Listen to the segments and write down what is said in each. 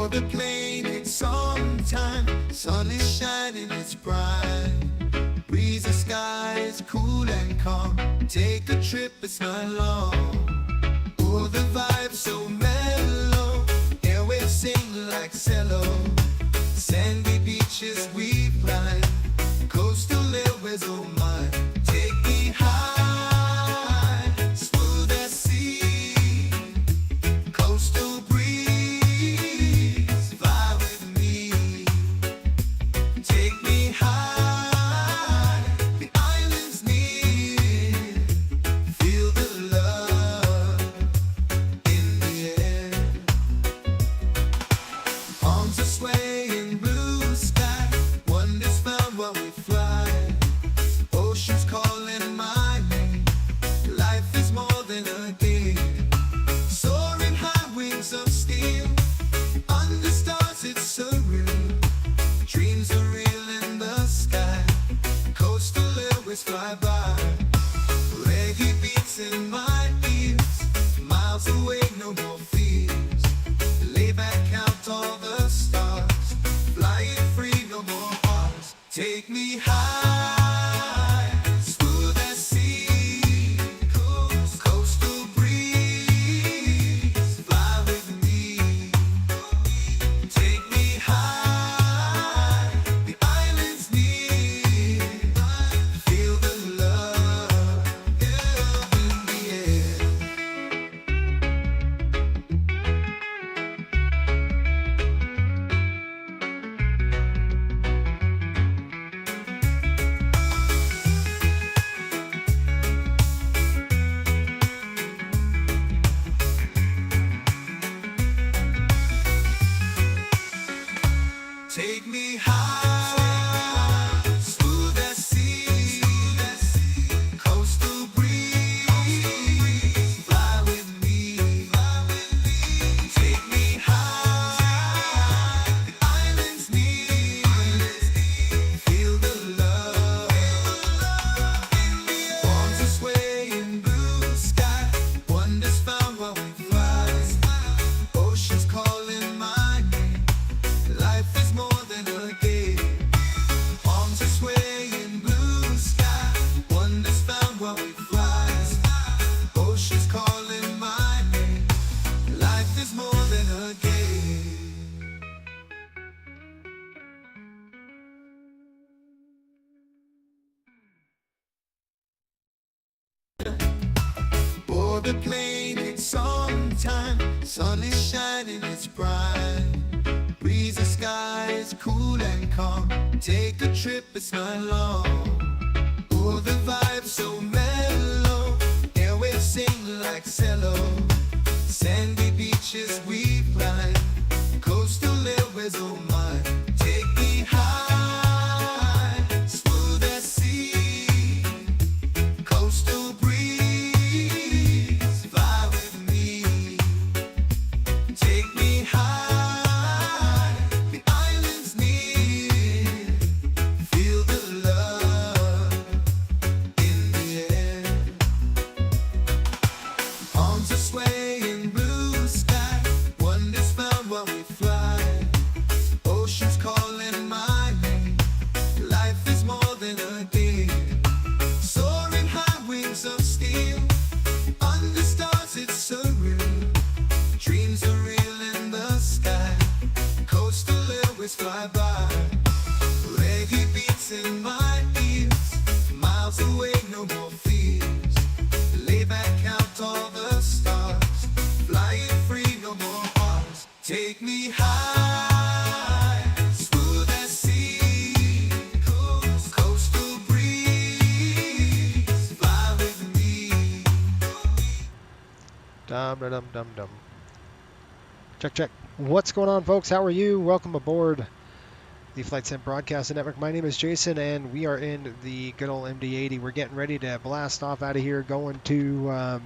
Board the plane, it's on time. Sun is shining, it's bright. Breeze, the sky is cool and calm. Take a trip, it's not long. Oh, the vibe's so mellow. Airwaves sing like cello. Sandy beaches we blind. Coastal airways, oh my. Take me high, smooth as sea. Coastal breeze, fly with me. Take me high, the island's near. Feel the love in the air. Arms are swaying, blue sky. Wonders found while we fly. Oceans calling my name. Life is more than a game. Soaring high, wings of steel. Under stars, it's surreal. Dreams are real in the sky. Coastal airways fly by. Reggae beats in my ears. Miles away, no more fears. Lay back, count all the stars. Flying free, no more bars. Take me high, smooth as sea. Coastal breeze, fly with me. Take me high, the island's near. Feel the love in the air. Take me high, smooth as sea. Coastal breeze, fly with me. Take me high, the island's near. Feel the love in the air. Palms are swaying, blue sky. Wonders found while we fly. Oceans calling my name. Life is more than a game. Arms are swaying, blue sky. Wonders found while we fly. Oceans calling my name. Life is more than a game. Board the plane, it's on time. Sun is shining, it's bright. Breeze, the sky is cool and calm. Take a trip, it's not long. Oh, the vibe's so mellow. Airwaves sing like cello. Sandy beaches we blind. Coastal airways, oh my. Take me high, smooth as sea. Coastal breeze, fly with me. Take me high, the island's near. Feel the love in the air. Arms are swaying, blue sky. Wonders found while we fly. Oceans calling my name. Life is more than a game. Soaring high, wings of steel. Under stars, it's surreal. Dreams are real in the sky. Coastal airways fly by. Reggae beats in my ears. Miles away, no more fears. Lay back, count all the stars. Flying free, no more bars. Take me high, smooth as sea. Coastal breeze, fly with me. Dum. Check. What's going on, folks? How are you? Welcome aboard the Flight Sim Broadcasting Network. My name is Jason, and we are in the good old MD-80. We're getting ready to blast off out of here, going to a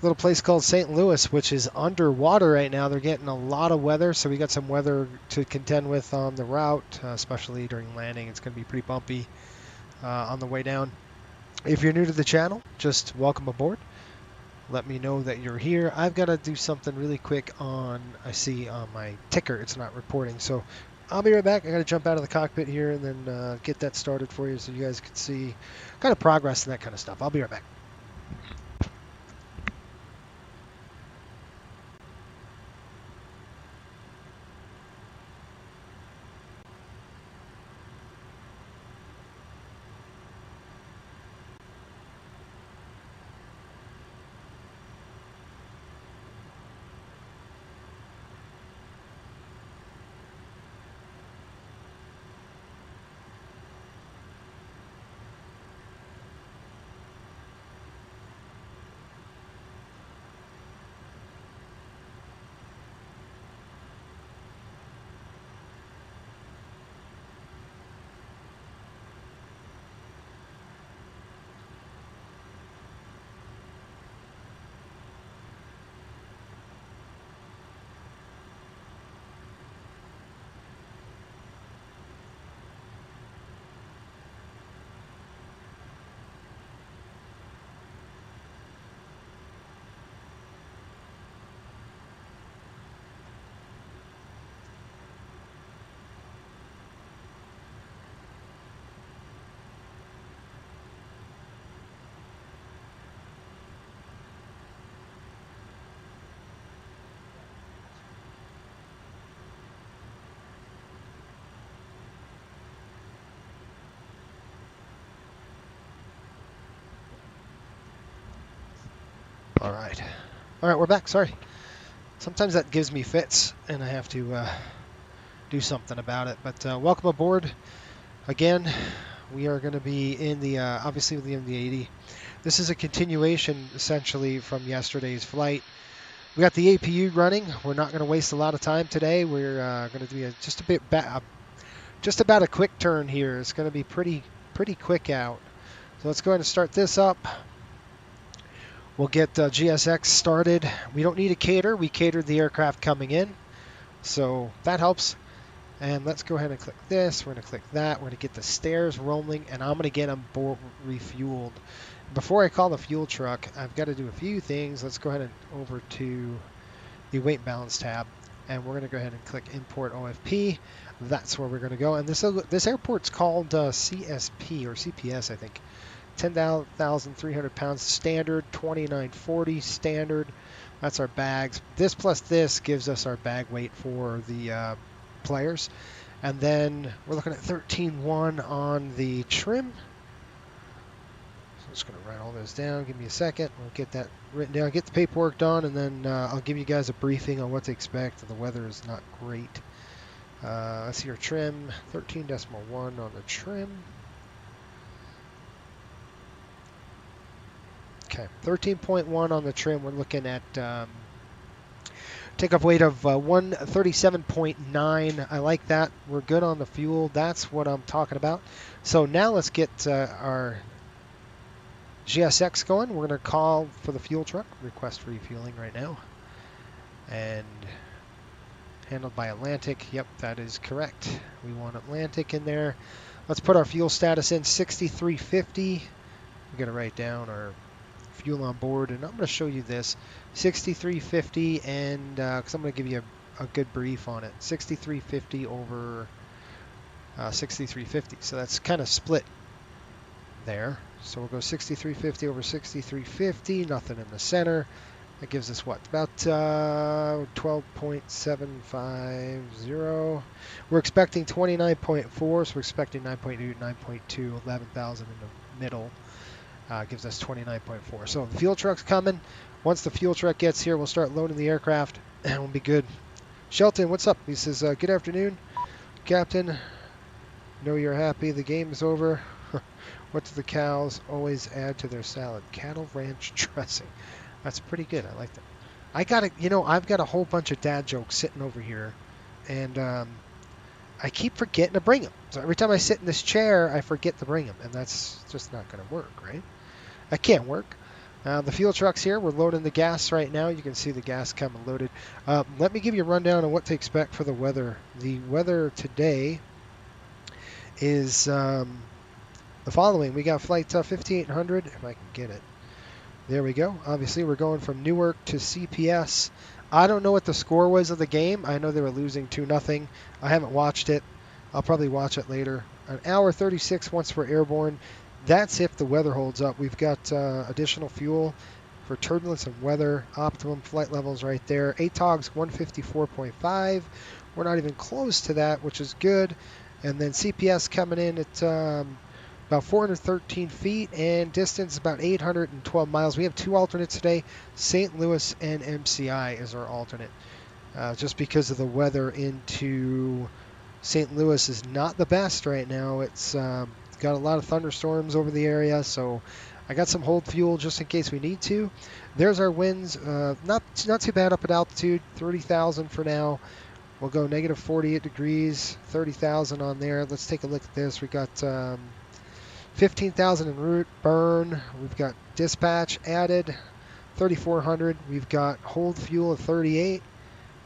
little place called St. Louis, which is underwater right now. They're getting a lot of weather, so we got some weather to contend with on the route, especially during landing. It's going to be pretty bumpy on the way down. If you're new to the channel, just welcome aboard. let me know that you're here. I've got to do something really quick on, I see on my ticker, it's not reporting. So I'll be right back. I got to jump out of the cockpit here and then get that started for you so you guys can see kind of progress and that kind of stuff. I'll be right back. All right. All right, we're back. Sorry. Sometimes that gives me fits, and I have to do something about it. But welcome aboard. Again, we are going to be in the, obviously with the MD-80. This is a continuation, essentially, from yesterday's flight. We got the APU running. We're not going to waste a lot of time today. We're going to do just about a quick turn here. It's going to be pretty quick out. So let's go ahead and start this up. We'll get GSX started. We don't need a cater. We catered the aircraft coming in, so that helps. And let's go ahead and click this. We're going to click that. We're going to get the stairs rolling, and I'm going to get them refueled. Before I call the fuel truck, I've got to do a few things. Let's go ahead and over to the weight balance tab, and we're going to go ahead and click import OFP. That's where we're going to go. And this airport's called CSP or CPS, I think. 10,300 pounds standard, 2940 standard. That's our bags. This plus this gives us our bag weight for the players. And then we're looking at 13.1 on the trim. So I'm just going to write all those down. Give me a second. We'll get that written down, get the paperwork done, and then I'll give you guys a briefing on what to expect. The weather is not great. Let's see your trim, 13.1 on the trim. Okay, 13.1 on the trim. We're looking at takeoff weight of 137.9. I like that. We're good on the fuel. That's what I'm talking about. So now let's get our GSX going. We're going to call for the fuel truck. Request refueling right now. And handled by Atlantic. Yep, that is correct. We want Atlantic in there. Let's put our fuel status in 6350. We're going to write down our fuel on board, and I'm going to show you this 6350, and because I'm going to give you a good brief on it. 6350 over 6350, so that's kind of split there. So we'll go 6350 over 6350, nothing in the center. That gives us what, about 12.750. We're expecting 29.4, so we're expecting 9.8, 9.2, 11,000 in the middle. Gives us 29.4. So the fuel truck's coming. Once the fuel truck gets here, we'll start loading the aircraft, and we'll be good. Shelton, what's up? He says, good afternoon, Captain. Know you're happy. The game is over. What do the cows always add to their salad? Cattle ranch dressing. That's pretty good. I like that. I've got a whole bunch of dad jokes sitting over here, and I keep forgetting to bring them. So every time I sit in this chair, I forget to bring them, and that's just not going to work, right? That can't work. The fuel truck's here. We're loading the gas right now. You can see the gas coming loaded. Let me give you a rundown on what to expect for the weather. The weather today is the following. We got flight 5800, if I can get it. There we go. Obviously, we're going from Newark to CPS. I don't know what the score was of the game. I know they were losing 2-0. I haven't watched it. I'll probably watch it later. An hour 36 once we're airborne. That's if the weather holds up. We've got additional fuel for turbulence and weather. Optimum flight levels right there. ATOG's 154.5. We're not even close to that, which is good. And then CPS coming in at about 413 feet, and distance about 812 miles. We have two alternates today, St. Louis and MCI is our alternate. Just because of the weather into St. Louis is not the best right now. It's got a lot of thunderstorms over the area, so I got some hold fuel just in case we need to. There's our winds. Not too bad up at altitude, 30,000 for now. We'll go negative 48 degrees, 30,000 on there. Let's take a look at this. We got 15,000 en route, burn. We've got dispatch added, 3,400. We've got hold fuel of 38.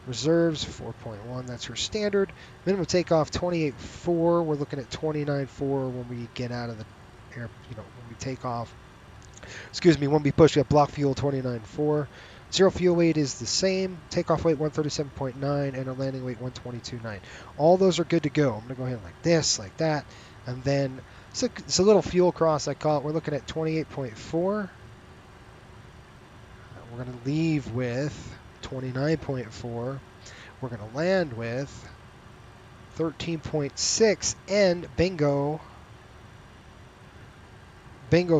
Reserves 4.1. That's your standard. Minimum takeoff 28.4. We're looking at 29.4 when we get out of the air. When we take off. Excuse me. When we push, we have block fuel 29.4. Zero fuel weight is the same. Takeoff weight 137.9 and a landing weight 122.9. All those are good to go. I'm going to go ahead like this, like that, and then it's a little fuel cross, I call it. We're looking at 28.4. We're going to leave with 29.4. We're going to land with 13.6 and bingo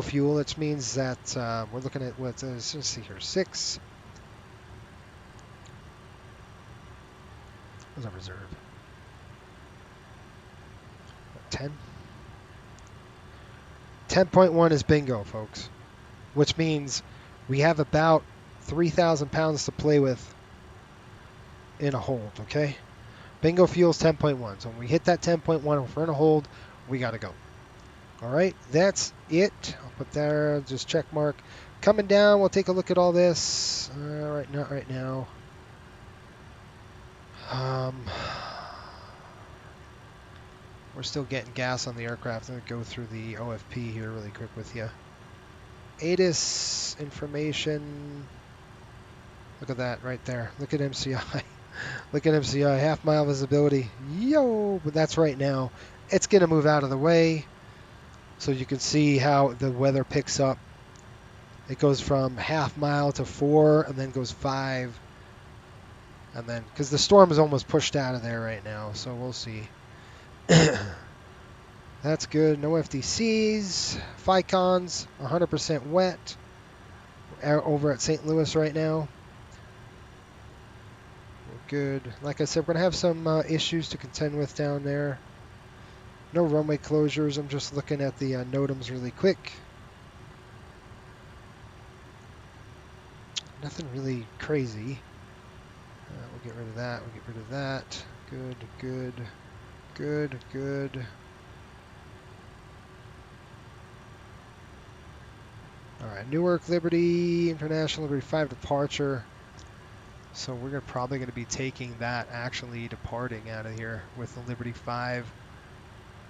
fuel, which means that we're looking at let's see here, 6. What's our reserve? 10. 10.1 is bingo, folks, which means we have about 3,000 pounds to play with in a hold, okay? Bingo fuel's 10.1. So when we hit that 10.1, if we're in a hold, we got to go. All right, that's it. I'll put there, just check mark. Coming down, we'll take a look at all this. Not right now. We're still getting gas on the aircraft. I'm going to go through the OFP here really quick with you. ATIS information. Look at that right there. Look at MCI. Look at MCI. Half-mile visibility. Yo! But that's right now. It's going to move out of the way. So you can see how the weather picks up. It goes from half-mile to 4 and then goes 5. And then, because the storm is almost pushed out of there right now. So we'll see. That's good. No FDCs. FICONs, 100% wet. We're over at St. Louis right now. We're good. Like I said, we're going to have some issues to contend with down there. No runway closures. I'm just looking at the NOTAMs really quick. Nothing really crazy. We'll get rid of that. We'll get rid of that. Good, good, good, good. All right, Newark Liberty, International Liberty 5 departure. So we're probably going to be taking that, actually departing out of here with the Liberty 5.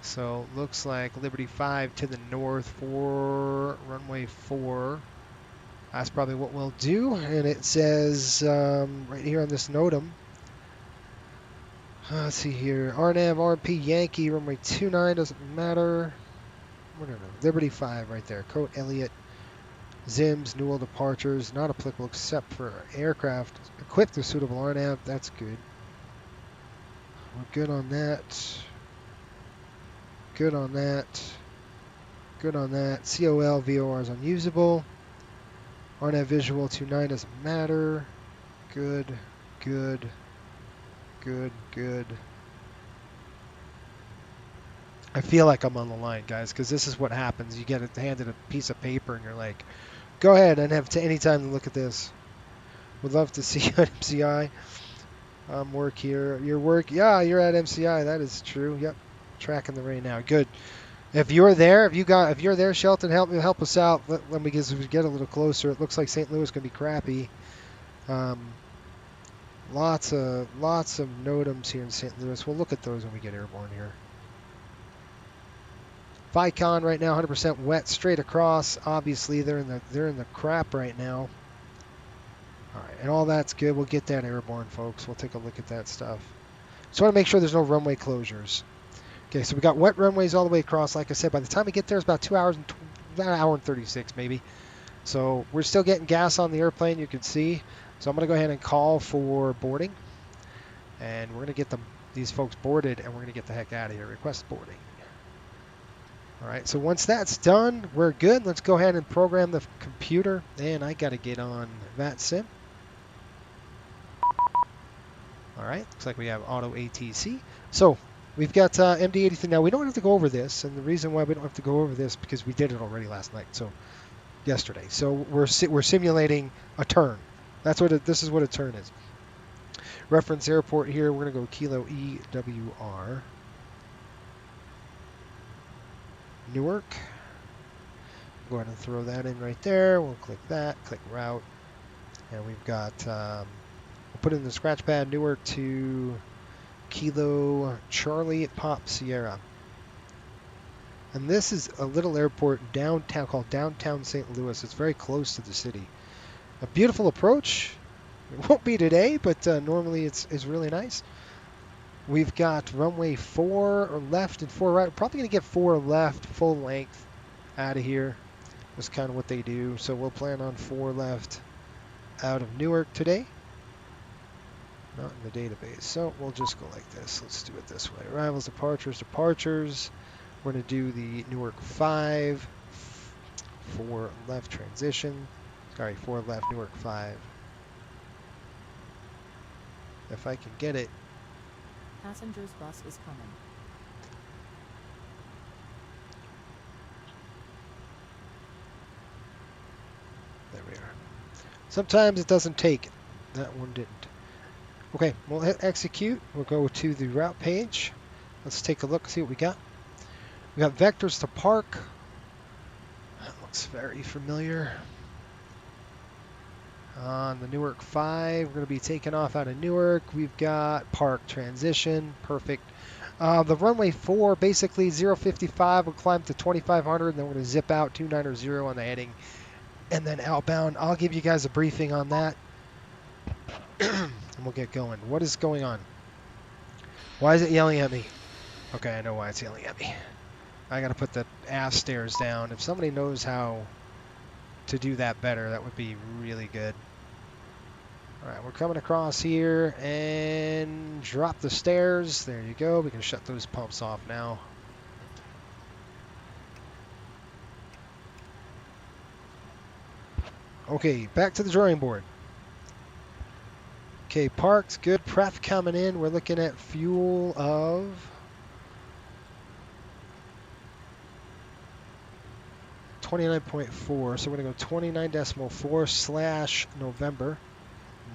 So looks like Liberty 5 to the north for runway 4. That's probably what we'll do. And it says right here on this NOTAM. Let's see here. RNAV, RMP, Yankee, runway 29, doesn't matter. Whatever. Liberty 5 right there. Coat Elliott. ZIMS, Newell departures, not applicable except for aircraft equipped with suitable RNAV. That's good. We're good on that. Good on that. Good on that. COL, VOR is unusable. RNAV visual 29 doesn't matter. Good, good, good, good. I feel like I'm on the line, guys, because this is what happens. You get handed a piece of paper and you're like, go ahead and have any time to look at this. Would love to see you at MCI. Work here. Your work, yeah, you're at MCI. That is true. Yep, tracking the rain now. Good. If you're there, if you're there, Shelton, help us out. Let me get a little closer. It looks like St. Louis gonna be crappy. Lots of NOTAMs here in St. Louis. We'll look at those when we get airborne here. Vicon right now, 100% wet, straight across. Obviously, they're in the crap right now. All right, and all that's good. We'll get that airborne, folks. We'll take a look at that stuff. Just want to make sure there's no runway closures. Okay, so we got wet runways all the way across. Like I said, by the time we get there, it's about 2 hours and about an hour and 36 maybe. So we're still getting gas on the airplane, you can see. So I'm going to go ahead and call for boarding. And we're going to get these folks boarded, and we're going to get the heck out of here. Request boarding. All right, so once that's done, we're good. Let's go ahead and program the computer. And I got to get on VATSIM. All right, looks like we have auto ATC. So we've got MD-83. Now, we don't have to go over this. And the reason why we don't have to go over this because we did it already last night. So yesterday. So we're simulating a turn. That's what this is what a turn is. Reference airport here. We're going to go Kilo EWR. Newark. Go ahead and throw that in right there. We'll click that. Click route. And we've got, we'll put in the scratch pad Newark to Kilo Charlie Pop Sierra. And this is a little airport downtown called Downtown St. Louis. It's very close to the city. A beautiful approach. It won't be today, but normally it's really nice. We've got runway 4 left and 4 right. We're probably going to get 4 left, full length out of here. That's kind of what they do. So we'll plan on 4 left out of Newark today. Not in the database. So we'll just go like this. Let's do it this way. Arrivals, departures. We're going to do the Newark 5, 4 left transition. Sorry, 4 left, Newark 5. If I can get it. Passengers bus is coming. There we are. Sometimes it doesn't take it. That one didn't. Okay, we'll hit execute. We'll go to the route page. Let's take a look, see what we got. We got vectors to park. That looks very familiar. On the Newark 5, we're going to be taking off out of Newark. We've got park transition. Perfect. The runway 4, basically 055, will climb to 2500, and then we're going to zip out 290 on the heading, and then outbound. I'll give you guys a briefing on that, and we'll get going. What is going on? Why is it yelling at me? Okay, I know why it's yelling at me. I got to put the aft stairs down. If somebody knows how to do that better, that would be really good. All right, we're coming across here and drop the stairs. There you go. We can shut those pumps off now. Okay, back to the drawing board. Okay, parks, good. Pref coming in. We're looking at fuel of 29.4. So we're going to go 29.4 / November.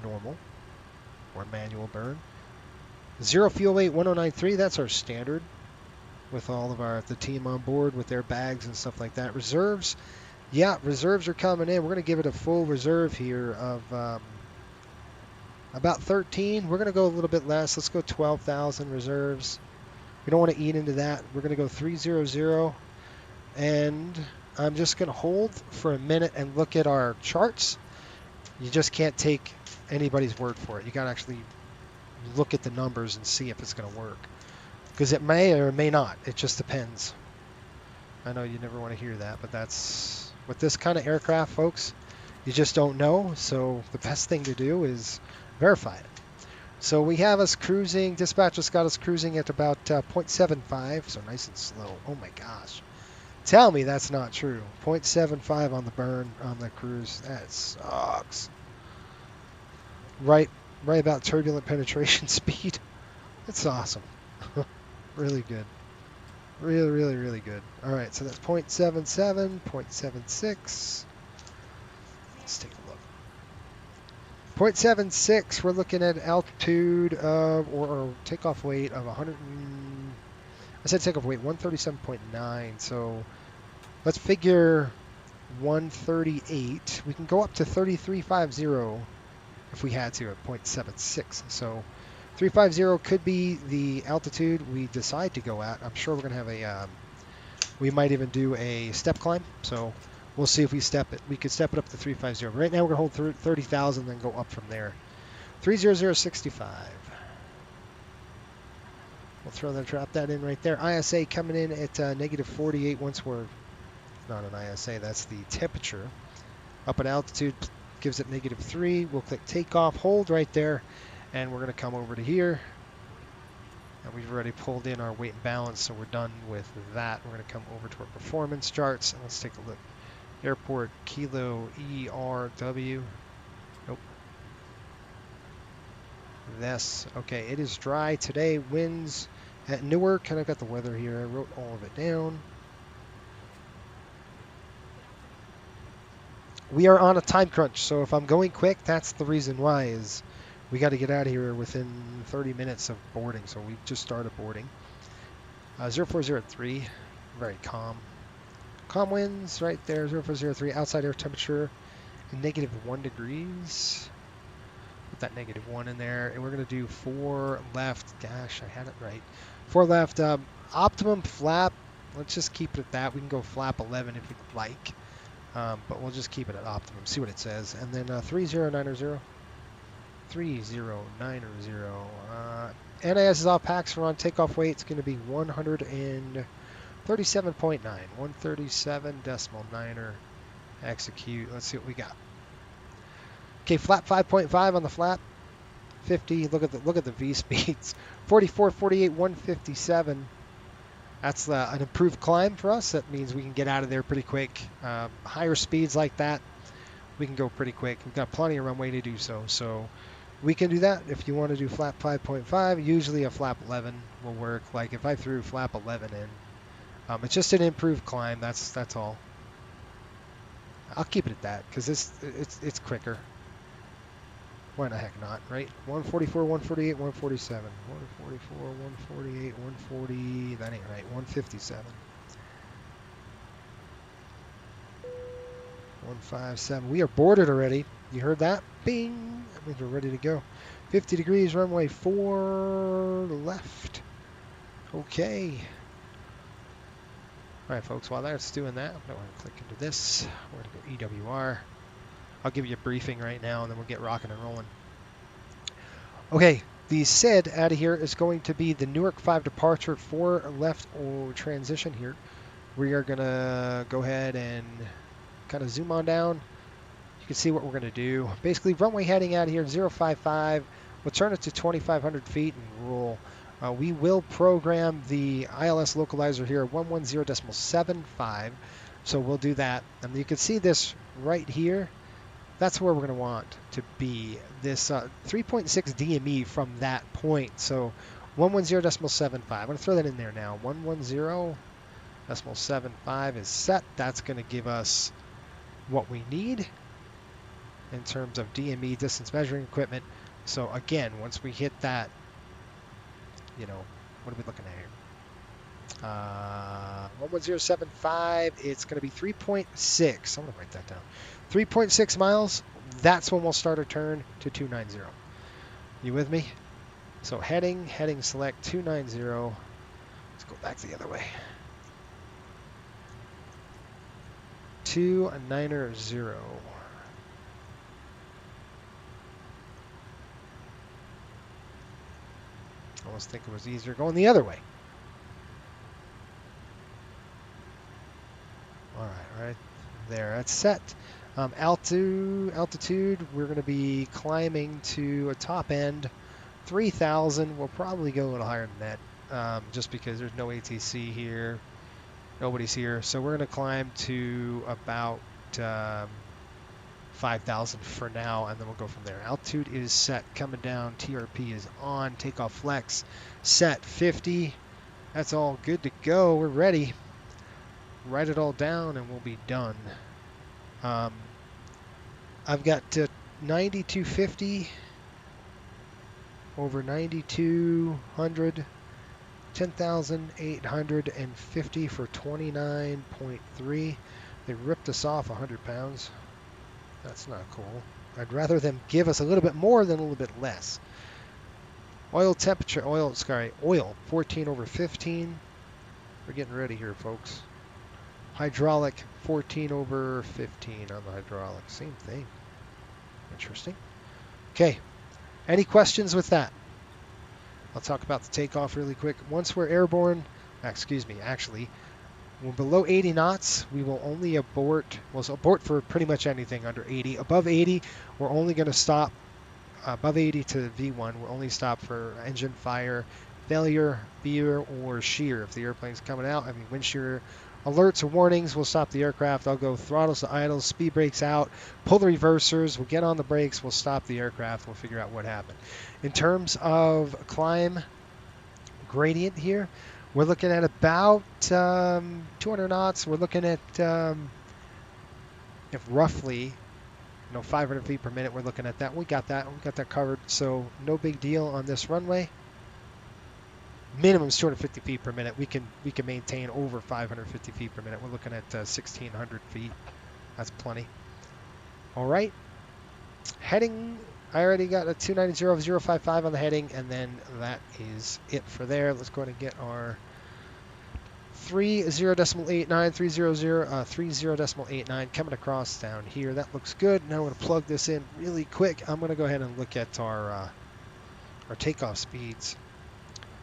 Normal or manual burn. 0 fuel weight 1093. That's our standard with all of the team on board with their bags and stuff like that. Reserves, yeah, reserves are coming in. We're going to give it a full reserve here of about 13. We're going to go a little bit less. Let's go 12,000 reserves. We don't want to eat into that. We're going to go 300, and I'm just going to hold for a minute and look at our charts. You just can't take anybody's word for it. You got to actually look at the numbers and see if it's going to work, because it may or may not. It just depends. I know you never want to hear that, but that's with this kind of aircraft, folks. You just don't know. So the best thing to do is verify it. So we have us cruising. Dispatch has got us cruising at about 0.75, so nice and slow. Oh my gosh. Tell me that's not true. 0.75 on the burn on the cruise. That sucks. Right about turbulent penetration speed. It's awesome. Really good. Really good. All right, so that's 0.77, 0.76. Let's take a look. 0.76, we're looking at altitude of, or takeoff weight of 100. I said takeoff weight 137.9. So let's figure 138. We can go up to 3350 if we had to at 0.76. So 350 could be the altitude we decide to go at. I'm sure we're going to have We might even do a step climb. So we'll see if we step it. We could step it up to 350. Right now we're going to hold 30,000, then go up from there. 30065. We'll drop that in right there. ISA coming in at negative 48 once we're, not an ISA, that's the temperature. Up at altitude gives it negative 3. We'll click takeoff, hold right there, and we're going to come over to here. And we've already pulled in our weight and balance, so we're done with that. We're going to come over to our performance charts, and let's take a look. Airport Kilo ERW. Nope. This. Okay, it is dry today. Winds at Newark, and I've got the weather here. I wrote all of it down. We are on a time crunch, so if I'm going quick, that's the reason why, is we got to get out of here within 30 minutes of boarding, so we just started boarding. 0403, very calm. Calm winds right there, 0403, outside air temperature, negative 1 degrees. Put that negative 1 in there, and we're going to do 4 left. Gosh, I had it right. 4 left, optimum flap, let's just keep it at that. We can go flap 11 if we'd like, but we'll just keep it at optimum, see what it says. And then 3090. 3090. NIS is off, packs are on, takeoff weight, it's going to be 137.9. 137.9er. Execute. Let's see what we got. Okay, flap 5.5 on the flap. 50. Look at the V speeds. 44, 48, 157. That's an improved climb for us. That means we can get out of there pretty quick. Higher speeds like that, we can go pretty quick. We've got plenty of runway to do so. So we can do that. If you want to do flap 5.5, usually a flap 11 will work. Like if I threw flap 11 in, it's just an improved climb. That's all. I'll keep it at that because it's quicker. Why the heck not, right? 144, 148, 147. 144, 148, 140. That ain't right. 157. 157. We are boarded already. You heard that? Bing! That means we're ready to go. 50 degrees, runway 4 left. Okay. All right, folks, while that's doing that, I'm going to click into this. We're going to go EWR. I'll give you a briefing right now, and then we'll get rocking and rolling. Okay, the SID out of here is going to be the Newark 5 departure, 4 left transition here. We are going to go ahead and kind of zoom on down. You can see what we're going to do. Basically, runway heading out of here, 055. We'll turn it to 2,500 feet and roll. We will program the ILS localizer here, 110.75. So we'll do that. And you can see this right here. That's where we're going to want to be. This 3.6 DME from that point. So 110.75. I'm going to throw that in there now. 110.75 is set. That's going to give us what we need in terms of DME, distance measuring equipment. So again, once we hit that, you know, what are we looking at here? 110.75, it's going to be 3.6. I'm going to write that down. 3.6 miles, that's when we'll start our turn to 290. You with me? So heading, select 290. Let's go back the other way. 290. I almost think it was easier going the other way. All right there, that's set. Altitude, we're going to be climbing to a top end 3,000. We'll probably go a little higher than that, just because there's no ATC here. Nobody's here, so we're going to climb to about 5,000 for now, and then we'll go from there. Altitude is set, coming down. TRP is on. Takeoff flex set 50. That's all good to go. We're ready. Write it all down, and we'll be done. I've got 9250 over 9200. 10,850 for 29.3. They ripped us off 100 pounds. That's not cool. I'd rather them give us a little bit more than a little bit less. Oil temperature, oil 14 over 15. We're getting ready here, folks. Hydraulic 14/15 on the hydraulic. Same thing. Interesting. Okay. Any questions with that? I'll talk about the takeoff really quick. Once we're airborne, excuse me, actually, when below 80 knots, we will only abort. We'll abort for pretty much anything under 80. Above 80, we're only going to stop. Above 80 to V1, we'll only stop for engine fire, failure, veer, or shear. If the airplane's coming out, having wind shear alerts or warnings, we'll stop the aircraft. I'll go throttles to idle, speed brakes out, pull the reversers, we'll get on the brakes, we'll stop the aircraft, we'll figure out what happened. In terms of climb gradient here, we're looking at about 200 knots. We're looking at if roughly 500 feet per minute. We're looking at that. We got that covered. So no big deal on this runway. Minimum is 250 feet per minute. We can maintain over 550 feet per minute. We're looking at 1,600 feet. That's plenty. All right. Heading. I already got a 290.055 on the heading, and then that is it for there. Let's go ahead and get our 30.89, 30.89 coming across down here. That looks good. Now I'm going to plug this in really quick. I'm going to go ahead and look at our takeoff speeds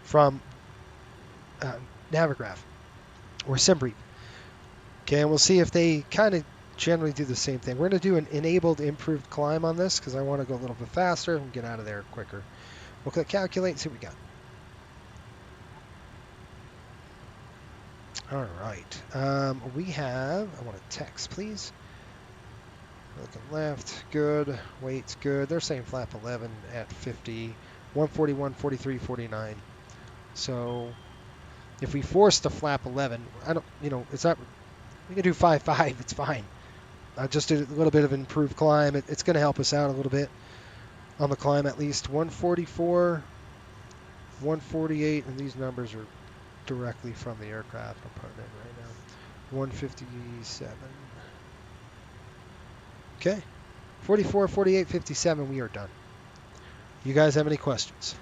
from Navigraph or SimBrief. Okay, and we'll see if they kind of generally do the same thing. We're going to do an enabled improved climb on this because I want to go a little bit faster and get out of there quicker. We'll click calculate and see what we got. All right. We have, I want a text, please. Looking left, good. Weight's good. They're saying flap 11 at 50, 141, 43, 49. So if we force the flap 11, I don't, it's not, we can do 5.5, it's fine. I just did a little bit of improved climb. It's going to help us out a little bit on the climb at least. 144, 148, and these numbers are directly from the aircraft. I'm putting it right now. 157. Okay. 44, 48, 57. We are done. You guys have any questions?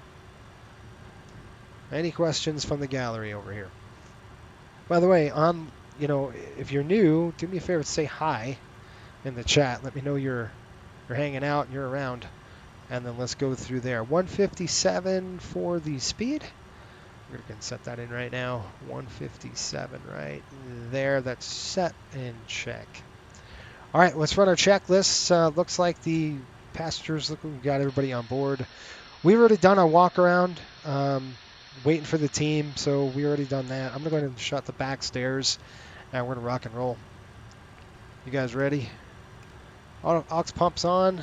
Any questions from the gallery over here? By the way, if you're new, do me a favor, say hi in the chat. Let me know you're hanging out and you're around. And then let's go through there. 157 for the speed. We're going to set that in right now. 157 right there. That's set and check. All right, let's run our checklist. Looks like the passengers, look, we've got everybody on board. We've already done our walk around, waiting for the team, so we already done that. I'm going to go ahead and shut the back stairs, and we're going to rock and roll. You guys ready? Aux pumps on.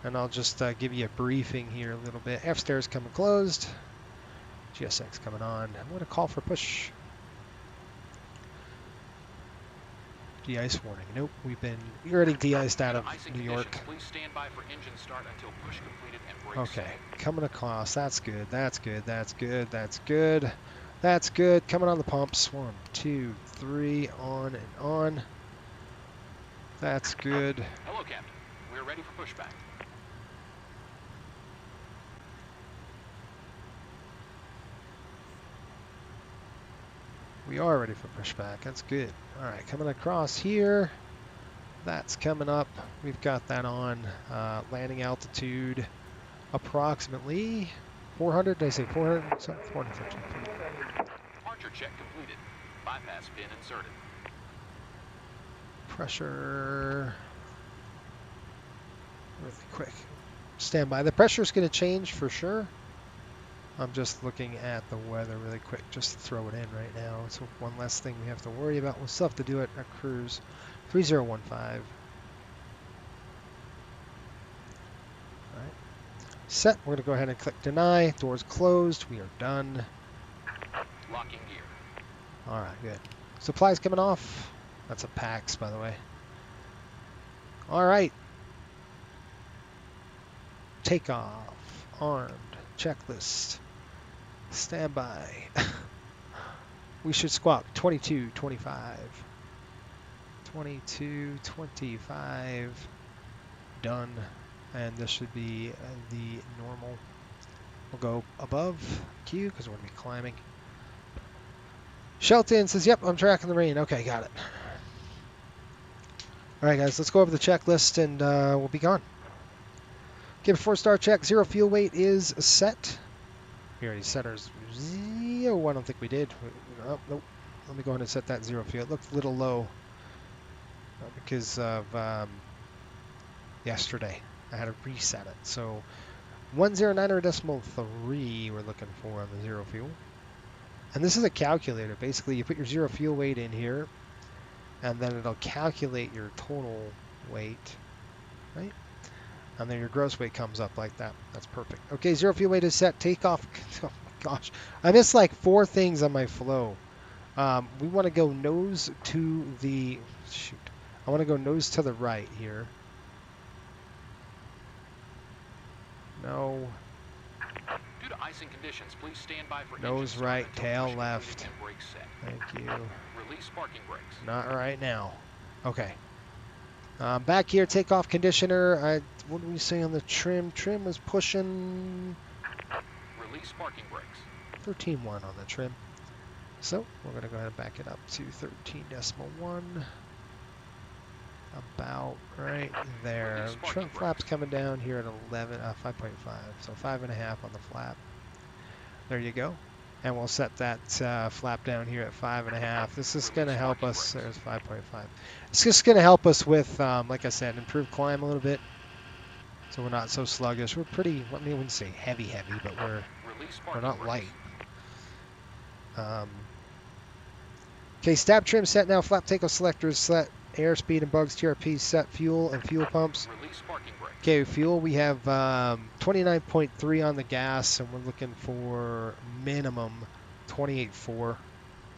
And I'll just give you a briefing here a little bit. F stairs coming closed. GSX coming on. I'm going to call for push. De-ice warning. Nope, we already de-iced out of New York. Please stand by for engine start until push completed and brakes. Okay, coming across. That's good. That's good. That's good. That's good. That's good. Coming on the pumps. 1, 2, 3. On and on. That's good. Hello, Captain. We're ready for pushback. We are ready for pushback. That's good. All right, coming across here. That's coming up. We've got that on. Landing altitude approximately 400. Did I say 400? So 415 feet. Departure check completed. Bypass pin inserted. Pressure. Really quick. Stand by. The pressure is going to change for sure. I'm just looking at the weather really quick, just to throw it in right now. It's one less thing we have to worry about. We'll still have to do it at cruise 3015. All right. Set. We're going to go ahead and click deny. Doors closed. We are done. Locking gear. All right, good. Supplies coming off. That's a PAX, by the way. All right. Takeoff. Armed. Checklist. Standby. We should squawk 2225. 2225. Done. And this should be the normal. We'll go above Q because we're going to be climbing. Shelton says, yep, I'm tracking the rain. Okay, got it. All right, guys, let's go over the checklist and we'll be gone. Okay, before start check, 0 fuel weight is set. We already set ours 0. I don't think we did. Oh, nope. Let me go ahead and set that 0 fuel. It looked a little low because of yesterday. I had to reset it. So 109.3 we're looking for on the 0 fuel. And this is a calculator. Basically, you put your 0 fuel weight in here, and then it'll calculate your total weight, right? And then your gross weight comes up like that. That's perfect. Okay, 0 fuel weight is set. Takeoff. Oh, gosh. I missed like 4 things on my flow. We want to go nose to the... Shoot. I want to go nose to the right here. No. Due to icing conditions, please stand by for Nose engine start right, until tail push left. completed and brakes set. Thank you. Release parking brakes. Not right now. Okay. Back here, takeoff conditioner. What do we say on the trim? Trim was pushing Release parking brakes. 13.1 on the trim. So we're going to go ahead and back it up to 13.1. About right there. Trunk flap's coming down here at 5.5. So 5.5 on the flap. There you go. And we'll set that flap down here at 5.5. This is going to help us. There's 5.5. It's just going to help us with, like I said, improved climb a little bit. So we're not so sluggish. We're pretty, I mean, I wouldn't say heavy, but we're not light. Okay, stab trim set now. Flap takeoff selectors set. Airspeed and bugs, TRP set. Fuel and fuel pumps. Release parking brakes. Okay, fuel, we have 29.3 on the gas, and we're looking for minimum 28.4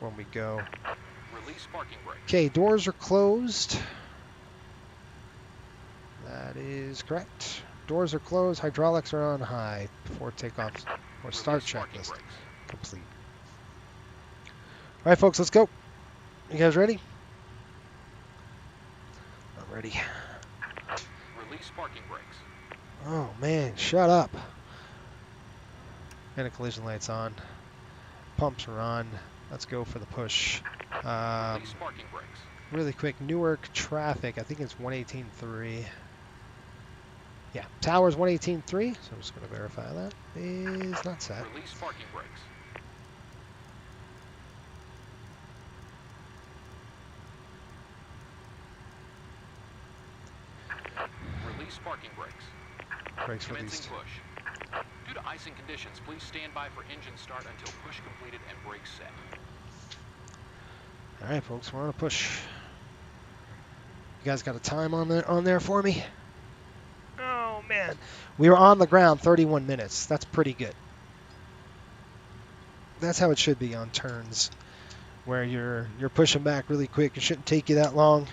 when we go. Release parking brakes. Okay, doors are closed. That is correct. Doors are closed. Hydraulics are on high before takeoff or start checklist complete. All right, folks, let's go. You guys ready? I'm ready. Release parking brakes. Oh, man, shut up. And the collision light's on. Pumps are on. Let's go for the push. Release parking brakes. Really quick, Newark traffic. I think it's 118.3. Yeah, Towers 118.3. So I'm just going to verify that is not set. Release parking brakes. Release parking brakes. Brakes Commencing released. push. Due to icing conditions, please stand by for engine start until push completed and brakes set. All right, folks, we're on a push. You guys got a time on there for me? Oh man, we were on the ground 31 minutes. That's pretty good. That's how it should be on turns, where you're pushing back really quick. It shouldn't take you that long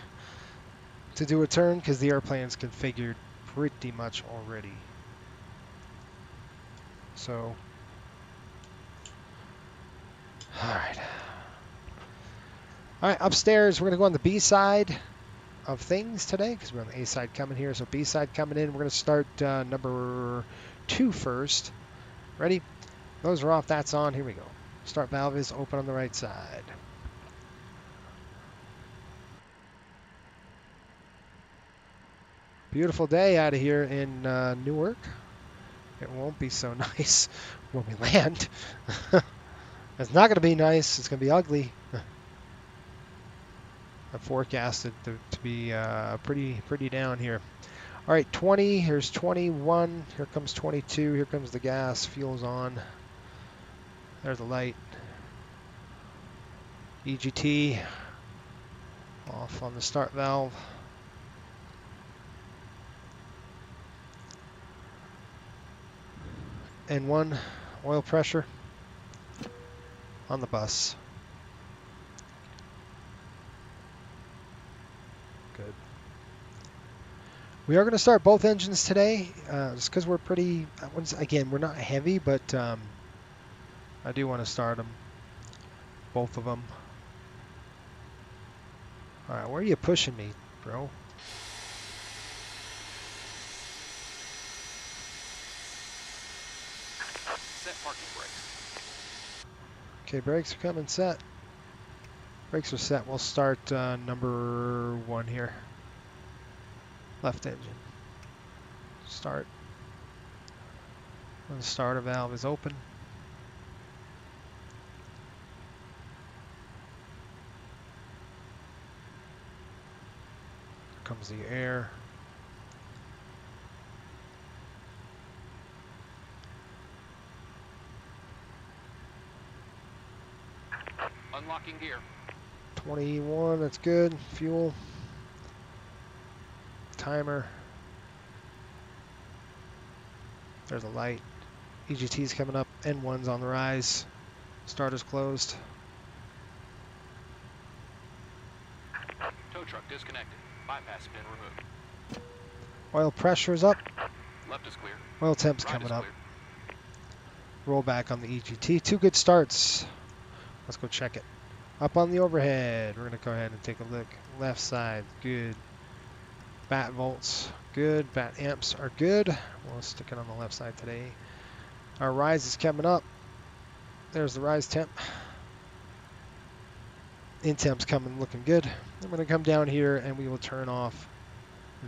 to do a turn because the airplane's configured pretty much already. So, all right, upstairs, we're going to go on the B side of things today because we're on the A side coming here. So B side coming in. We're going to start number 2 first. Ready? Those are off. That's on. Here we go. Start valve is open on the right side. Beautiful day out of here in Newark. It won't be so nice when we land. It's not going to be nice. It's going to be ugly. I forecasted to be pretty down here. All right, 20. Here's 21. Here comes 22. Here comes the gas. Fuel's on. There's the light. EGT off on the start valve. N1 oil pressure on the bus. Good. We are going to start both engines today, just because we're pretty. Again, we're not heavy, but I do want to start them, both of them. All right, where are you pushing me, bro? Set parking brakes. Okay, brakes are coming set. Brakes are set. We'll start number 1 here. Left engine. Start. The starter valve is open. Here comes the air. Unlocking gear. 21, that's good. Fuel. Timer. There's a light. EGT's coming up. N1's on the rise. Starter's closed. Tow truck disconnected. Bypass pin removed. Oil pressure's up. Left is clear. Oil temp's Right coming is up. clear. Roll back on the EGT. 2 good starts. Let's go check it. Up on the overhead. We're going to go ahead and take a look. Left side, good. Bat volts, good. Bat amps are good. We'll stick it on the left side today. Our rise is coming up. There's the rise temp. In temp's coming, looking good. I'm going to come down here and we will turn off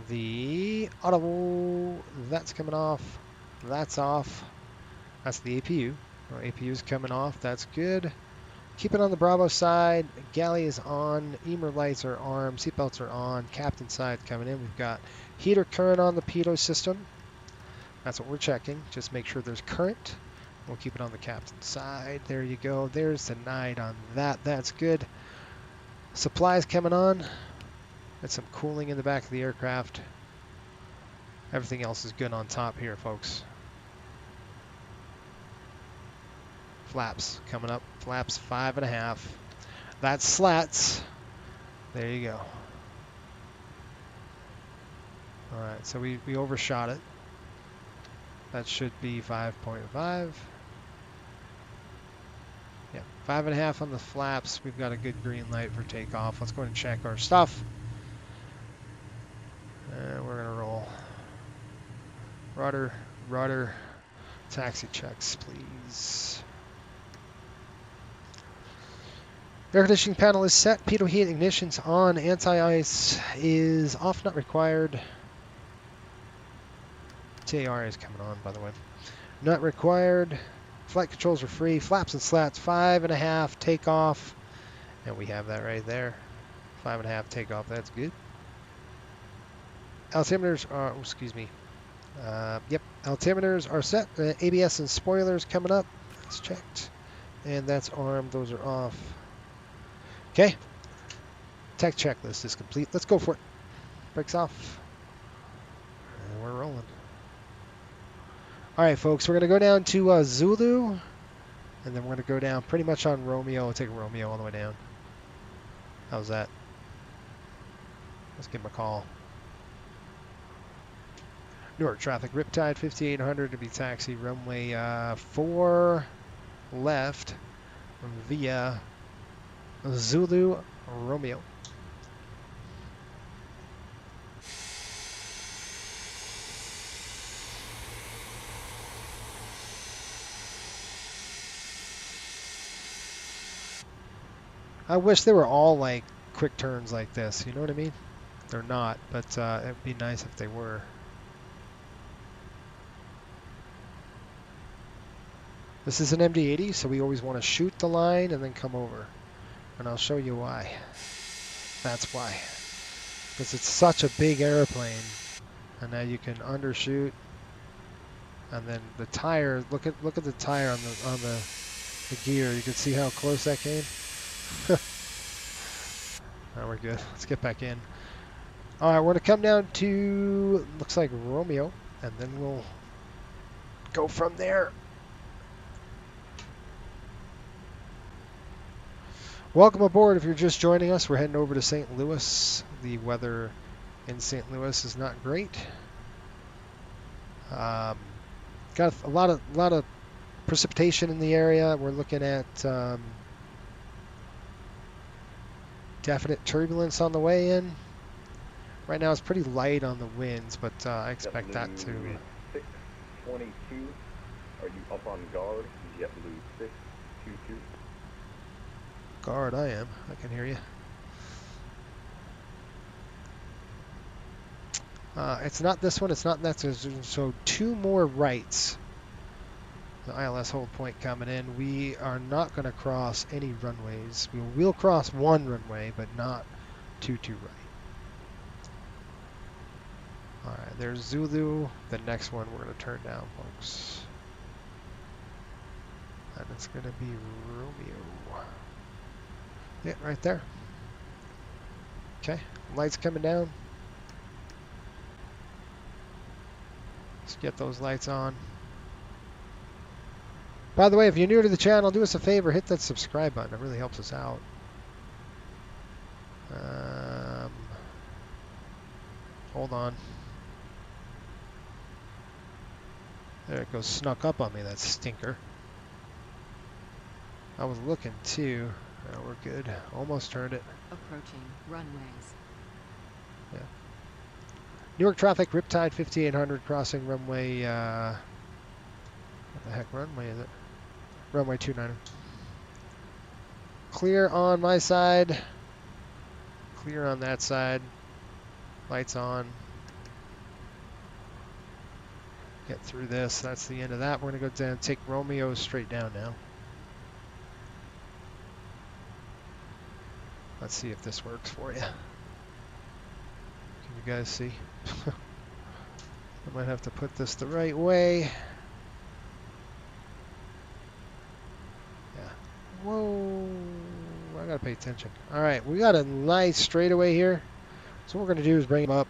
the auto. That's coming off. That's off. That's the APU. Our APU is coming off. That's good. Keep it on the Bravo side. Galley is on. Emer lights are armed. Seatbelts are on. Captain side coming in. We've got heater current on the pitot system. That's what we're checking. Just make sure there's current. We'll keep it on the captain side. There you go. There's the night on that. That's good. Supplies coming on. That's some cooling in the back of the aircraft. Everything else is good on top here, folks. Flaps coming up. Flaps 5.5. That's slats. There you go. All right, so we overshot it. That should be 5.5. Yeah, 5.5 on the flaps. We've got a good green light for takeoff. Let's go ahead and check our stuff. And we're gonna roll. Rudder, taxi checks, please. Air conditioning panel is set. Pitot heat ignition's on. Anti-ice is off, not required. TAR is coming on, by the way. Not required. Flight controls are free. Flaps and slats, 5.5 takeoff. And we have that right there. 5.5 takeoff, that's good. Altimeters are, yep, altimeters are set. ABS and spoilers coming up. That's checked. And that's armed, those are off. Okay. Tech checklist is complete. Let's go for it. Brakes off. And we're rolling. All right, folks, we're going to go down to Zulu, and then we're going to go down pretty much on Romeo. We'll take Romeo all the way down. How's that? Let's give him a call. Newark traffic, Riptide 5800 to be taxi, runway 4 left via Zulu Romeo. I wish they were all like quick turns like this, you know what I mean? They're not, but it'd be nice if they were. This is an MD-80, so we always want to shoot the line and then come over. And I'll show you why. That's why. Because it's such a big airplane. And now you can undershoot. And then the tire, look at the tire on the gear. You can see how close that came. Now we're good. Let's get back in. All right, we're gonna come down to looks like Romeo, and then we'll go from there. Welcome aboard. If you're just joining us, we're heading over to St. Louis. The weather in St. Louis is not great. Got a lot of precipitation in the area. We're looking at definite turbulence on the way in. Right now it's pretty light on the winds, but I expect that to. 622. Are you up on guard? JetBlue 622. guard I am. I can hear you. It's not this one. It's not that. So 2 more rights. The ILS hold point coming in. We are not going to cross any runways. We will cross 1 runway, but not 2 to right. All right, there's Zulu. The next one we're going to turn down, folks. And it's going to be Romeo. Yeah, right there. Okay, lights coming down. Let's get those lights on. By the way, if you're new to the channel, do us a favor, hit that subscribe button. It really helps us out. Hold on. There it goes, snuck up on me, that stinker. I was looking too. Oh, we're good. Almost turned it. Approaching runways. Yeah. Newark traffic, Riptide 5800 crossing runway. What the heck runway is it? Runway 29. Clear on my side. Clear on that side. Lights on. Get through this. That's the end of that. We're going to go down, take Romeo straight down now. Let's see if this works for you. Can you guys see? I might have to put this the right way. Yeah. Whoa. I got to pay attention. All right. We got a nice straightaway here. So what we're going to do is bring him up.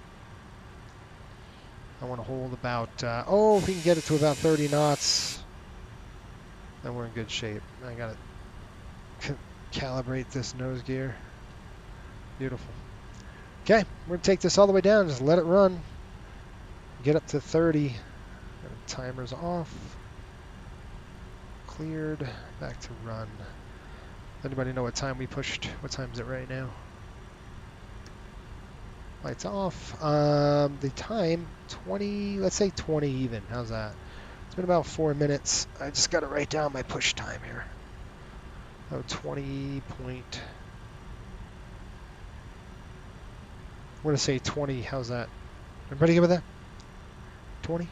I want to hold about, if we can get it to about 30 knots, then we're in good shape. I got to calibrate this nose gear. Beautiful. Okay, we're going to take this all the way down. Just let it run. Get up to 30. Timer's off. Cleared. Back to run. Anybody know what time we pushed? What time is it right now? Lights off. The time, 20, let's say 20 even. How's that? It's been about 4 minutes. I just got to write down my push time here. Oh, 20 point. I'm going to say 20. How's that? Everybody good with that? 20?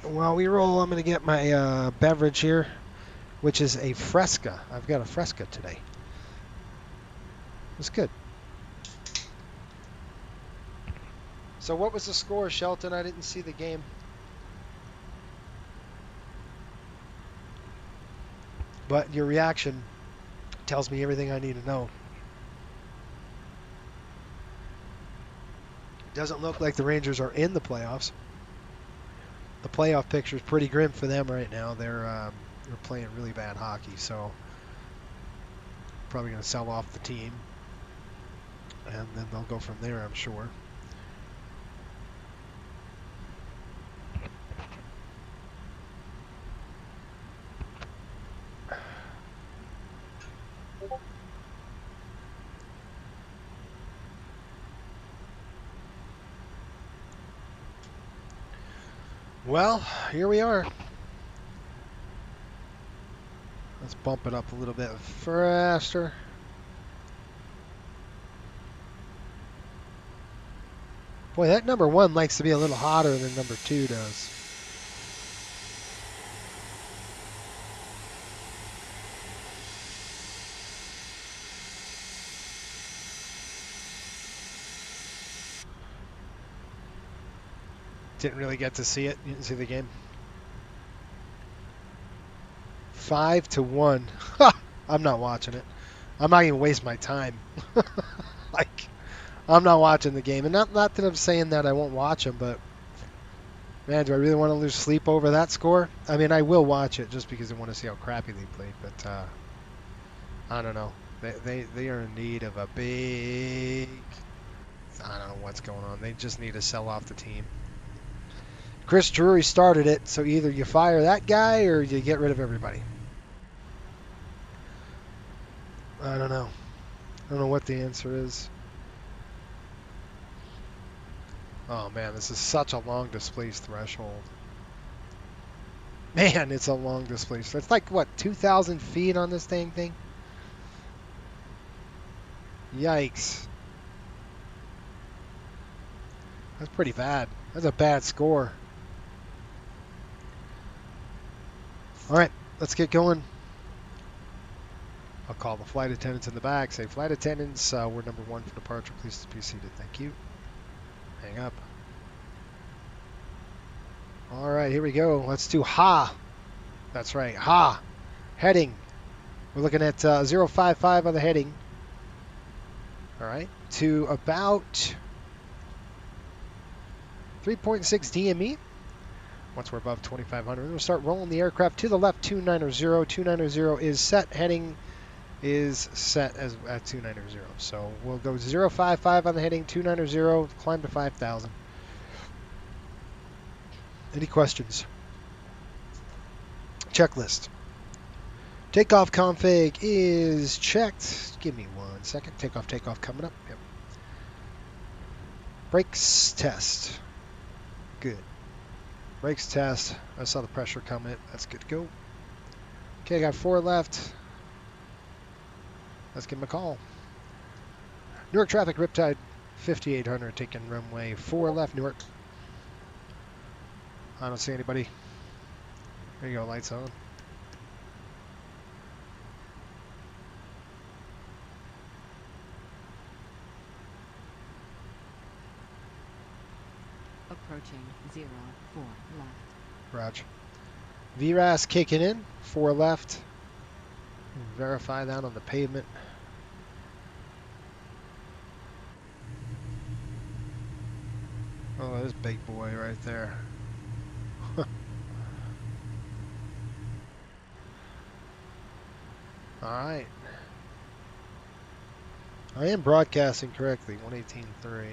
While we roll, I'm going to get my beverage here, which is a Fresca. I've got a Fresca today. It's good. So what was the score, Shelton? I didn't see the game. But your reaction tells me everything I need to know. Doesn't look like the Rangers are in the playoffs. The playoff picture is pretty grim for them right now. They're playing really bad hockey, so probably going to sell off the team. And then they'll go from there, I'm sure. Well, here we are. Let's bump it up a little bit faster. Boy, that number 1 likes to be a little hotter than number 2 does. Didn't really get to see it. You didn't see the game. 5-1. I'm not watching it. I'm not even waste my time. Like, I'm not watching the game. And not that I'm saying that I won't watch them, but man, do I really want to lose sleep over that score? I mean, I will watch it just because I want to see how crappy they played, but I don't know. They are in need of a big... I don't know what's going on. They just need to sell off the team. Chris Drury started it, so either you fire that guy or you get rid of everybody. I don't know. I don't know what the answer is. Oh man, this is such a long displaced threshold. Man, it's a long displacement. It's like, what, 2,000 feet on this dang thing? Yikes. That's pretty bad. That's a bad score. All right, let's get going. I'll call the flight attendants in the back. Say, flight attendants, we're number 1 for departure. Please be seated. Thank you. Hang up. All right, here we go. Let's do HA. That's right, HA. Heading. We're looking at 055 on the heading. All right, to about 3.6 DME. Once we're above 2,500, we'll start rolling the aircraft to the left, 290. 290 is set. Heading is set as at 290. So we'll go 055 on the heading, 290, climb to 5,000. Any questions? Checklist. Takeoff config is checked. Give me 1 second. Takeoff coming up. Yep. Brakes test. Good. Brakes test. I saw the pressure coming. That's good to go. Okay, I got 4 left. Let's give him a call. Newark traffic, Riptide 5800, taking runway 4 left, Newark. I don't see anybody. There you go, lights on. Approaching 04 left. Roger. VRAS kicking in, 4 left. Verify that on the pavement. Oh, this big boy right there. Alright. I am broadcasting correctly, 118.3.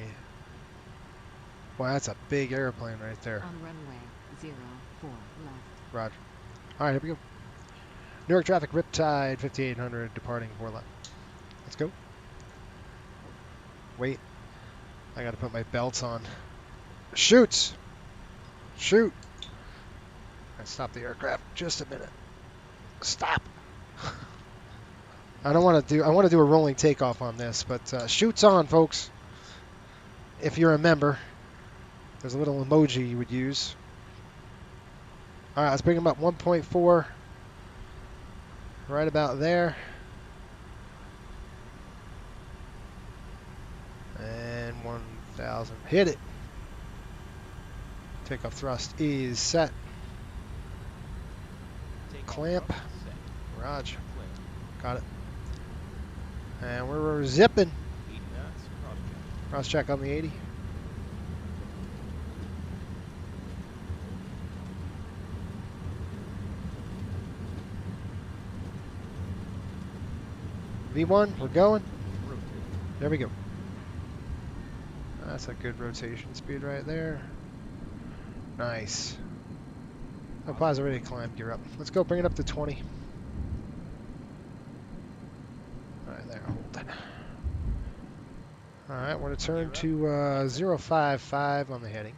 Wow, that's a big airplane right there. On runway 04 left. Roger. Alright, here we go. Newark traffic, Riptide 5800, departing 4 left. Let's go. Wait. I gotta put my belts on. Shoots! Shoot! Alright, stop the aircraft. Just a minute. Stop! I want to do a rolling takeoff on this, but shoots on, folks. If you're a member, there's a little emoji you would use. All right, let's bring them up 1.4, right about there, and 1,000. Hit it. Takeoff thrust is set. Clamp. Roger. Got it. And we're zipping. Cross check on the 80. V1, we're going. There we go. That's a good rotation speed right there. Nice. Oh, Pi's already climbed gear up. Let's go bring it up to 20. Alright, there, hold it. Alright, we're going to turn to 055 on the heading.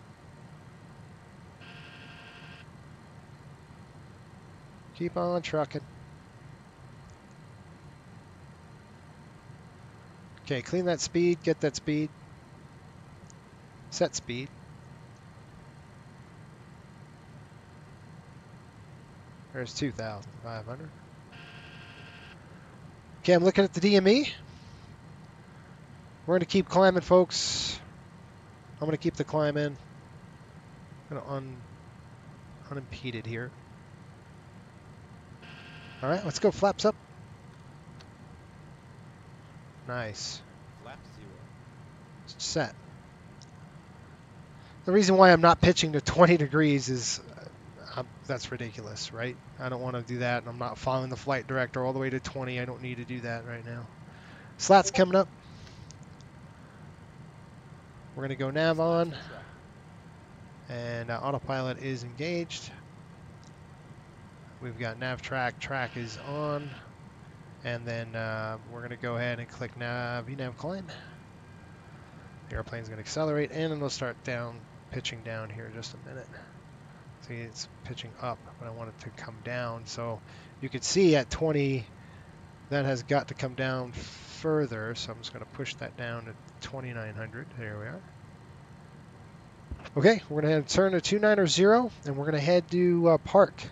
Keep on trucking. Okay, clean that speed, get that speed. Set speed. There's 2,500. Okay, I'm looking at the DME. We're going to keep climbing, folks. I'm going to keep the climb in. I'm going to unimpeded here. All right, let's go. Flaps up. Nice. Flap 0. Set. The reason why I'm not pitching to 20 degrees is that's ridiculous, right? I don't want to do that, and I'm not following the flight director all the way to 20. I don't need to do that right now. Slats coming up. We're going to go nav on, and autopilot is engaged. We've got nav track. Track is on, and then we're going to go ahead and click nav, VNAV climb. The airplane's going to accelerate, and then we'll start pitching down here in just a minute. See, it's pitching up, but I want it to come down. So you can see at 20, that has got to come down further. So I'm just going to push that down to 2,900. There we are. Okay, we're going to turn to 290, and we're going to head to park.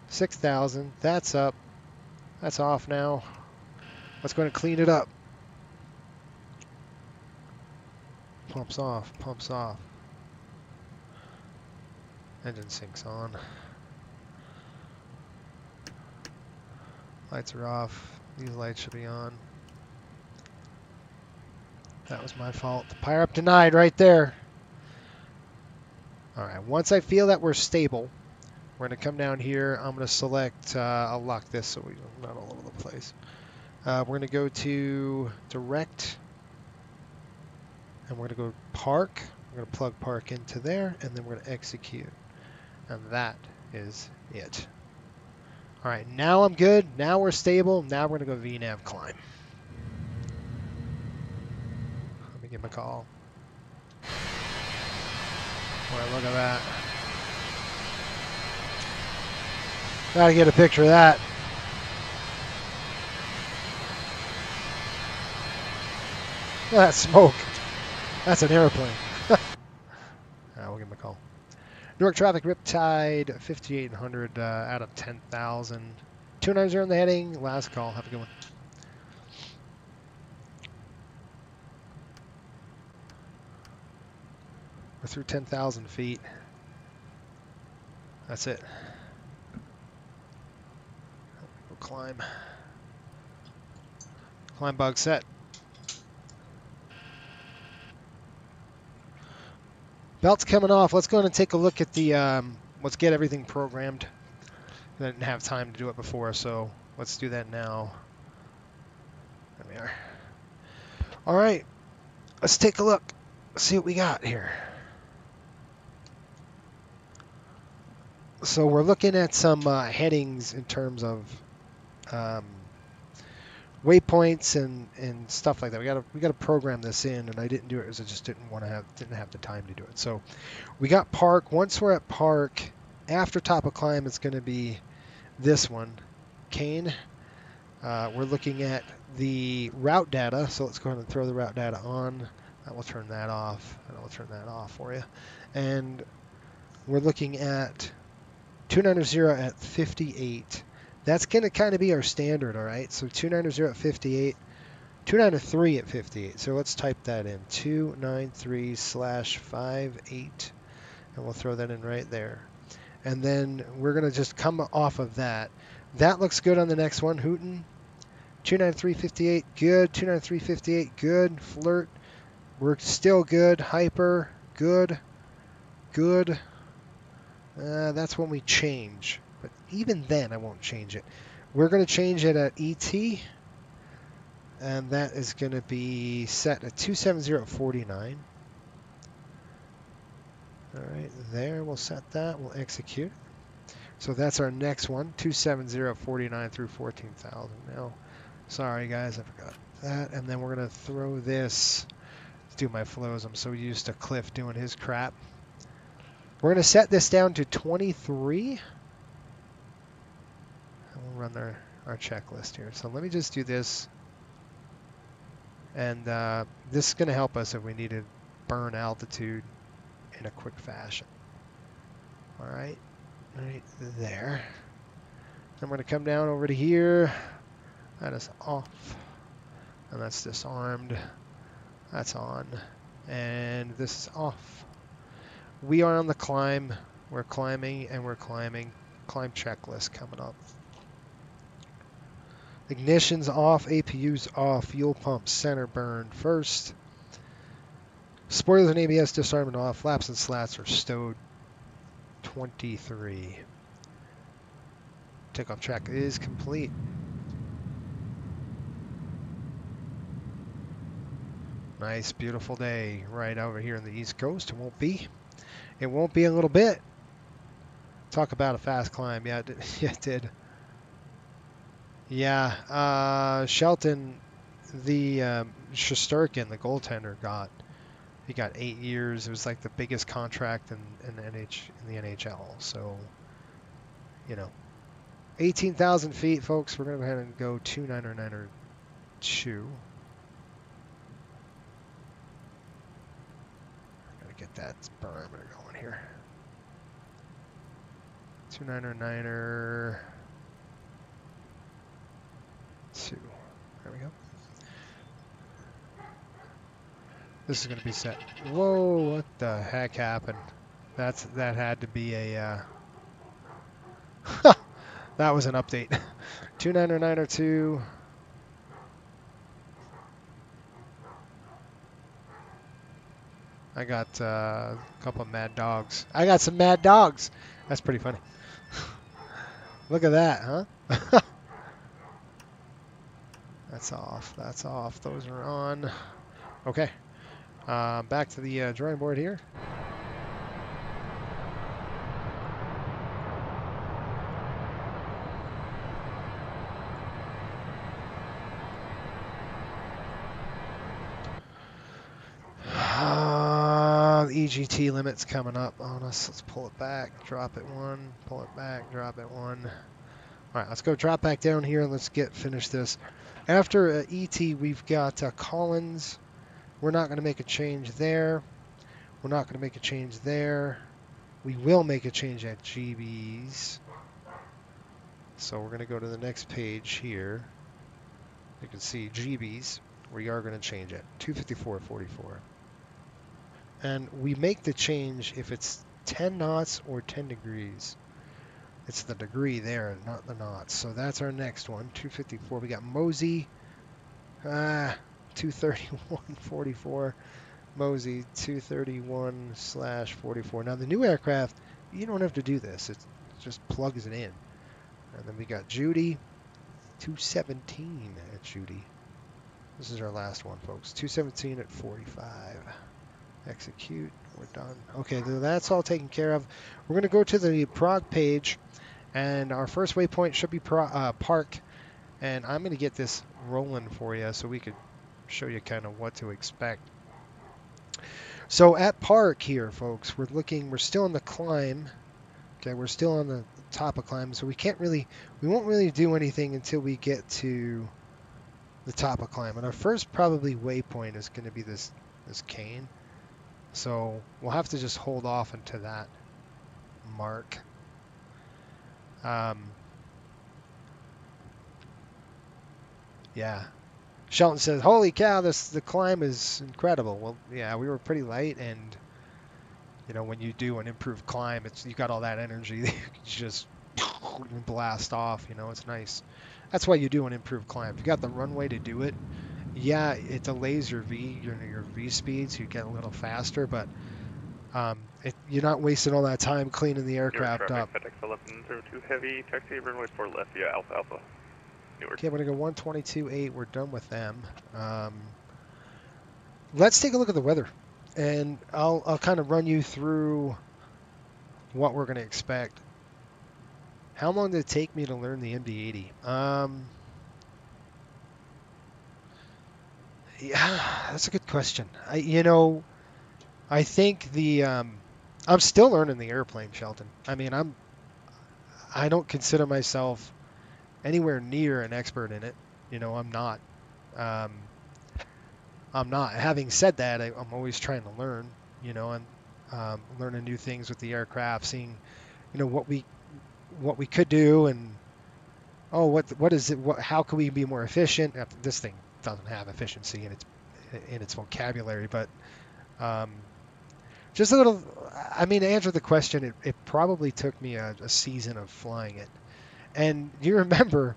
6,000. That's up. That's off now. Let's go ahead and clean it up. Pumps off. Pumps off. Engine syncs on. Lights are off. These lights should be on. That was my fault. Power up denied right there. All right, once I feel that we're stable, we're going to come down here. I'm going to select, I'll lock this so we're not all over the place. We're going to go to direct, and we're going to go park. We're going to plug park into there, and then we're going to execute. And that is it. All right, now I'm good. Now we're stable. Now we're going to go VNAV climb. Let me give him a call. Boy, look at that. Gotta get a picture of that. Look at that smoke. That's an airplane. We'll give him a call. Newark traffic, Riptide, 5,800 out of 10,000. 290 on the heading. Last call. Have a good one. We're through 10,000 feet. That's it. Go climb. Climb bug set. Belt's coming off. Let's go ahead and take a look at the, let's get everything programmed. I didn't have time to do it before, so let's do that now. There we are. All right, let's take a look. See what we got here. So we're looking at some headings in terms of waypoints and stuff like that. We got to program this in, and I didn't do it because I just didn't have the time to do it. So we got park. Once we're at park, after top of climb, it's going to be this one, Kane. We're looking at the route data. So let's go ahead and throw the route data on. I will turn that off, and I'll turn that off for you. And we're looking at 290 at 58. That's going to kind of be our standard, all right? So 290 at 58, 293 at 58. So let's type that in, 293/58, and we'll throw that in right there. And then we're going to just come off of that. That looks good on the next one, Hooten. 293.58, good. 293.58, good. Flirt, we're still good. Hyper, good. Good. That's when we change. But even then, I won't change it. We're going to change it at ET. And that is going to be set at 270.49. All right, there. We'll set that. We'll execute. So that's our next one, 270.49 through 14,000. Now, sorry, guys, I forgot that. And then we're going to throw this. Let's do my flows. I'm so used to Cliff doing his crap. We're going to set this down to 23. And we'll run our checklist here. So let me just do this. And this is going to help us if we need to burn altitude in a quick fashion. All right. Right there. I'm going to come down over to here. That is off. And that's disarmed. That's on. And this is off. We are on the climb. We're climbing and we're climbing. Climb checklist coming up. Ignition's off. APU's off. Fuel pump center burn first. Spoilers and ABS disarmament off. Flaps and slats are stowed. 23. Takeoff track is complete. Nice, beautiful day right over here on the East Coast. It won't be. It won't be a little bit. Talk about a fast climb. Yeah, it did. Yeah, Shelton, the Shesterkin, the goaltender, He got 8 years. It was like the biggest contract in the NHL. So, you know, 18,000 feet, folks. We're going to go ahead and go 2992. Gotta get that barometer going here. 2992. There we go. This is going to be set. Whoa, what the heck happened? That had to be a that was an update. 2992. I got a couple of mad dogs. I got some mad dogs. That's pretty funny. Look at that, huh? That's off. That's off. Those are on. Okay. Back to the drawing board here. The EGT limit's coming up on us. Let's pull it back, drop it 1, pull it back, drop it 1. All right, let's go drop back down here and let's finish this. After ET, we've got Collins. We're not going to make a change there. We're not going to make a change there. We will make a change at GB's. So we're going to go to the next page here. You can see GB's. We are going to change it. 254.44. And we make the change if it's 10 knots or 10 degrees. It's the degree there, not the knots. So that's our next one, 254. We got Mosey, 231.44. Mosey, 231/44. Now the new aircraft, you don't have to do this. It just plugs it in. And then we got Judy, 217 at Judy. This is our last one, folks. 217 at 45. Execute. We're done. Okay, that's all taken care of. We're going to go to the Prague page, and our first waypoint should be Park. And I'm going to get this rolling for you so we could show you kind of what to expect. So at Park here, folks, we're still in the climb. Okay, we're still on the top of climb, so we won't really do anything until we get to the top of climb. And our first probably waypoint is going to be this cane. So we'll have to just hold off until that mark. Yeah. Shelton says, "Holy cow, the climb is incredible." Well, yeah, we were pretty light, and you know, when you do an improved climb, you got all that energy. You just blast off. You know, it's nice. That's why you do an improved climb. If you got the runway to do it, yeah, it delays your V speed, so you get a little faster, but you're not wasting all that time cleaning the aircraft up. FedEx 1102 heavy, taxi runway 4 left, yeah, Alpha Alpha. Newark. Okay, I'm gonna go 122.8. We're done with them. Let's take a look at the weather, and I'll kind of run you through what we're gonna expect. How long did it take me to learn the MD-80? Yeah, that's a good question. I think I'm still learning the airplane, Shelton. I mean, I don't consider myself anywhere near an expert in it. You know, I'm not. I'm not. Having said that, I'm always trying to learn. You know, and learning new things with the aircraft, seeing, you know, what we could do, and what is it? How can we be more efficient? This thing doesn't have efficiency in its vocabulary, but just a little. I mean, to answer the question, it probably took me a season of flying it. And you remember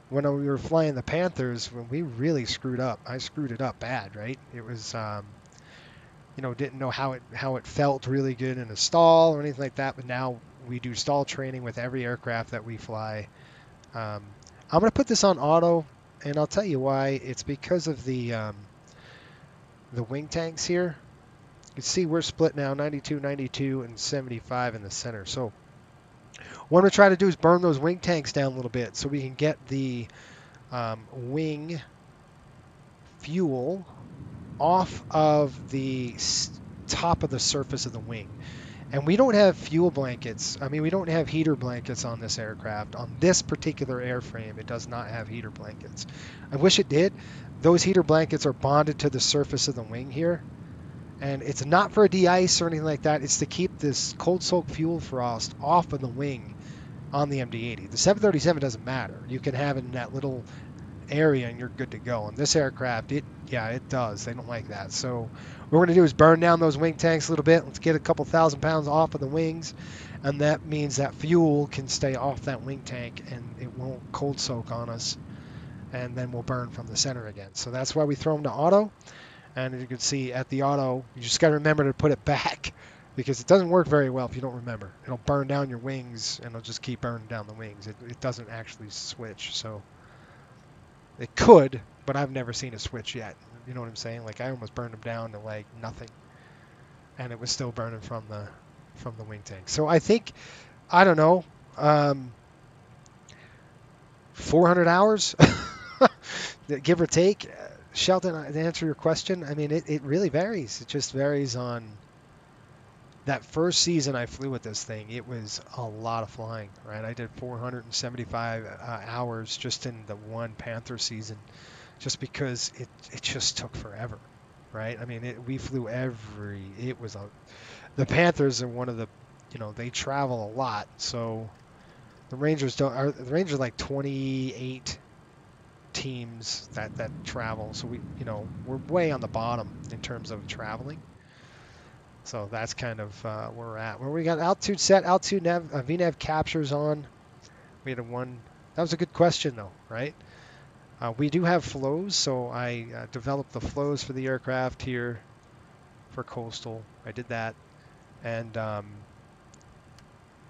when we were flying the Panthers, when we really screwed up. I screwed it up bad, right? It was, you know, didn't know how it felt really good in a stall or anything like that. But now we do stall training with every aircraft that we fly. I'm going to put this on auto, and I'll tell you why. It's because of the wing tanks here. You can see we're split now, 92, 92, and 75 in the center. So what I'm going to try to do is burn those wing tanks down a little bit so we can get the wing fuel off of the top of the surface of the wing. And we don't have fuel blankets. I mean, we don't have heater blankets on this aircraft. On this particular airframe, it does not have heater blankets. I wish it did. Those heater blankets are bonded to the surface of the wing here. And it's not for a de-ice or anything like that. It's to keep this cold soak fuel frost off of the wing on the MD-80. The 737 doesn't matter. You can have it in that little area and you're good to go. And this aircraft, it does. They don't like that. So what we're going to do is burn down those wing tanks a little bit. Let's get a couple 1,000 pounds off of the wings. And that means that fuel can stay off that wing tank and it won't cold soak on us. And then we'll burn from the center again. So that's why we throw them to auto. And as you can see at the auto, you just got to remember to put it back because it doesn't work very well if you don't remember. It'll burn down your wings and it'll just keep burning down the wings. It doesn't actually switch. So it could, but I've never seen a switch yet. You know what I'm saying? Like I almost burned them down to like nothing, and it was still burning from the wing tank. So I think, I don't know, 400 hours, give or take. Shelton, to answer your question, I mean it really varies. It just varies on. That first season I flew with this thing, it was a lot of flying, right? I did 475 hours just in the one Panther season, just because it just took forever, right? I mean, we flew the Panthers are one of the, they travel a lot, so the Rangers don't. The Rangers are like 28 teams that travel, so we're way on the bottom in terms of traveling. So that's kind of where we're at. Where we got altitude set, altitude VNAV captures on. We had that was a good question though, right? We do have flows, so I developed the flows for the aircraft here for coastal. I did that, and we're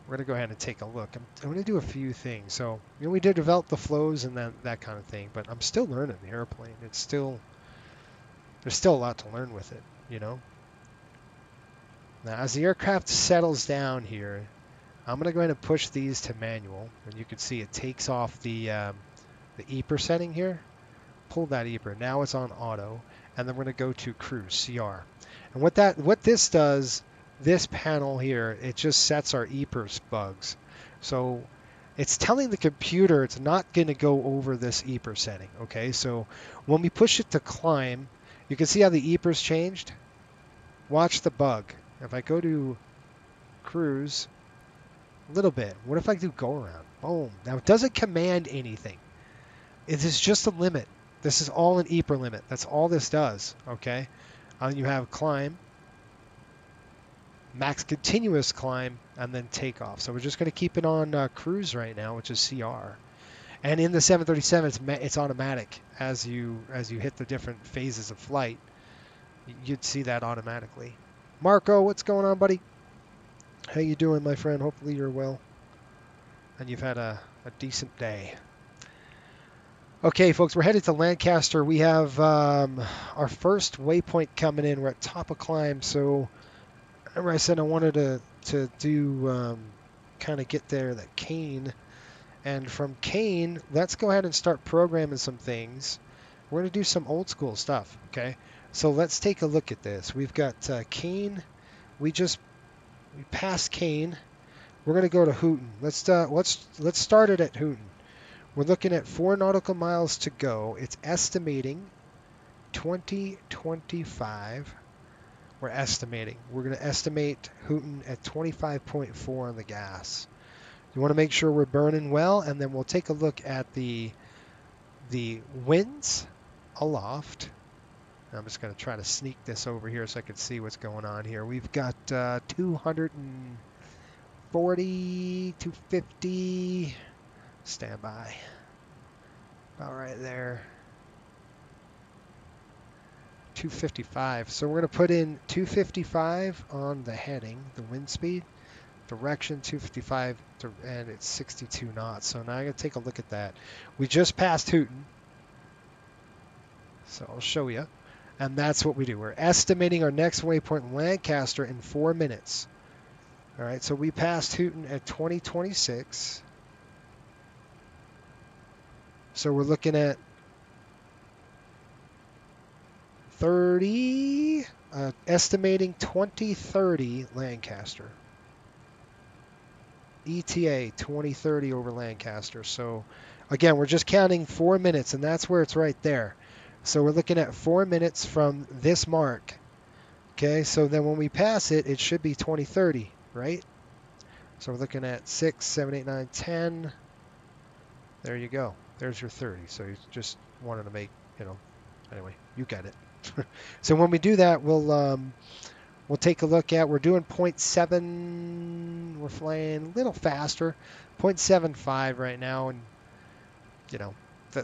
going to go ahead and take a look. I'm going to do a few things. So we did develop the flows and that kind of thing, but I'm still learning the airplane. There's still a lot to learn with it, Now, as the aircraft settles down here, I'm going to go ahead and push these to manual. And you can see it takes off the EPR setting here. Pull that EPR. Now it's on auto. And then we're going to go to cruise, CR. And what this does, this panel here, it just sets our EPR bugs. So it's telling the computer it's not going to go over this EPR setting. Okay, so when we push it to climb, you can see how the EPR's changed. Watch the bug. If I go to cruise a little bit, what if I do go around? Boom. Now it doesn't command anything. It is just a limit. This is all an EPR limit. That's all this does. Okay. You have climb, max continuous climb, and then takeoff. So we're just going to keep it on cruise right now, which is CR. And in the 737, it's automatic as you hit the different phases of flight. You'd see that automatically. Marco, what's going on, buddy? How you doing, my friend? Hopefully you're well and you've had a decent day. Okay, folks, we're headed to Lancaster. We have our first waypoint coming in. We're at top of climb. So remember I said I wanted to do kind of get there at Kane. And from Kane, let's go ahead and start programming some things. We're going to do some old school stuff, okay? So let's take a look at this. We've got Kane. We passed Kane. We're going to go to Hooten. Let's start it at Hooten. We're looking at 4 nautical miles to go. It's estimating 2025. We're estimating. We're going to estimate Hooten at 25.4 on the gas. You want to make sure we're burning well, and then we'll take a look at the winds aloft. I'm just going to try to sneak this over here so I can see what's going on here. We've got 240, 250. Stand by. About right there. 255. So we're going to put in 255 on the heading, the wind speed. Direction 255, and it's 62 knots. So now I'm going to take a look at that. We just passed Hooten. So I'll show you. And that's what we do. We're estimating our next waypoint, Lancaster, in 4 minutes. All right, so we passed Hooten at 2026. So we're looking at 2030, estimating 2030 Lancaster. ETA 2030 over Lancaster. So again, we're just counting 4 minutes, and that's where it's right there. So we're looking at 4 minutes from this mark. Okay, so then when we pass it, it should be 2030, right? So we're looking at 6, 7, 8, 9, 10. There you go. There's your 30. So you just wanted to make, anyway, you get it. So when we do that, we'll take a look at, we're doing 0.7, we're flying a little faster, 0.75 right now, and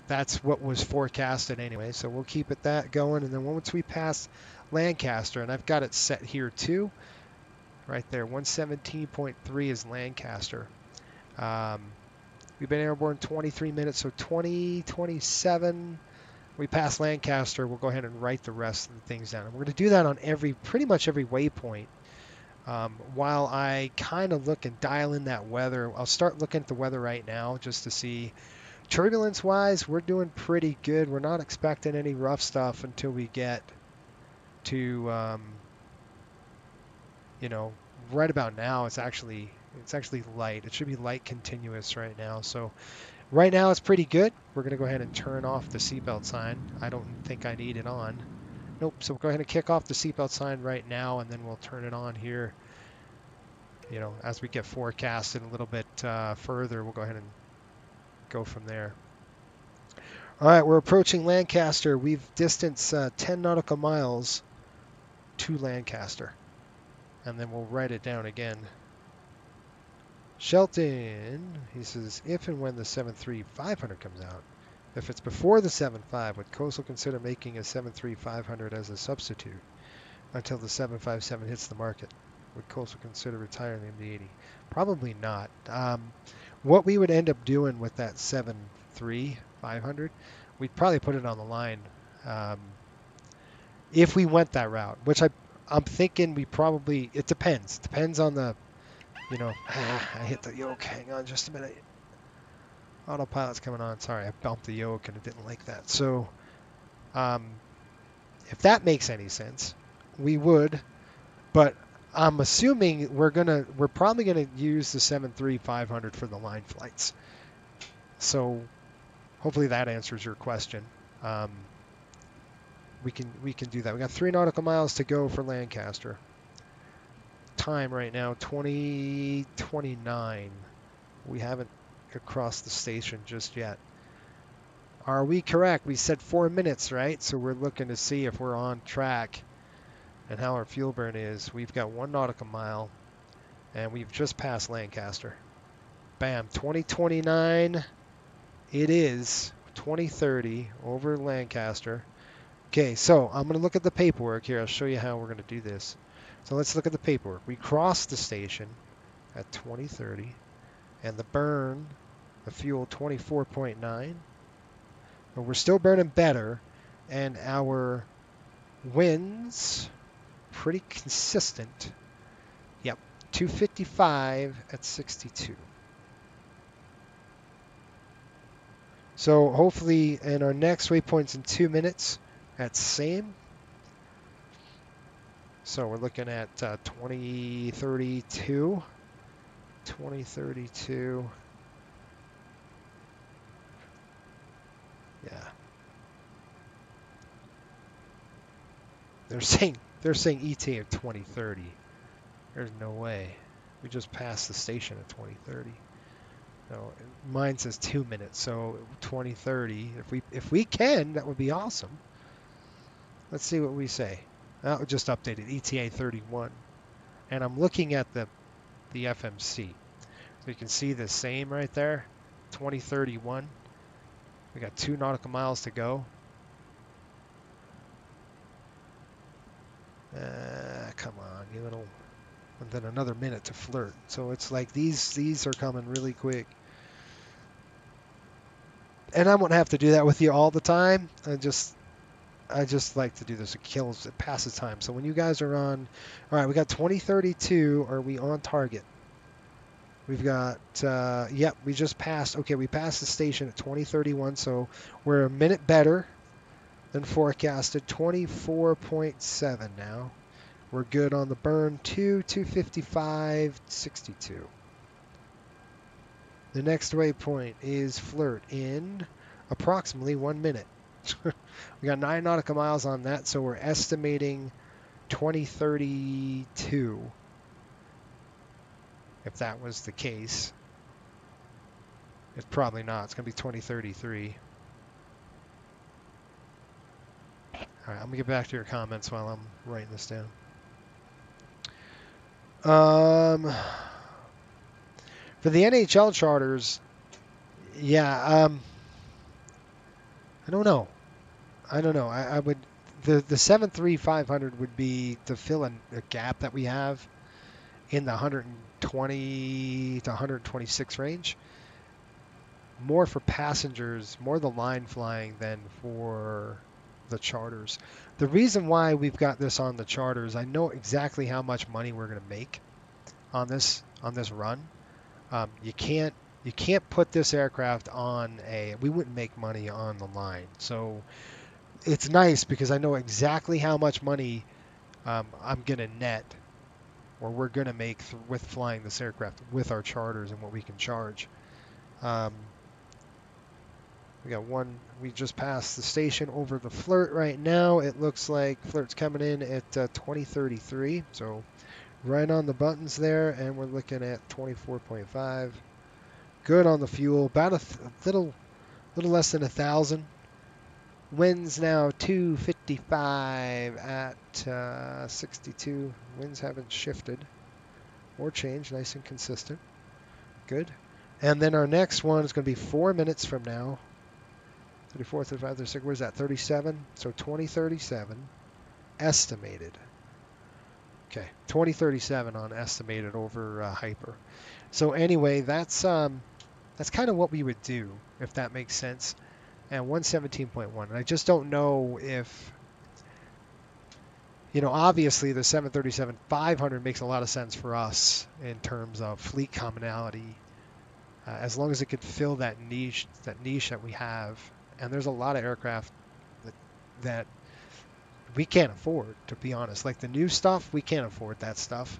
that's what was forecasted anyway, so we'll keep it that going. And then once we pass Lancaster, and I've got it set here too, right there, 117.3 is Lancaster. We've been airborne 23 minutes, so 2027. We pass Lancaster, we'll go ahead and write the rest of the things down. And we're going to do that on pretty much every waypoint. While I kind of look and dial in that weather, I'll start looking at the weather right now just to see. Turbulence-wise, we're doing pretty good. We're not expecting any rough stuff until we get to, right about now. It's actually light. It should be light continuous right now. So right now it's pretty good. We're going to go ahead and turn off the seatbelt sign. I don't think I need it on. Nope. So we'll go ahead and kick off the seatbelt sign right now, and then we'll turn it on here. As we get forecasted a little bit further, we'll go ahead and go from there. All right, we're approaching Lancaster. We've distanced 10 nautical miles to Lancaster. And then we'll write it down again. Shelton, he says, if and when the 73500 comes out, if it's before the 75, would Coastal consider making a 73500 as a substitute until the 757 hits the market? Would Coastal consider retiring the MD-80? Probably not. What we would end up doing with that 73500, we'd probably put it on the line if we went that route, which I'm thinking we probably, it depends. Depends on the, I hit the yoke. Hang on just a minute. Autopilot's coming on. Sorry, I bumped the yoke and it didn't like that. So if that makes any sense, we would, but I'm assuming we're probably gonna use the 73500 for the line flights. So hopefully that answers your question. We can do that. We got 3 nautical miles to go for Lancaster. Time right now 20:29. We haven't crossed the station just yet. Are we correct? We said 4 minutes, right? So we're looking to see if we're on track and how our fuel burn is. We've got 1 nautical mile and we've just passed Lancaster. Bam, 2029 it is. 2030 over Lancaster. Okay, so I'm going to look at the paperwork here. I'll show you how we're going to do this. So let's look at the paperwork. We crossed the station at 2030 and the burn, the fuel 24.9. But we're still burning better, and our winds pretty consistent. Yep, 255 at 62. So hopefully in our next waypoint's in 2 minutes at same. So we're looking at 2032. 2032. Yeah. They're saying ETA of 2030. There's no way. We just passed the station at 2030. No, mine says 2 minutes, so 2030. If we can, that would be awesome. Let's see what we say. That just updated ETA 31, and I'm looking at the FMC, so you can see the same right there, 2031. We got 2 nautical miles to go. Come on, you little. And then another minute to flirt. So it's like these are coming really quick. And I won't have to do that with you all the time. I just like to do this. It passes time. So when you guys are on, all right, we got 2032. Are we on target? We've got, yep, we just passed. Okay, we passed the station at 2031, so we're a minute better. than forecasted. 24.7 now. We're good on the burn. 255.62. The next waypoint is Flirt in approximately 1 minute. We got 9 nautical miles on that, so we're estimating 2032. If that was the case. It's probably not. It's going to be 2033. All right, I'm going to get back to your comments while I'm writing this down. For the NHL charters, yeah, I don't know. I would the 73500 would be to fill a gap that we have in the 120 to 126 range. More for passengers, more the line flying than for the charters. The reason why we've got this on the charters, I know exactly how much money we're going to make on this run. You can't put this aircraft on we wouldn't make money on the line. So it's nice because I know exactly how much money I'm going to net, or we're going to make with flying this aircraft with our charters and what we can charge. We got one. We just passed the station over the Flirt right now. It looks like Flirt's coming in at 2033. So right on the buttons there, and we're looking at 24.5. Good on the fuel. About a little less than 1,000. Winds now 255 at 62. Winds haven't shifted or changed. Nice and consistent. Good. And then our next one is going to be 4 minutes from now. 34, 35, 36, where's that? 37? So 2037 estimated. Okay, 2037 on estimated over hyper. So anyway, that's kind of what we would do, if that makes sense. And 117.1. And I just don't know if, obviously the 737-500 makes a lot of sense for us in terms of fleet commonality, as long as it could fill that niche that we have. And there's a lot of aircraft that we can't afford, to be honest. Like the new stuff, we can't afford that stuff.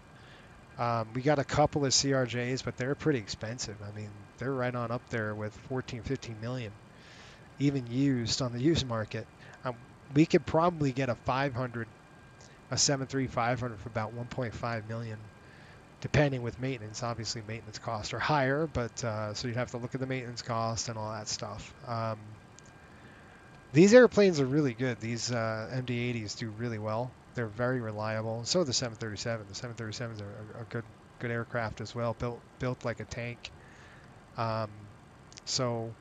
We got a couple of CRJs, but they're pretty expensive. I mean, they're right on up there with 14, 15 million, even used on the used market. We could probably get a 500, a 737-500 for about 1.5 million, depending with maintenance. Obviously, maintenance costs are higher, but so you'd have to look at the maintenance cost and all that stuff. These airplanes are really good. These MD-80s do really well. They're very reliable. So are the 737. The 737s are a good aircraft as well, built like a tank. So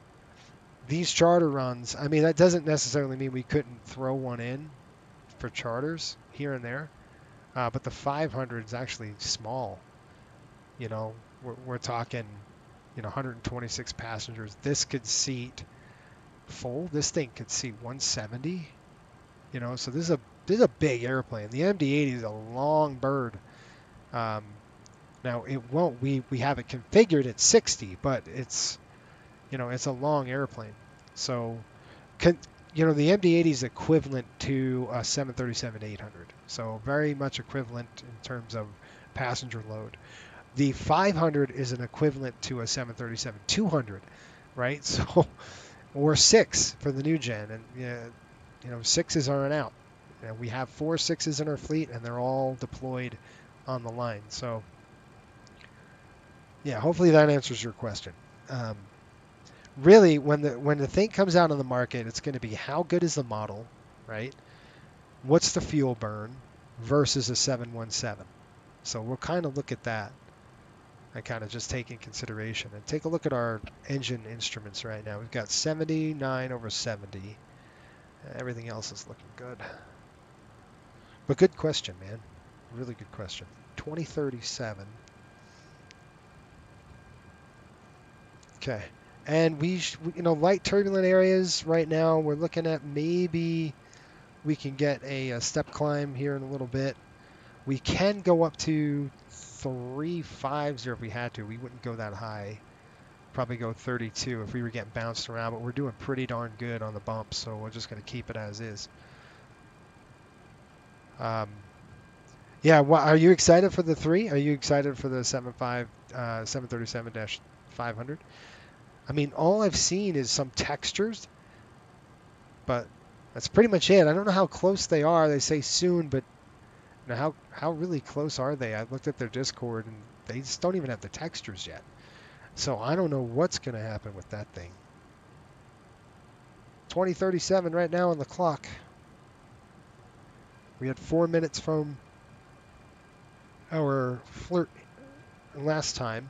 these charter runs, I mean, that doesn't necessarily mean we couldn't throw one in for charters here and there. But the 500 is actually small. We're talking, 126 passengers. This could seat full. This thing could seat 170. So this is a big airplane. The MD-80 is a long bird. Now it won't. We have it configured at 60, but it's it's a long airplane. So the MD-80 is equivalent to a 737-800. So very much equivalent in terms of passenger load. The 500 is an equivalent to a 737-200, right? So or 6 for the new gen, and 6s aren't out. We have 4 6s in our fleet, and they're all deployed on the line. So yeah, hopefully that answers your question. Really, when the thing comes out on the market, it's going to be how good is the model, right? What's the fuel burn versus a 717? So we'll kind of look at that and kind of just take in consideration. And take a look at our engine instruments right now. We've got 79 over 70. Everything else is looking good. But good question, man. Really good question. 2037. Okay. And light turbulent areas right now, we're looking at maybe we can get a step climb here in a little bit. We can go up to 350 if we had to. We wouldn't go that high. probably go 32 if we were getting bounced around, but we're doing pretty darn good on the bumps, so we're just going to keep it as is. Yeah, are you excited for the 3? Are you excited for the 737-500? I mean, all I've seen is some textures, but that's pretty much it. I don't know how close they are. They say soon, but you know, how really close are they? I looked at their Discord, and they just don't even have the textures yet. So I don't know what's going to happen with that thing. 20:37 right now on the clock. We had 4 minutes from our flirt last time.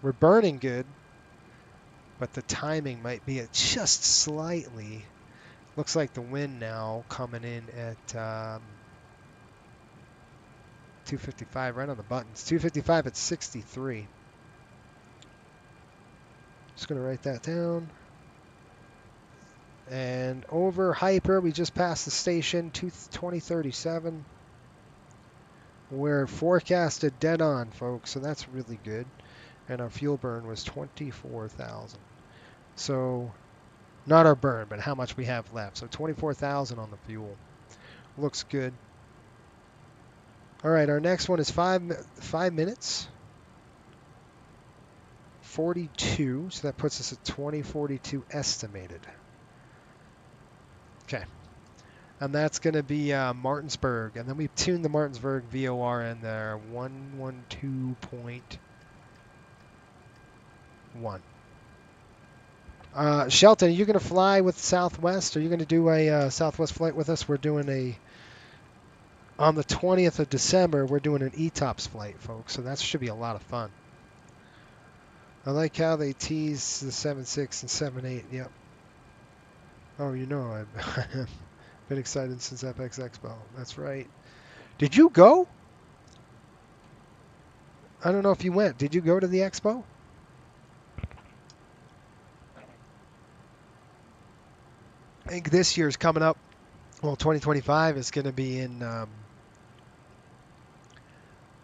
We're burning good, but the timing might be just slightly. Looks like the wind now coming in at 255, right on the buttons. 255 at 63. Just going to write that down. And over hyper, we just passed the station, 2037. We're forecasted dead on, folks, so that's really good. And our fuel burn was 24,000. So, not our burn, but how much we have left. So 24,000 on the fuel. Looks good. All right, our next one is 5 minutes. 42, so that puts us at 2042 estimated. Okay. And that's going to be Martinsburg. And then we've tuned the Martinsburg VOR in there, 112.1. Shelton, are you going to fly with Southwest? Are you going to do a Southwest flight with us? We're doing on the 20th of December, we're doing an ETOPS flight, folks. So that should be a lot of fun. I like how they tease the 7.6 and 7.8. Yep. Oh, you know, I've been excited since FX Expo. That's right. Did you go? I don't know if you went. Did you go to the expo? I think this year's coming up. Well, 2025 is going to be in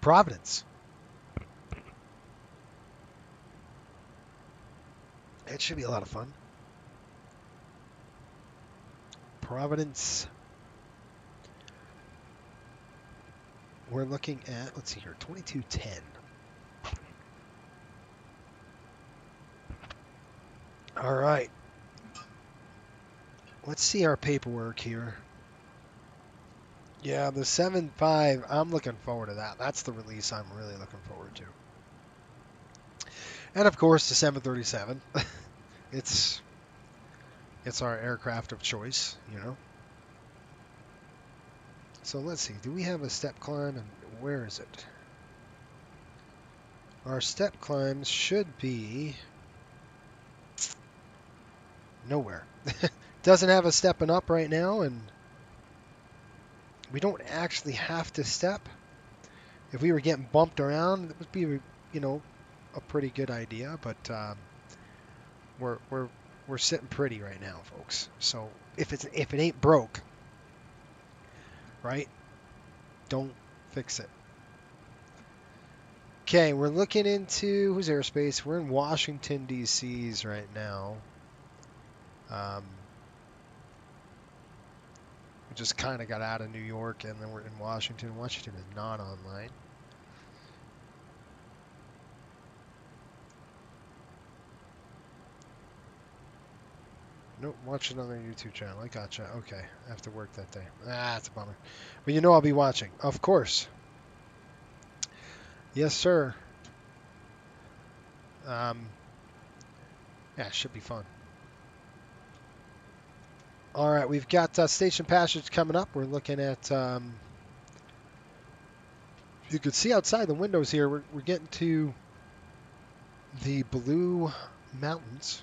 Providence. It should be a lot of fun. Providence. We're looking at, let's see here, 2210. All right. Let's see our paperwork here. Yeah, the 7.5, I'm looking forward to that. That's the release I'm really looking forward to. And of course, the 737. It's our aircraft of choice, you know. So let's see. Do we have a step climb, and where is it? Our step climbs should be nowhere. Doesn't have a stepping up right now, and we don't actually have to step. If we were getting bumped around, it would be, you know, a pretty good idea. But we're sitting pretty right now, folks. So if it ain't broke, right? Don't fix it. Okay, we're looking into who's airspace. We're in Washington D.C.'s right now. We just kind of got out of New York, and then we're in Washington. Washington is not online. Nope, watch it on their YouTube channel. I gotcha. Okay, I have to work that day. It's a bummer. But you know I'll be watching. Of course. Yes, sir. Yeah, it should be fun. All right, we've got station passage coming up. We're looking at, you could see outside the windows here, we're getting to the Blue Mountains.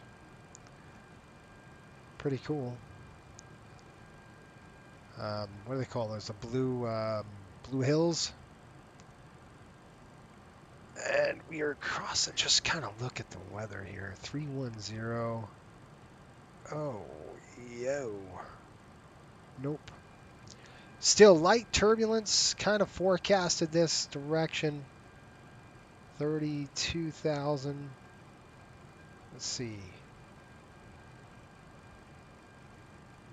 Pretty cool. What do they call those? The Blue Hills. And we are crossing, just kind of look at the weather here. 310. Oh, yo. Nope. Still light turbulence, kind of forecasted this direction. 32,000. Let's see.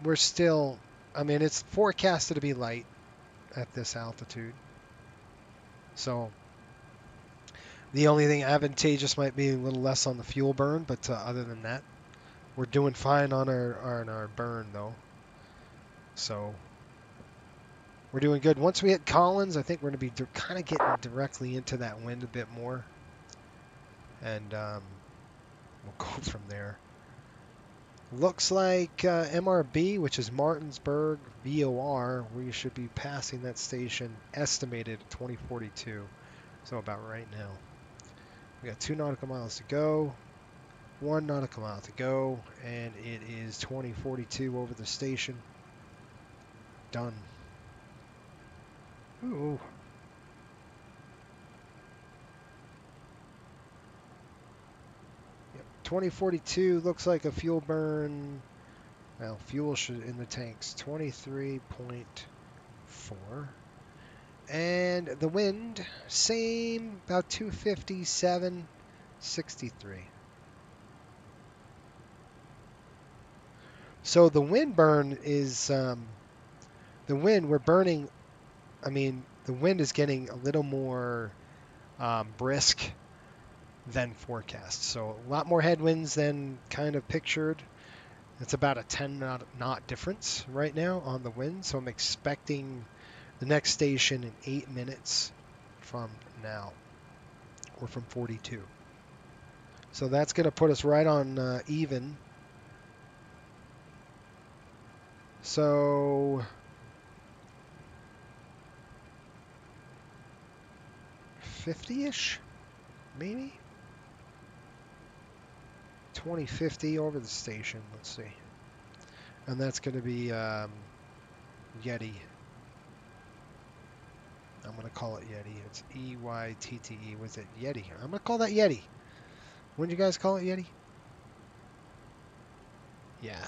We're still, I mean, it's forecasted to be light at this altitude. So the only thing advantageous might be a little less on the fuel burn, but other than that, we're doing fine on our burn though. So we're doing good. Once we hit Collins, I think we're going to be kind of getting directly into that wind a bit more, and we'll go from there. Looks like MRB, which is Martinsburg VOR, we should be passing that station estimated 2042. So about right now. We got 2 nautical miles to go, 1 nautical mile to go, and it is 2042 over the station. Done. Ooh. Yep. 2042 looks like a fuel burn. Well, fuel should in the tanks 23.4. And the wind, same, about 257, 63. So the wind burn is, the wind, we're burning, I mean, the wind is getting a little more brisk than forecast. So a lot more headwinds than kind of pictured. It's about a 10 knot difference right now on the wind. So I'm expecting the next station in 8 minutes from now, or from 42. So that's going to put us right on even. So 50-ish, maybe? 2050 over the station, let's see. And that's going to be Yeti. I'm going to call it Yeti. It's E-Y-T-T-E. Was it Yeti? I'm going to call that Yeti. When did you guys call it Yeti? Yeah.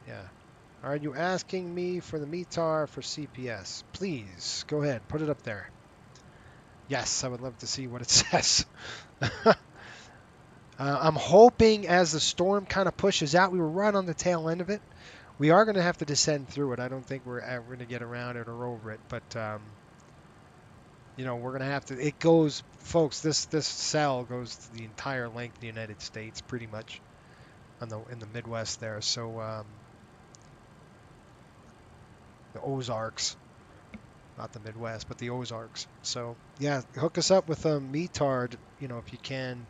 Yeah. Are you asking me for the METAR for CPS? Please, go ahead. Put it up there. Yes, I would love to see what it says. I'm hoping as the storm kind of pushes out, we were right on the tail end of it. We are going to have to descend through it. I don't think we're ever going to get around it or over it, but you know, we're going to have to. It goes, folks. This cell goes to the entire length of the United States, pretty much, in the Midwest there. So the Ozarks, not the Midwest, but the Ozarks. So yeah, hook us up with a METAR, you know, if you can.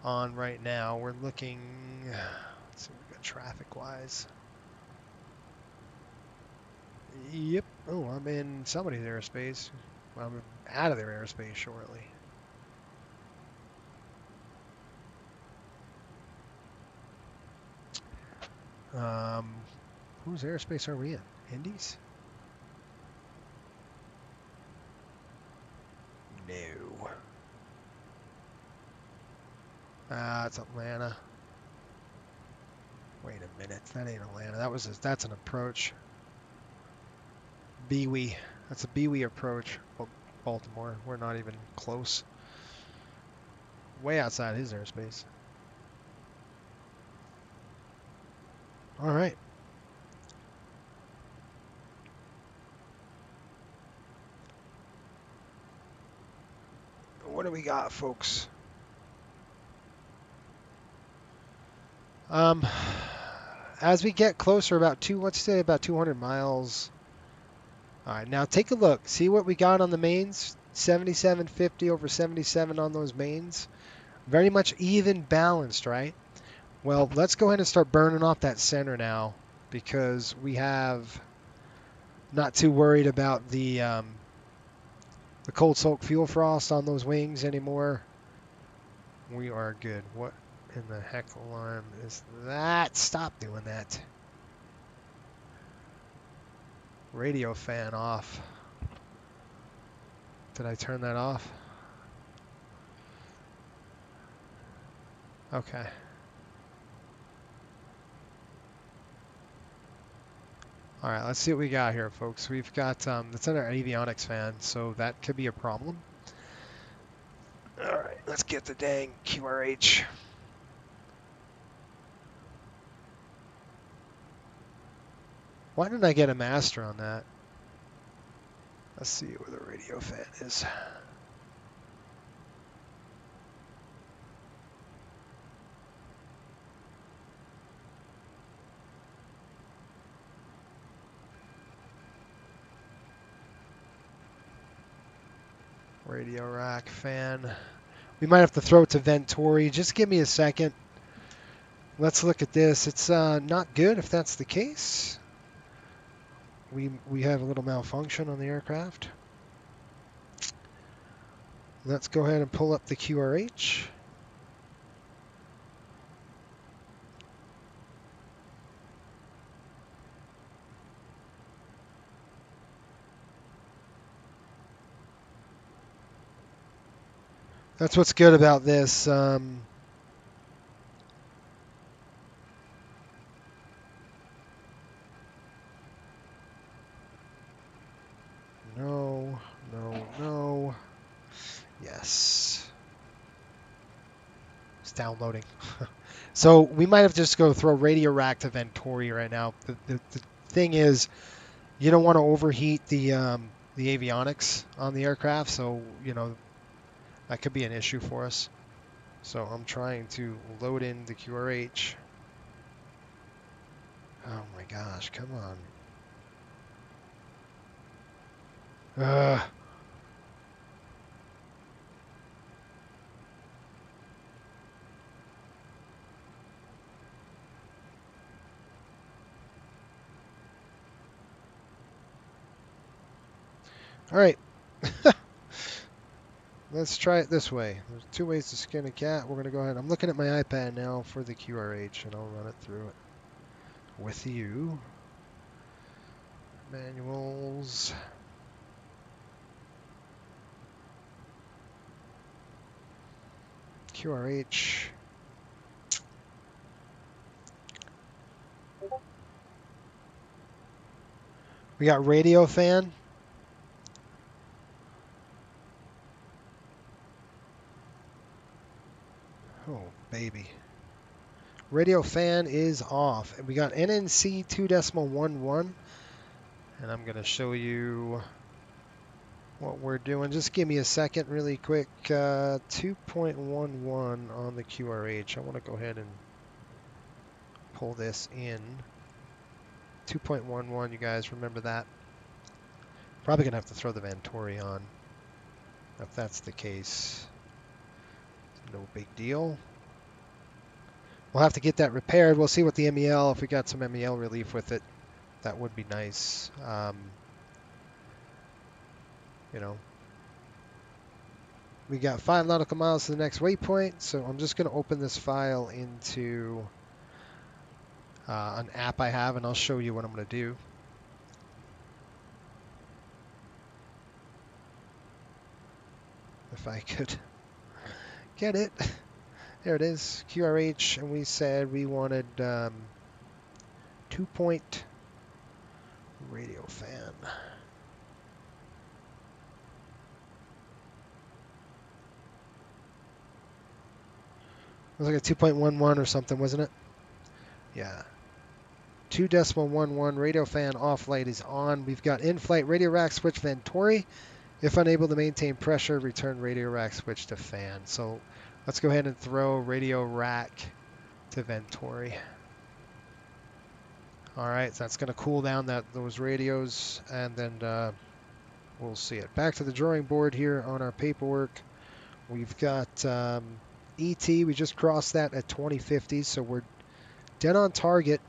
On right now, we're looking. Let's see what we got traffic-wise. Yep. Oh, I'm in somebody's airspace. Well, I'm out of their airspace shortly. Whose airspace are we in? Indy's? No. It's Atlanta. Wait a minute. That ain't Atlanta. That's an approach. Bewee. That's a Bewee approach. Baltimore. We're not even close. Way outside his airspace. All right. What do we got, folks? As we get closer, let's say about 200 miles. All right, now take a look. See what we got on the mains? 77.50 over 77 on those mains. Very much even balanced, right? Well, let's go ahead and start burning off that center now, because we have not too worried about the cold soak fuel frost on those wings anymore. We are good. What in the heck alarm is that? Stop doing that. Radio fan off. Did I turn that off? Okay. All right, let's see what we got here, folks. We've got, that's in our avionics fan, so that could be a problem. All right. Let's get the dang QRH. Why didn't I get a master on that? Let's see where the radio fan is. Radio rack fan. We might have to throw it to Venturi. Just give me a second. Let's look at this. It's not good if that's the case. We have a little malfunction on the aircraft. Let's go ahead and pull up the QRH. That's what's good about this. No, no, no. Yes. It's downloading. So we might have to just go throw radio rack to Venturi right now. The thing is, you don't want to overheat the avionics on the aircraft, so you know that could be an issue for us. So I'm trying to load in the QRH. Oh my gosh, come on. All right. Let's try it this way. There's two ways to skin a cat. We're going to go ahead. I'm looking at my iPad now for the QRH, and I'll run it through it with you. Manuals. QRH. We got radio fan. Oh, baby. Radio fan is off. And we got NNC 2.11. And I'm going to show you what we're doing. Just give me a second really quick. 2.11 on the QRH. I want to go ahead and pull this in. 2.11, you guys remember that? Probably going to have to throw the Venturi on if that's the case. No big deal. We'll have to get that repaired. We'll see what the MEL, if we got some MEL relief with it, that would be nice. You know, we got 5 nautical miles to the next waypoint, so I'm just going to open this file into an app I have, and I'll show you what I'm going to do. If I could get it. There it is, QRH, and we said we wanted 2-point radio fan. It was like a 2.11 or something, wasn't it? Yeah. 2.11 radio fan off light is on. We've got in-flight radio rack switch Venturi. If unable to maintain pressure, return radio rack switch to fan. So let's go ahead and throw radio rack to Venturi. All right, so that's going to cool down those radios, and then we'll see it. Back to the drawing board here on our paperwork. We've got ET. We just crossed that at 2050, so we're dead on target.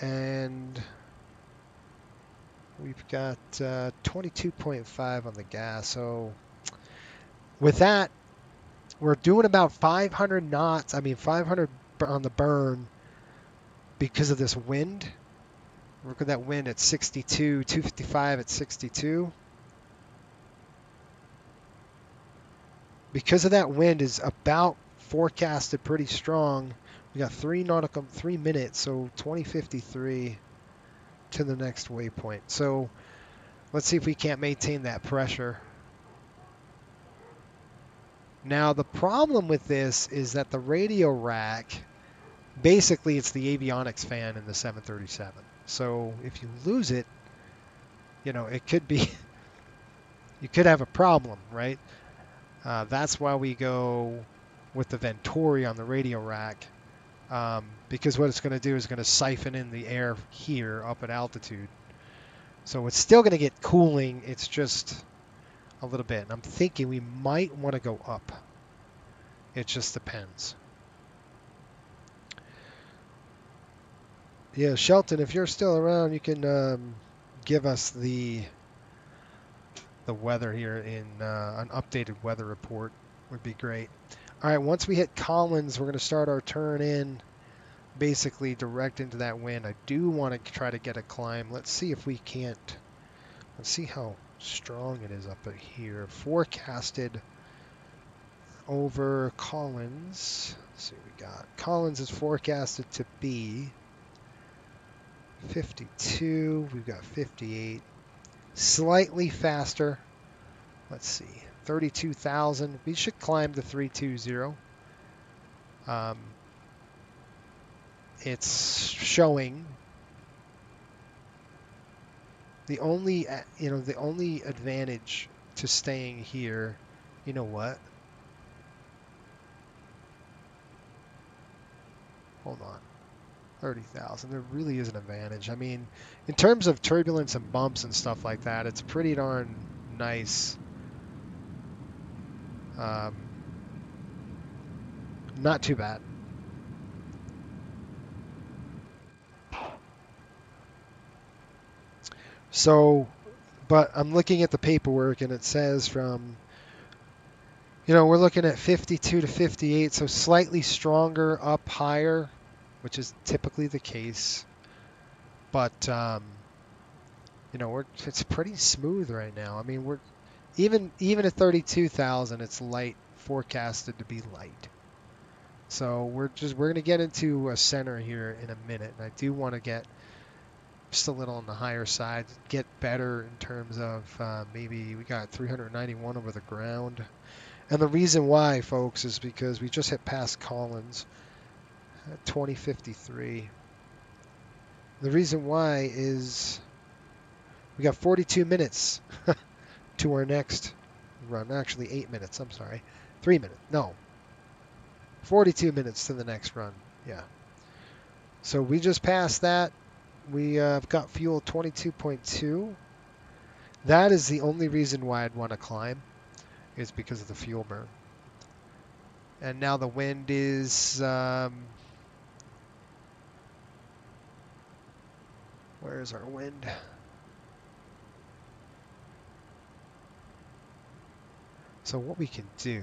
And we've got 22.5 on the gas. So with that, we're doing about 500 knots. I mean, 500 on the burn because of this wind. Look at that wind at 62, 255 at 62. Because of that wind is about forecasted pretty strong. We got 3 minutes, so 2053 to the next waypoint. So let's see if we can't maintain that pressure. Now the problem with this is that the radio rack, basically it's the avionics fan in the 737. So if you lose it, you know, it could be, you could have a problem, right? That's why we go with the Venturi on the radio rack, because what it's going to do is going to siphon in the air here up at altitude. So it's still going to get cooling, it's just a little bit. And I'm thinking we might want to go up. It just depends. Yeah, Shelton, if you're still around, you can give us the weather here in an updated weather report. Would be great. All right, once we hit Collins, we're going to start our turn in, basically direct into that wind. I do want to try to get a climb. Let's see if we can't. Let's see how strong it is up here. Forecasted over Collins. Let's see what we got. Collins is forecasted to be 52. We've got 58. Slightly faster. Let's see. 32,000. We should climb to 320. It's showing the only, the only advantage to staying here. You know what? Hold on. 30,000. There really is an advantage. I mean, in terms of turbulence and bumps and stuff like that, it's pretty darn nice. Not too bad. So, but I'm looking at the paperwork and it says from, we're looking at 52 to 58, so slightly stronger up higher, which is typically the case. But, it's pretty smooth right now. I mean, we're even at 32,000, it's light, forecasted to be light. So we're going to get into a center here in a minute, and I do want to get just a little on the higher side, get better in terms of maybe we got 391 over the ground. And the reason why, folks, is because we just hit past Collins at 2053. The reason why is we got 42 minutes to our next run. Actually, 8 minutes. I'm sorry. 3 minutes. No. 42 minutes to the next run. Yeah. So we just passed that. We have got fuel 22.2. That is the only reason why I'd want to climb, is because of the fuel burn. And now the wind is, where is our wind? So what we can do,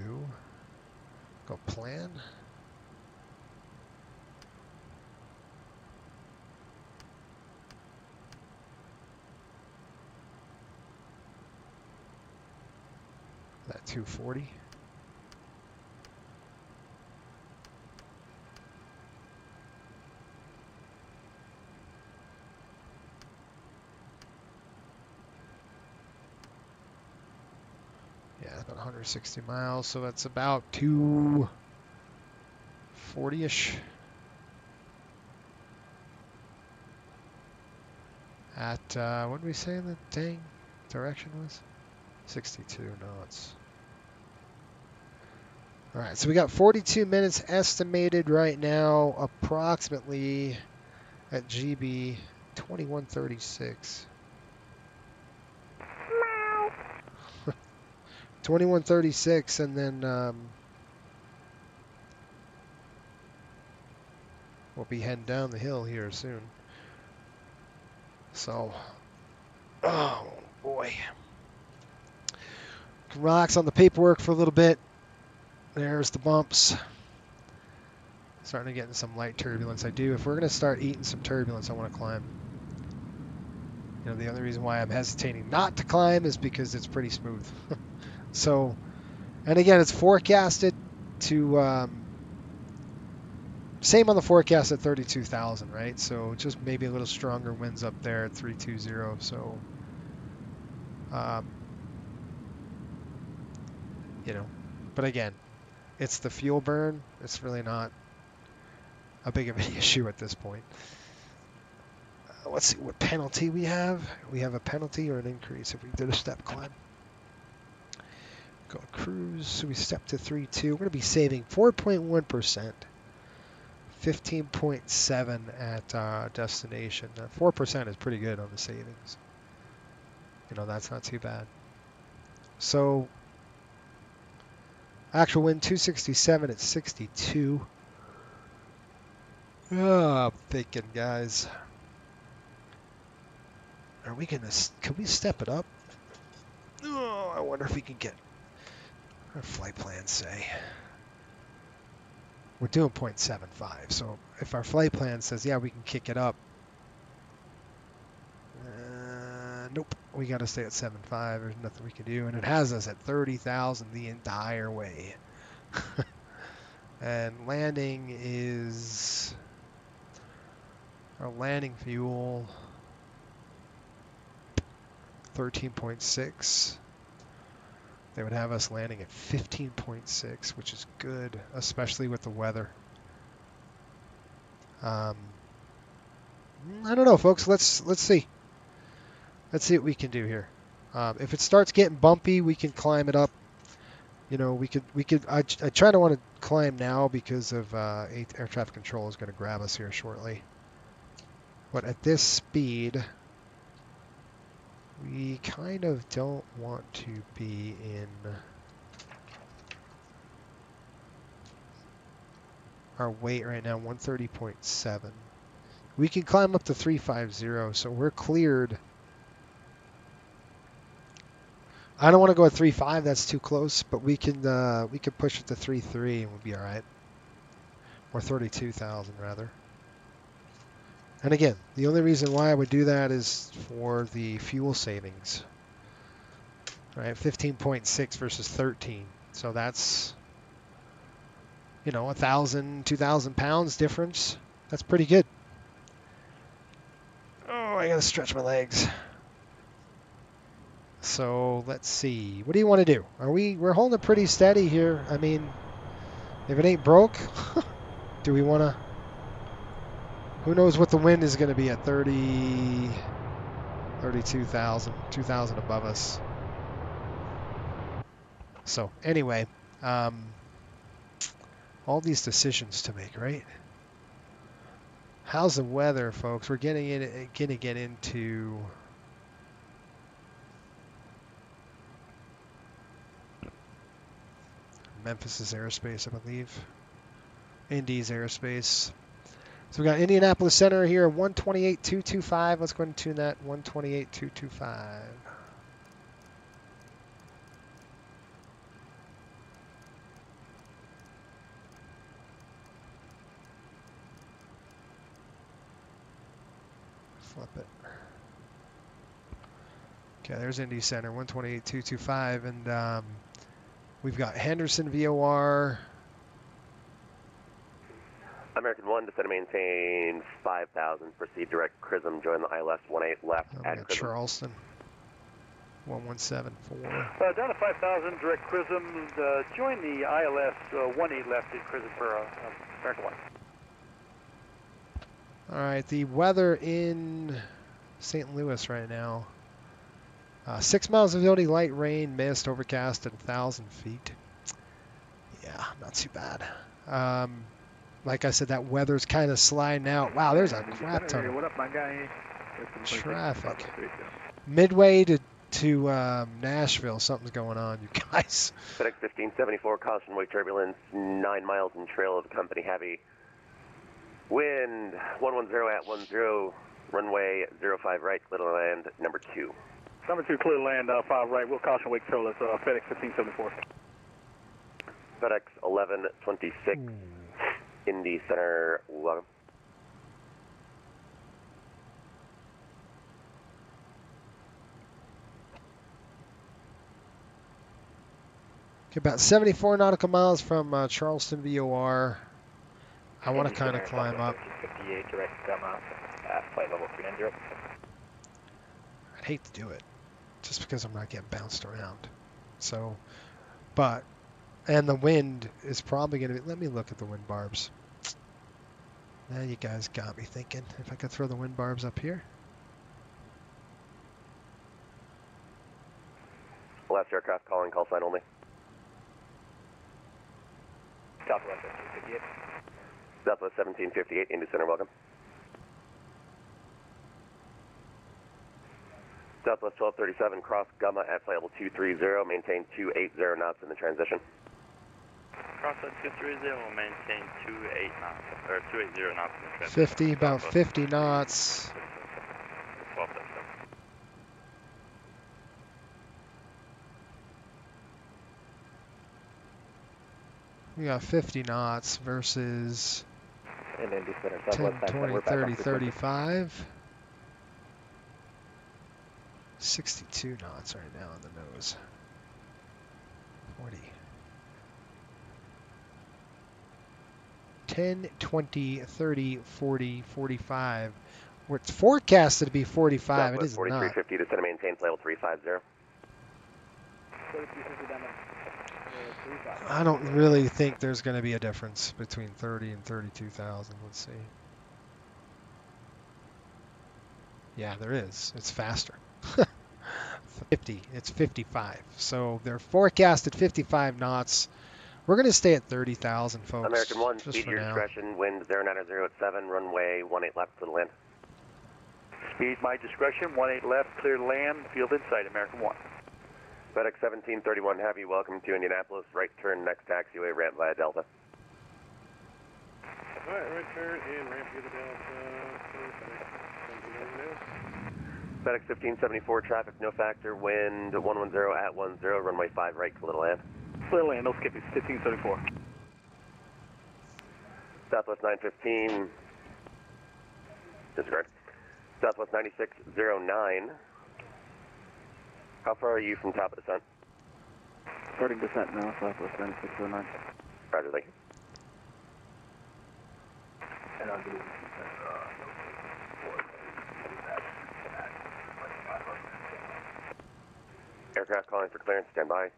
go plan. That 240. Yeah, about 160 miles, so that's about 240-ish. At, what did we say the dang direction was? 62 knots. All right, so we got 42 minutes estimated right now, approximately at GB 2136. 2136, and then we'll be heading down the hill here soon. So, oh boy. Relax on the paperwork for a little bit. There's the bumps. Starting to get in some light turbulence. If we're going to start eating some turbulence, I want to climb. The only reason why I'm hesitating not to climb is because it's pretty smooth. So, and again, it's forecasted to, same on the forecast at 32,000, right? So just maybe a little stronger winds up there at 320. So, but again, it's the fuel burn. It's really not a big of an issue at this point. Let's see what penalty we have. We have a penalty or an increase if we did a step climb. Go cruise. So we step to 3.2. We're going to be saving 4.1%. 15.7 at destination. 4% is pretty good on the savings. You know, that's not too bad. So actual wind 267 at 62. Oh, I'm thinking, guys. Are we gonna? Can we step it up? Oh, I wonder if we can get our flight plans say. We're doing 0.75, so if our flight plan says, yeah, we can kick it up. Nope, we got to stay at 7.5. There's nothing we can do, and it has us at 30,000 the entire way. And landing is our landing fuel 13.6. They would have us landing at 15.6, which is good, especially with the weather. I don't know, folks. Let's see. Let's see what we can do here. If it starts getting bumpy, we can climb it up. You know, we could. I try to want to climb now because of air traffic control is going to grab us here shortly. But at this speed, we kind of don't want to be in our weight right now, 130.7. We can climb up to 350, so we're cleared. I don't want to go at 3.5, that's too close, but we can push it to 3.3 and we'll be all right. Or 32,000 rather. And again, the only reason why I would do that is for the fuel savings. All right, 15.6 versus 13. So that's, you know, 1,000, 2,000 pounds difference. That's pretty good. Oh, I gotta stretch my legs. So let's see. What do you want to do? We're holding it pretty steady here. I mean, if it ain't broke, do we want to? Who knows what the wind is going to be at 30, 32,000, 2,000 above us. So anyway, all these decisions to make, right? How's the weather, folks? We're gonna get into Memphis's airspace, I believe. Indy's airspace. So we got Indianapolis Center here, 128.225. Let's go ahead and tune that, 128.225. Flip it. Okay, there's Indy Center, 128.225, and we've got Henderson VOR. American 1, descend and maintain 5,000. Proceed direct Chrism. Join the ILS 18 left at Got Chrism. Charleston, 1174. Down to 5,000, direct Chrism. Join the ILS 18 left at Chrism for American 1. All right, the weather in St. Louis right now. 6 miles of visibility, light rain, mist, overcast at 1,000 feet. Yeah, not too bad. Like I said, that weather's kind of sliding out. Wow, there's a crap ton of What up, my guy? traffic. Midway to Nashville, something's going on, you guys. FedEx 1574, caution wake turbulence, 9 miles in trail of company heavy. Wind 110 at 10, runway 05 right, clear to land, number 2. Number 2, clear to land, 5 right. We'll caution wake turbulence, FedEx 1574. FedEx 1126, Indy Center, welcome. Okay, about 74 nautical miles from Charleston VOR. I want to kind of climb up. 58, direct flight level 390. I'd hate to do it, just because I'm not getting bounced around. So, but And the wind is probably going to be, let me look at the wind barbs. Now you guys got me thinking if I could throw the wind barbs up here. Last aircraft calling, call sign only. Southwest 1758. Southwest 1758, Indy Center, welcome. Southwest 1237, cross Gamma at flight level 230, maintain 280 knots in the transition. Cross at 230, will maintain 28 knots, or 280 knots in the transition. 50, about 50 knots. 1237. We got 50 knots versus And Indy Center, 10, Southwest 20, 10, 30, 35. 62 knots right now on the nose. 40. 10, 20, 30, 40, 45. Where it's forecasted to be 45. It Southwest is not. 4350, descend and maintain flight level 350. I don't really think there's going to be a difference between 30 and 32,000. Let's see. Yeah, there is. It's faster. 50. It's 55. So they're forecasted 55 knots. We're going to stay at 30,000, folks. American 1, just speed for your now. discretion, wind 090 at 7, runway 18 left to the land. Speed my discretion, 18 left, clear to land, field in sight, American 1. FedEx 1731 Heavy, welcome to Indianapolis. Right turn, next taxiway, ramp via Delta. Alright, right turn and ramp via the Delta. FedEx 1574 traffic, no factor, wind 110 at 10, runway 5 right, clear to land. Clear to land, no skipping, 1574. Southwest 915, disregard. Southwest 9609. How far are you from top of descent? Starting descent now, Southwest 9609. Roger, thank you. And I'll do Aircraft calling for clearance, stand by.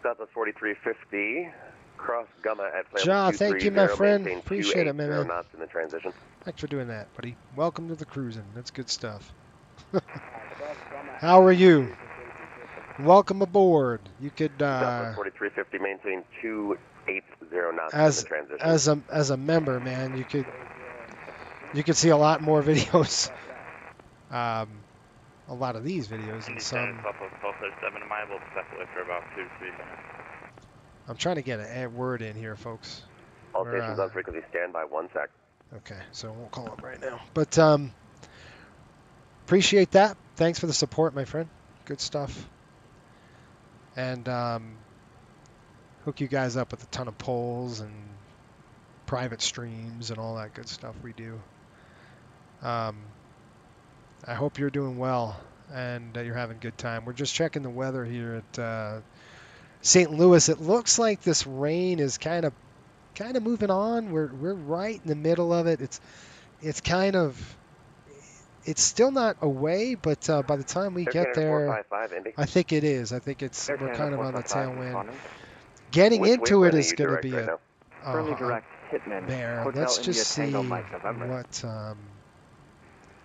Southwest 4350, cross Gamma at flight Ja, level 230, thank you, my friend. maintain Appreciate it, 280 man. knots in the transition. Thanks for doing that, buddy. Welcome to the cruising. That's good stuff. How are you? Welcome aboard. You could, Southwest 4350, maintain 280 knots in the transition. as a member, man, you could see a lot more videos. A lot of these videos and Indy some. Center, Southwest 1237, am I able to step away for about 2 to 3 minutes? I'm trying to get a word in here, folks. All We're, stations on frequency, stand by 1 sec. Okay, so I won't call up right now. But appreciate that. Thanks for the support, my friend. Good stuff. And hook you guys up with a ton of polls and private streams and all that good stuff we do. I hope you're doing well and you're having a good time. We're just checking the weather here at St. Louis. It looks like this rain is kind of moving on. We're right in the middle of it. It's still not away, but by the time we get there, I think it is. I think we're kind of on the tailwind. Getting Which into it wavelength is are you going to direct be right a now? Currently direct Hitman. bear. Hotel Let's India just see Tango Mike November. what.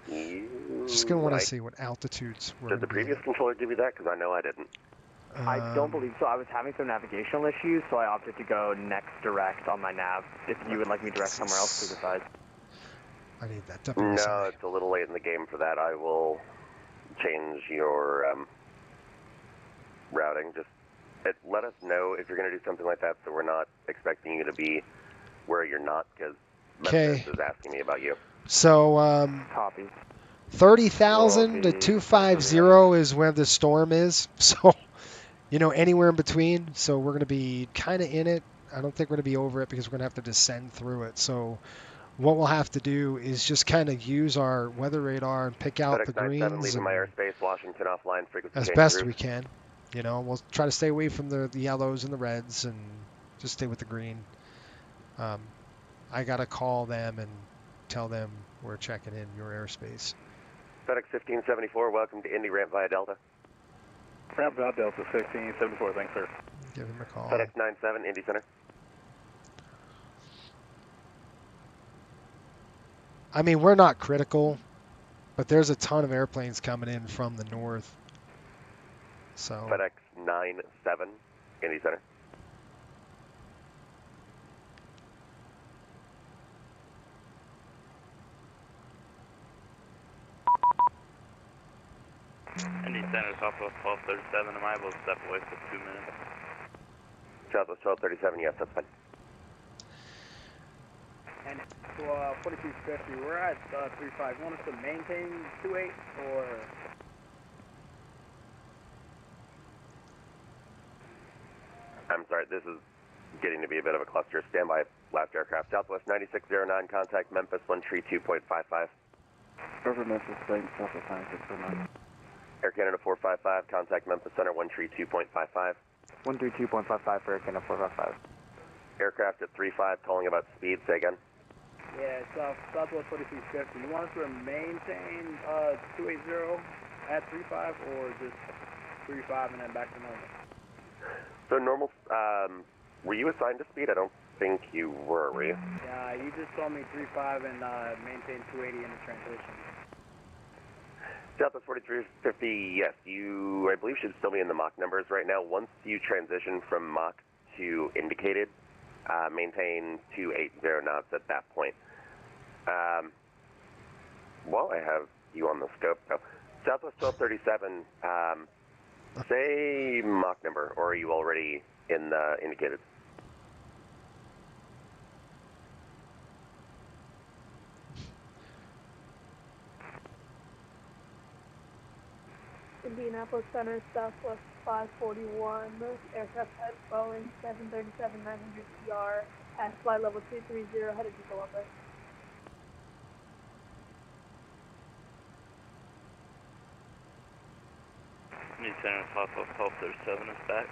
You Just going to want like- to see what altitudes we're Did the gonna be previous at. controller give you that? Because I know I didn't. I don't believe so. I was having some navigational issues, so I opted to go next direct on my nav. If you would like me direct somewhere else, please decide. I need that No, WSI. it's a little late in the game for that. I will change your routing. Just let us know if you're going to do something like that, so we're not expecting you to be where you're not, because Okay. is asking me about you. So Copy. 30,000 to 250 is where the storm is. So, anywhere in between. So we're going to be kind of in it. I don't think we're going to be over it because we're going to have to descend through it. So what we'll have to do is just kind of use our weather radar and pick out the FedEx 97, greens leaving my airspace, Washington offline, frequency as change best route. we can. We'll try to stay away from the yellows and the reds and just stay with the green. I got to call them and tell them we're checking in your airspace. FedEx 1574, welcome to Indy, ramp via Delta. Ramp via Delta 1674, thanks, sir. Give him a call. FedEx 97, Indy Center. I mean, we're not critical, but there's a ton of airplanes coming in from the north. So FedEx 97, Indy Center. Indy Center, Southwest 1237. Am I able to step away for 2 minutes? Southwest 1237, yes, that's fine. And 4250, we're at 35. You want us to maintain 28 or? I'm sorry, this is getting to be a bit of a cluster. Stand by, last aircraft. Southwest 9609, contact Memphis 132.55. Over Memphis, Bank, Southwest 9609. Air Canada 455, contact Memphis Center 132.55. 132.55 for Air Canada 455. Aircraft at 35, calling about speed, say again. Yeah, Southwest 4350. You want us to maintain 280 at 35 or just 35 and then back to normal? So normal, were you assigned to speed? I don't think you were you? Yeah, you just told me 35 and maintain 280 in the transition. Southwest 4350, yes, you, I believe, should still be in the Mach numbers right now. Once you transition from Mach to indicated, maintain 280 knots at that point. While I have you on the scope, so Southwest 1237, say Mach number, or are you already in the indicated? Indianapolis Center, Southwest 541, aircraft type Boeing 737-900ER at flight level 230, headed to Columbus. Indy Center, Southwest 1237 is back.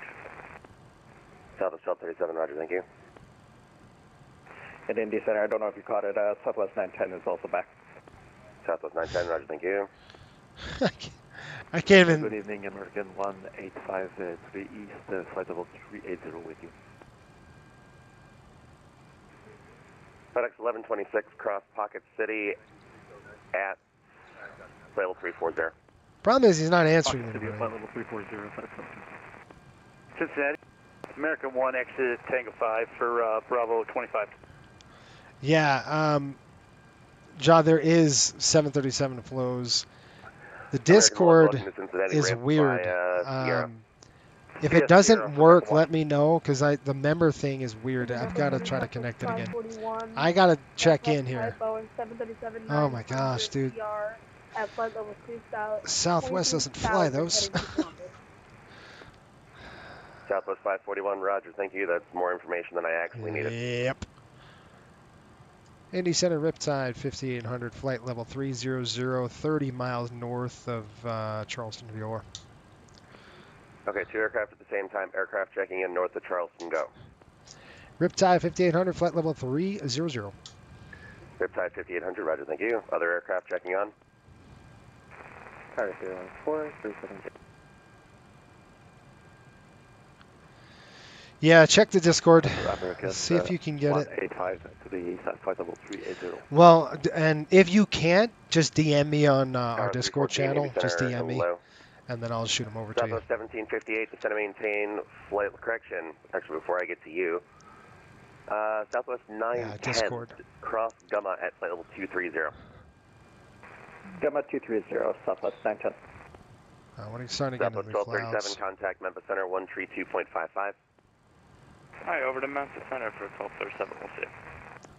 Southwest 1237, roger, thank you. At Indy Center, I don't know if you caught it, Southwest 910 is also back. Southwest 910, roger, thank you. I can't even. Good evening, American 1853 East, flight level 380 with you. FedEx 1126, cross Pocket City at flight level 340. Problem is he's not answering Pocket City, anybody. flight level 340, FedEx 1126. Cincinnati, American 1, exit Tango 5 for Bravo 25. Yeah, Ja, there is 737 flows. The Discord is weird. If it doesn't work, let me know, because the member thing is weird. I've got to try to connect it again. I got to check in here. Oh my gosh, dude. Southwest doesn't fly those. Southwest 541, roger, thank you. That's more information than I actually needed. Yep. Indy Center, Riptide, 5800, flight level 300, 30 miles north of Charleston, New York. Okay, two aircraft at the same time. Aircraft checking in north of Charleston, go. Riptide, 5800, flight level 300. Riptide 5800, roger, thank you. Other aircraft checking on. Carrier 317. Yeah, check the Discord. American, See if you can get it. 185 to the east at flight level 380. Well, and if you can't, just DM me on our Discord channel. Just DM me, and then I'll shoot them over to you. Southwest 1758, descend and maintain flight correction. Actually, before I get to you, Southwest 910, cross Gamma at flight level 230. Gamma 230, Southwest 910. When he's starting to get into the clouds. 1237, contact Memphis Center 132.55. Alright, over to Memphis Center for 1237, we'll see.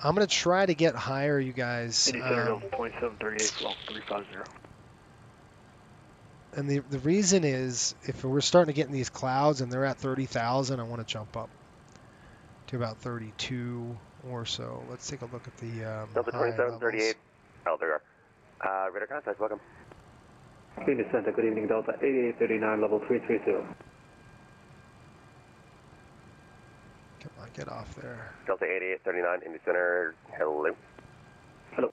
I'm going to try to get higher, you guys. Indy Center, 2738, 350. And the reason is, if we're starting to get in these clouds and they're at 30,000, I want to jump up to about 32 or so. Let's take a look at the Delta 2738. Oh, there you are. Radar contact, welcome. Indy Center, good evening, Delta 8839, level 330. Come on, get off there. Delta 8839, Indy Center, hello. Hello.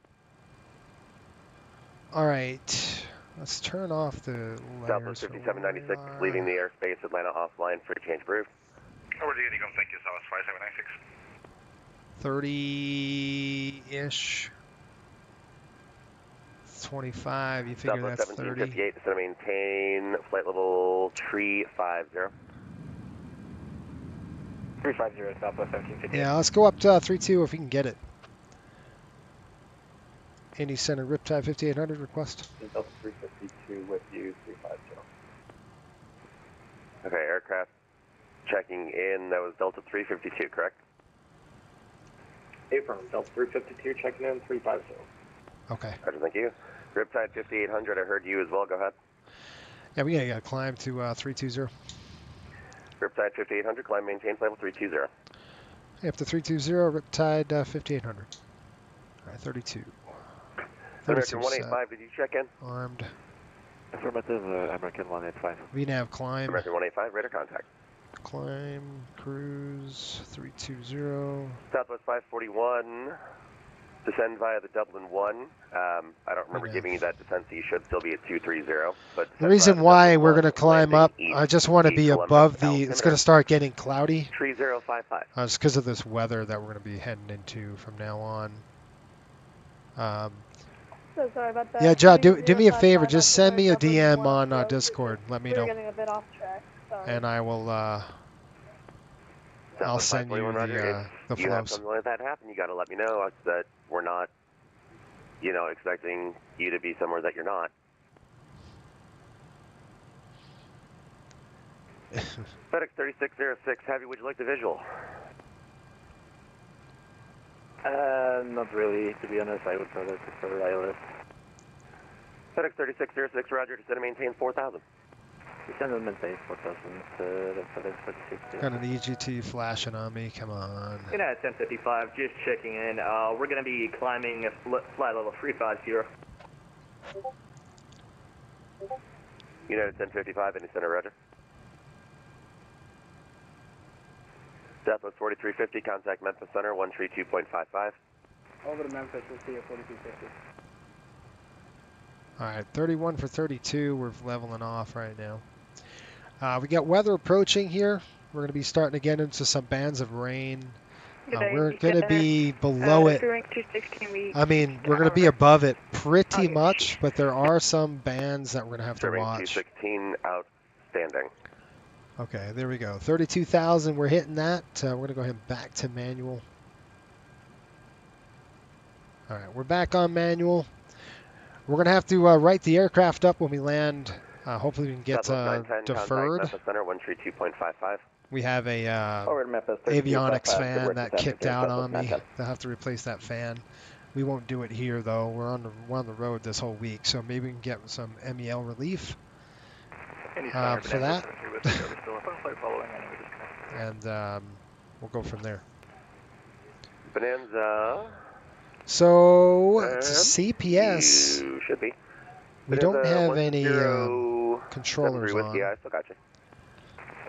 All right. Let's turn off the layers. Southwest 5796, leaving the airspace, Atlanta offline, free change approved. Over to Unicorn, thank you, South 5796. 30-ish. 25, you figure Southwest that's 30. 1758, descend and maintain flight level 350. 350, Southwest 1758. Yeah, let's go up to 32 if we can get it. Indy Center, Riptide 5800 request. Delta 352 with you, 350. Okay, aircraft checking in, that was Delta 352, correct? Affirm, Delta 352 checking in, 350. Okay. Roger, thank you. Riptide 5800, I heard you as well, go ahead. Yeah, we gotta climb to 320. Riptide 5800, climb maintain flight level 320. Hey, up to 320, Riptide 5800. All right, 32. American 185, did you check in? Armed. Affirmative, American 185. VNAV climb. American 185, radar contact. Climb, cruise, 320. Southwest 541, descend via the Dublin 1. I don't remember giving you that descent, so you should still be at 230. But The reason why we're going to climb up, I just want to be above the, it's going to start getting cloudy. 3055. Just because of this weather that we're going to be heading into from now on. So sorry about that. Yeah, John, do me a favor. Just send me a DM on Discord. Let me We're know. getting a bit off track. Sorry. And I will, I'll send you the You have flows. something like that happen, you got to let me know that we're not, expecting you to be somewhere that you're not. FedEx 3606, Heavy, would you like the visual? Not really, to be honest. I would rather prefer ILS. FedEx 3606, Roger, descend and maintain 4000. Descend and maintain 4000, that's FedEx 36. Got an EGT flashing on me. Come on. United 1055, just checking in. We're going to be climbing flight level 350. United 1055, any center, Roger. Southwest 4350, contact Memphis Center, 132.55. Over to Memphis, we'll see you at 4250. All right, 31 for 32. We're leveling off right now. We got weather approaching here. We're going to be starting to get into some bands of rain. We're going to be below it. I mean, we're going to be above it pretty much, but there are some bands that we're going to have to watch. 216, outstanding. Okay, there we go. 32,000, we're hitting that. We're going to go ahead and back to manual. All right, we're back on manual. We're going to have to write the aircraft up when we land. Hopefully we can get deferred. Memphis Center, 132.55. We have a avionics fan that kicked out on me. They'll have to replace that fan. We won't do it here, though. We're on the road this whole week, so maybe we can get some MEL relief for that. And we'll go from there. Bonanza. So it's a CPS. You should be. We don't have any controllers on. Yeah, I still got you.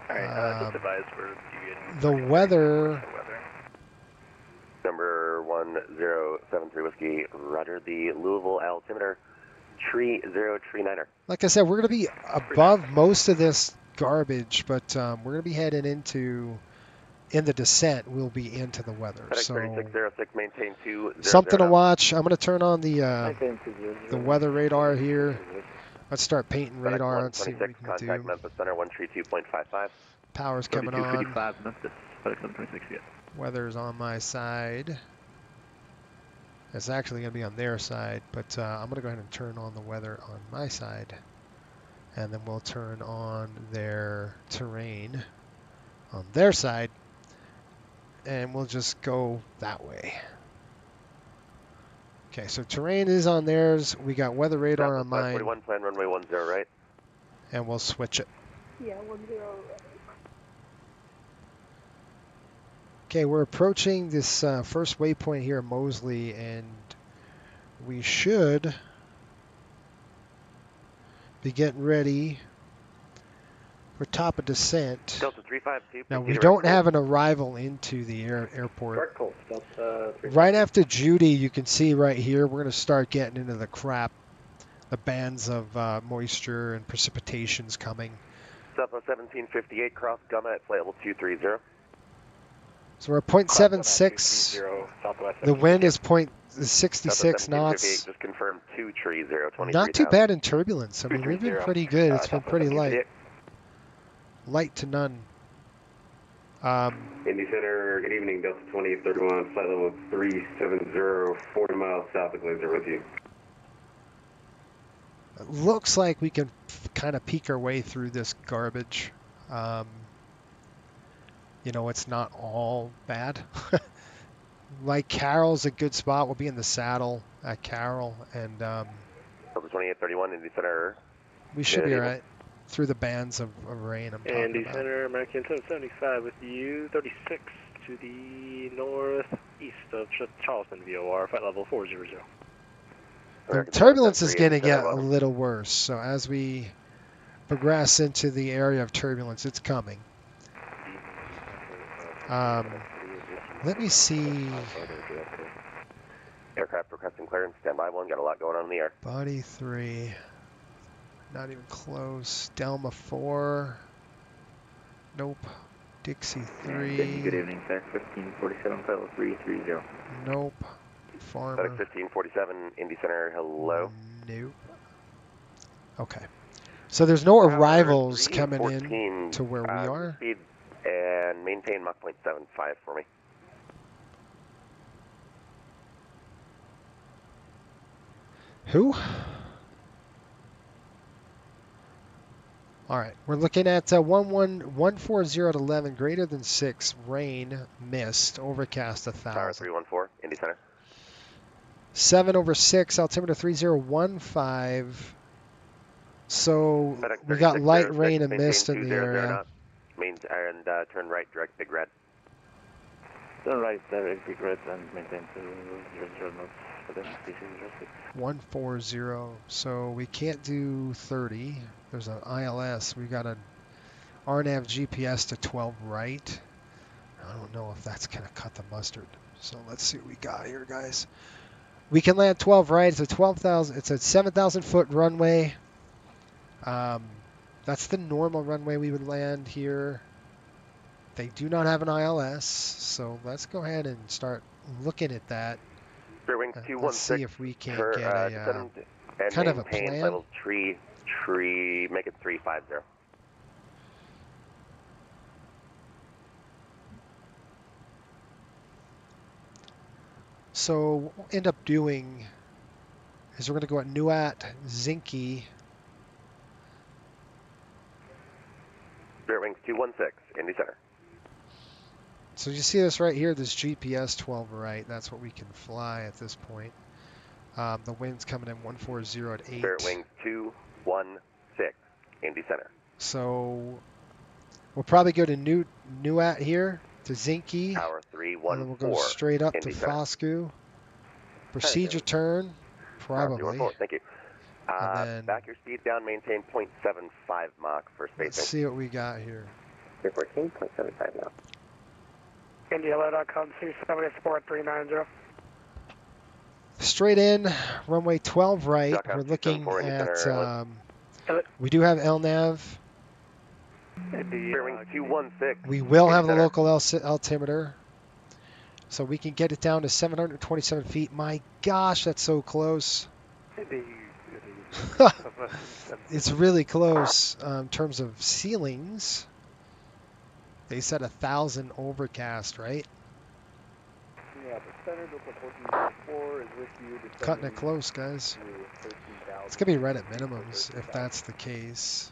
Alright, just advise we're deviating. The weather. Number 1073 Whiskey, Roger. The Louisville altimeter, 3039er. Like I said, we're going to be above most of this garbage, but we're going to be heading into, in the descent, we'll be into the weather. So 3606, maintain 200. Something to watch. I'm going to turn on the weather radar here. Let's start painting radar and see what we can contact do. Memphis Center, 132.55. Power's coming on. Memphis, FedEx 726, Weather's on my side. It's actually going to be on their side, but I'm going to go ahead and turn on the weather on my side. And then we'll turn on their terrain on their side. And we'll just go that way. Okay, so terrain is on theirs. We got weather radar on mine. 41, plan runway 10, right? And we'll switch it. Yeah, 10. Okay, we're approaching this first waypoint here, Moseley, and we should be getting ready for top of descent. Delta 352. Now, we don't have an arrival into the airport. Right after Judy, you can see right here, we're going to start getting into the crap. the bands of moisture and precipitation's coming. Southwest 1758, cross Gumma at flight level 230. So we're at 0.76. The wind is 66 knots. Just confirmed 230, Not too bad in turbulence. I mean, we've been pretty good. It's been pretty light. Light to none. Indy Center, good evening, Delta 2031, flight level 370, 40 miles south of Glazer with you. It looks like we can kind of peek our way through this garbage. You know, it's not all bad. Like Carroll's a good spot. We'll be in the saddle at Carroll, and Delta 2831, Indy Center. we should be all right through the bands of rain I'm talking Indy about. Center, American 1075 with you, 36 to the northeast of Charleston, VOR, flight level 400. The turbulence is going to get a little worse. So as we progress into the area of turbulence, it's coming. Let me see. Aircraft requesting clearance, standby 1, got a lot going on in the air. Body 3. Not even close. Delma 4. Nope. Dixie 3. Good evening, sir. 1547, flight level 330. Nope. Farmer. FedEx 1547, Indy Center, hello. Nope. Okay. So there's no arrivals coming in to where we are. Speed and maintain Mach 0.75 for me. Who? All right, we're looking at 140 at 11, greater than 6, rain, mist, overcast 1,000. Tower 314, Indy Center. 7 over 6, altimeter 3015. So we got light rain and mist in the area. And turn right, direct Big Red. Turn right, direct Big Red, and maintain 200 knots for the species 06. 140, so we can't do 30. There's an ILS. We got an RNAV GPS to 12 right. I don't know if that's going to cut the mustard. So let's see what we got here, guys. We can land 12 right. It's a 12,000. It's a 7,000 foot runway. That's the normal runway we would land here. They do not have an ILS, so let's go ahead and start looking at that. Let's see if we can get a kind of a plan. Level tree, make it 350. So what we'll end up doing is we're going to go at Nuat, Zinke. Spirit Wings 216, Indy Center. So you see this right here, this GPS 12 right, that's what we can fly at this point. The wind's coming in 140 at 8. Spirit Wings 216, Indy Center. So we'll probably go to Nuat here, to Zinke. Tower 314, and then we'll go straight up Indy to Center. Foscu. Procedure turn, probably. Tower 314, thank you. And then Back your speed down, maintain 0.75 Mach for spacing. let's see what we got here. 314, 0.75 now. IndyLO.com, C7 Sport 390. Straight in, runway 12 right. We're looking at, we do have LNAV. Spirit Wings 216. We will have the local altimeter. So we can get it down to 727 feet. My gosh, that's so close. It's really close in terms of ceilings. They said 1,000 overcast, right? Yeah, the center Delta 1404 is with you. Cutting it close, guys. It's going to be right at minimums if that's the case.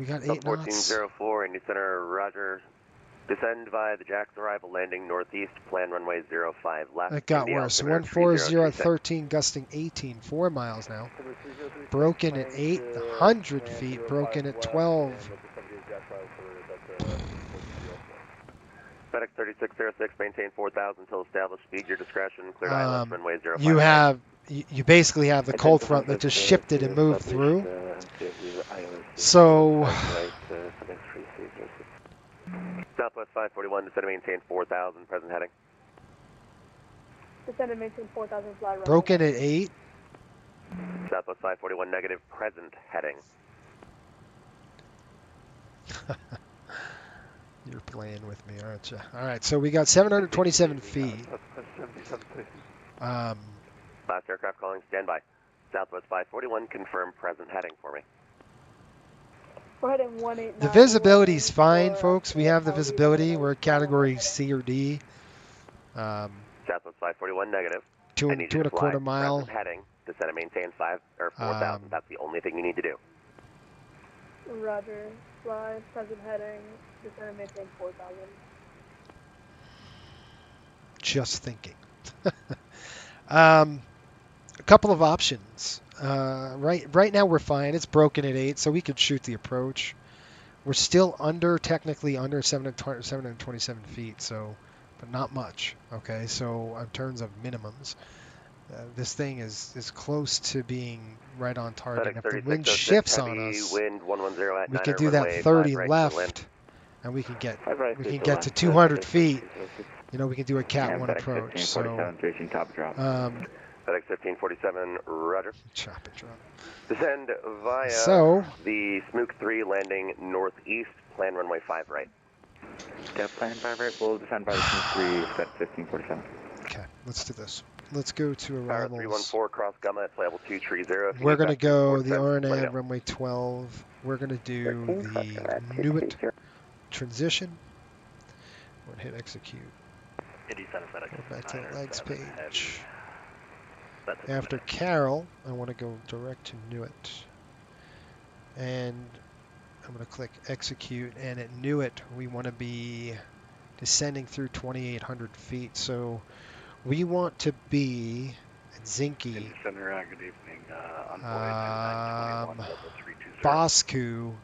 We got 8 knots. 1404, Indy Center, roger. Descend via the Jack's arrival, landing northeast, plan runway 05 left. It got worse. 140 at 13, gusting 18, 4 miles now. Broken at 800 feet, broken at 12. FedEx 3606, maintain 4,000 until established speed, your discretion, cleared ILS, runway 05. You basically have the cold front that just shifted and moved through. So Southwest 541, descend and maintain 4,000, present heading. Descend and maintain 4,000, fly runway. broken at 8. Southwest 541 negative, present heading. You're playing with me, aren't you? All right, so we got 727 feet. Last aircraft calling, standby. Southwest 541, confirm present heading for me. We're heading 189. The visibility's fine, folks. We have the visibility. We're category C or D. Southwest 541 negative. Two I and need two you and to a quarter fly mile. present heading, descend and maintain 4,000. That's the only thing you need to do. Roger. Fly, present heading, descend and maintain 4,000. Just thinking. A couple of options. Right now we're fine. It's broken at 8, so we could shoot the approach. We're still technically under 727 feet, so, but not much. Okay, so in terms of minimums, this thing is close to being right on target. If the wind shifts on us, wind 110 at we 9 could do that 30 left, and we can get to 200 feet. You know, we can do a Cat 1 approach. So, FedEx 1547, roger. Chop and drop. Descend via the Smook 3, landing northeast, plan runway 5 right. Step plan 5 right, we'll descend by the Smook 3, set 1547. Okay, let's do this. Let's go to arrivals. Power 314, cross Gumma at level 230. We're going to go the RNAV runway 12. We're going to do the Newitt transition. We're going to hit execute. Go back to the legs page. After Carroll, I want to go direct to Newitt. And I'm going to click execute. And at Newitt, we want to be descending through 2,800 feet. So we want to be at Zinke, Bosku.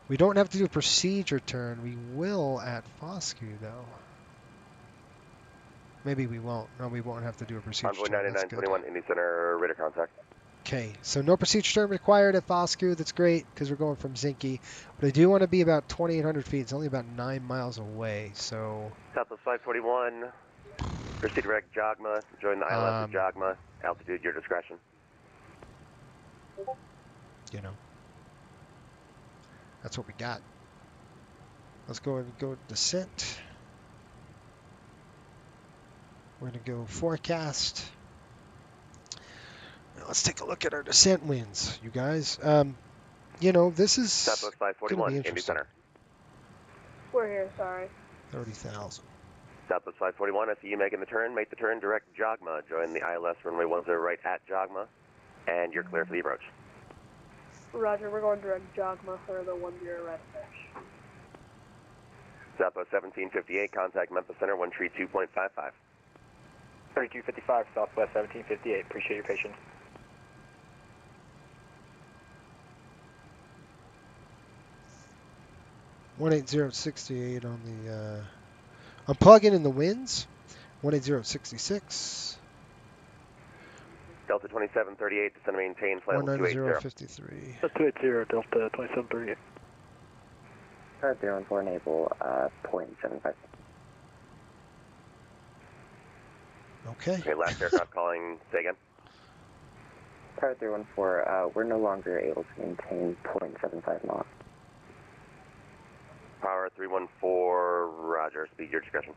We don't have to do a procedure turn. We will at Fosku, though. Maybe we won't. No, we won't have to do a procedure Envoy turn. 9921, Indy Center, radar contact. Okay, so no procedure turn required at Fosku. That's great because we're going from Zinke. But I do want to be about 2,800 feet. It's only about 9 miles away, so... Southwest 541, proceed direct Jogma, join the ILS of Jogma, altitude your discretion. You know. That's what we got. Let's go ahead and go descent. We're going to go forecast. Now let's take a look at our descent winds, you guys. You know, this is Southwest 541, Indy Center. We're here, sorry. 30,000. Southwest 541, I see you making the turn. Make the turn direct Jogma. Join the ILS runway 10 right at Jogma, and you're clear for the approach. Roger, we're going direct Jogma for the 10 right approach. Southwest 1758, contact Memphis Center, 132.55. 3255, Southwest 1758. Appreciate your patience. $180.68 on the. I'm plugging in the winds. $180.66. Delta 2738, descend and maintain, flight level 280. 190.53. 280, Delta 2738. Power 314, enable 0.75. Okay, last aircraft calling, say again. Power 314, we're no longer able to maintain 0.75 knots. Power 314, roger, speed your discretion.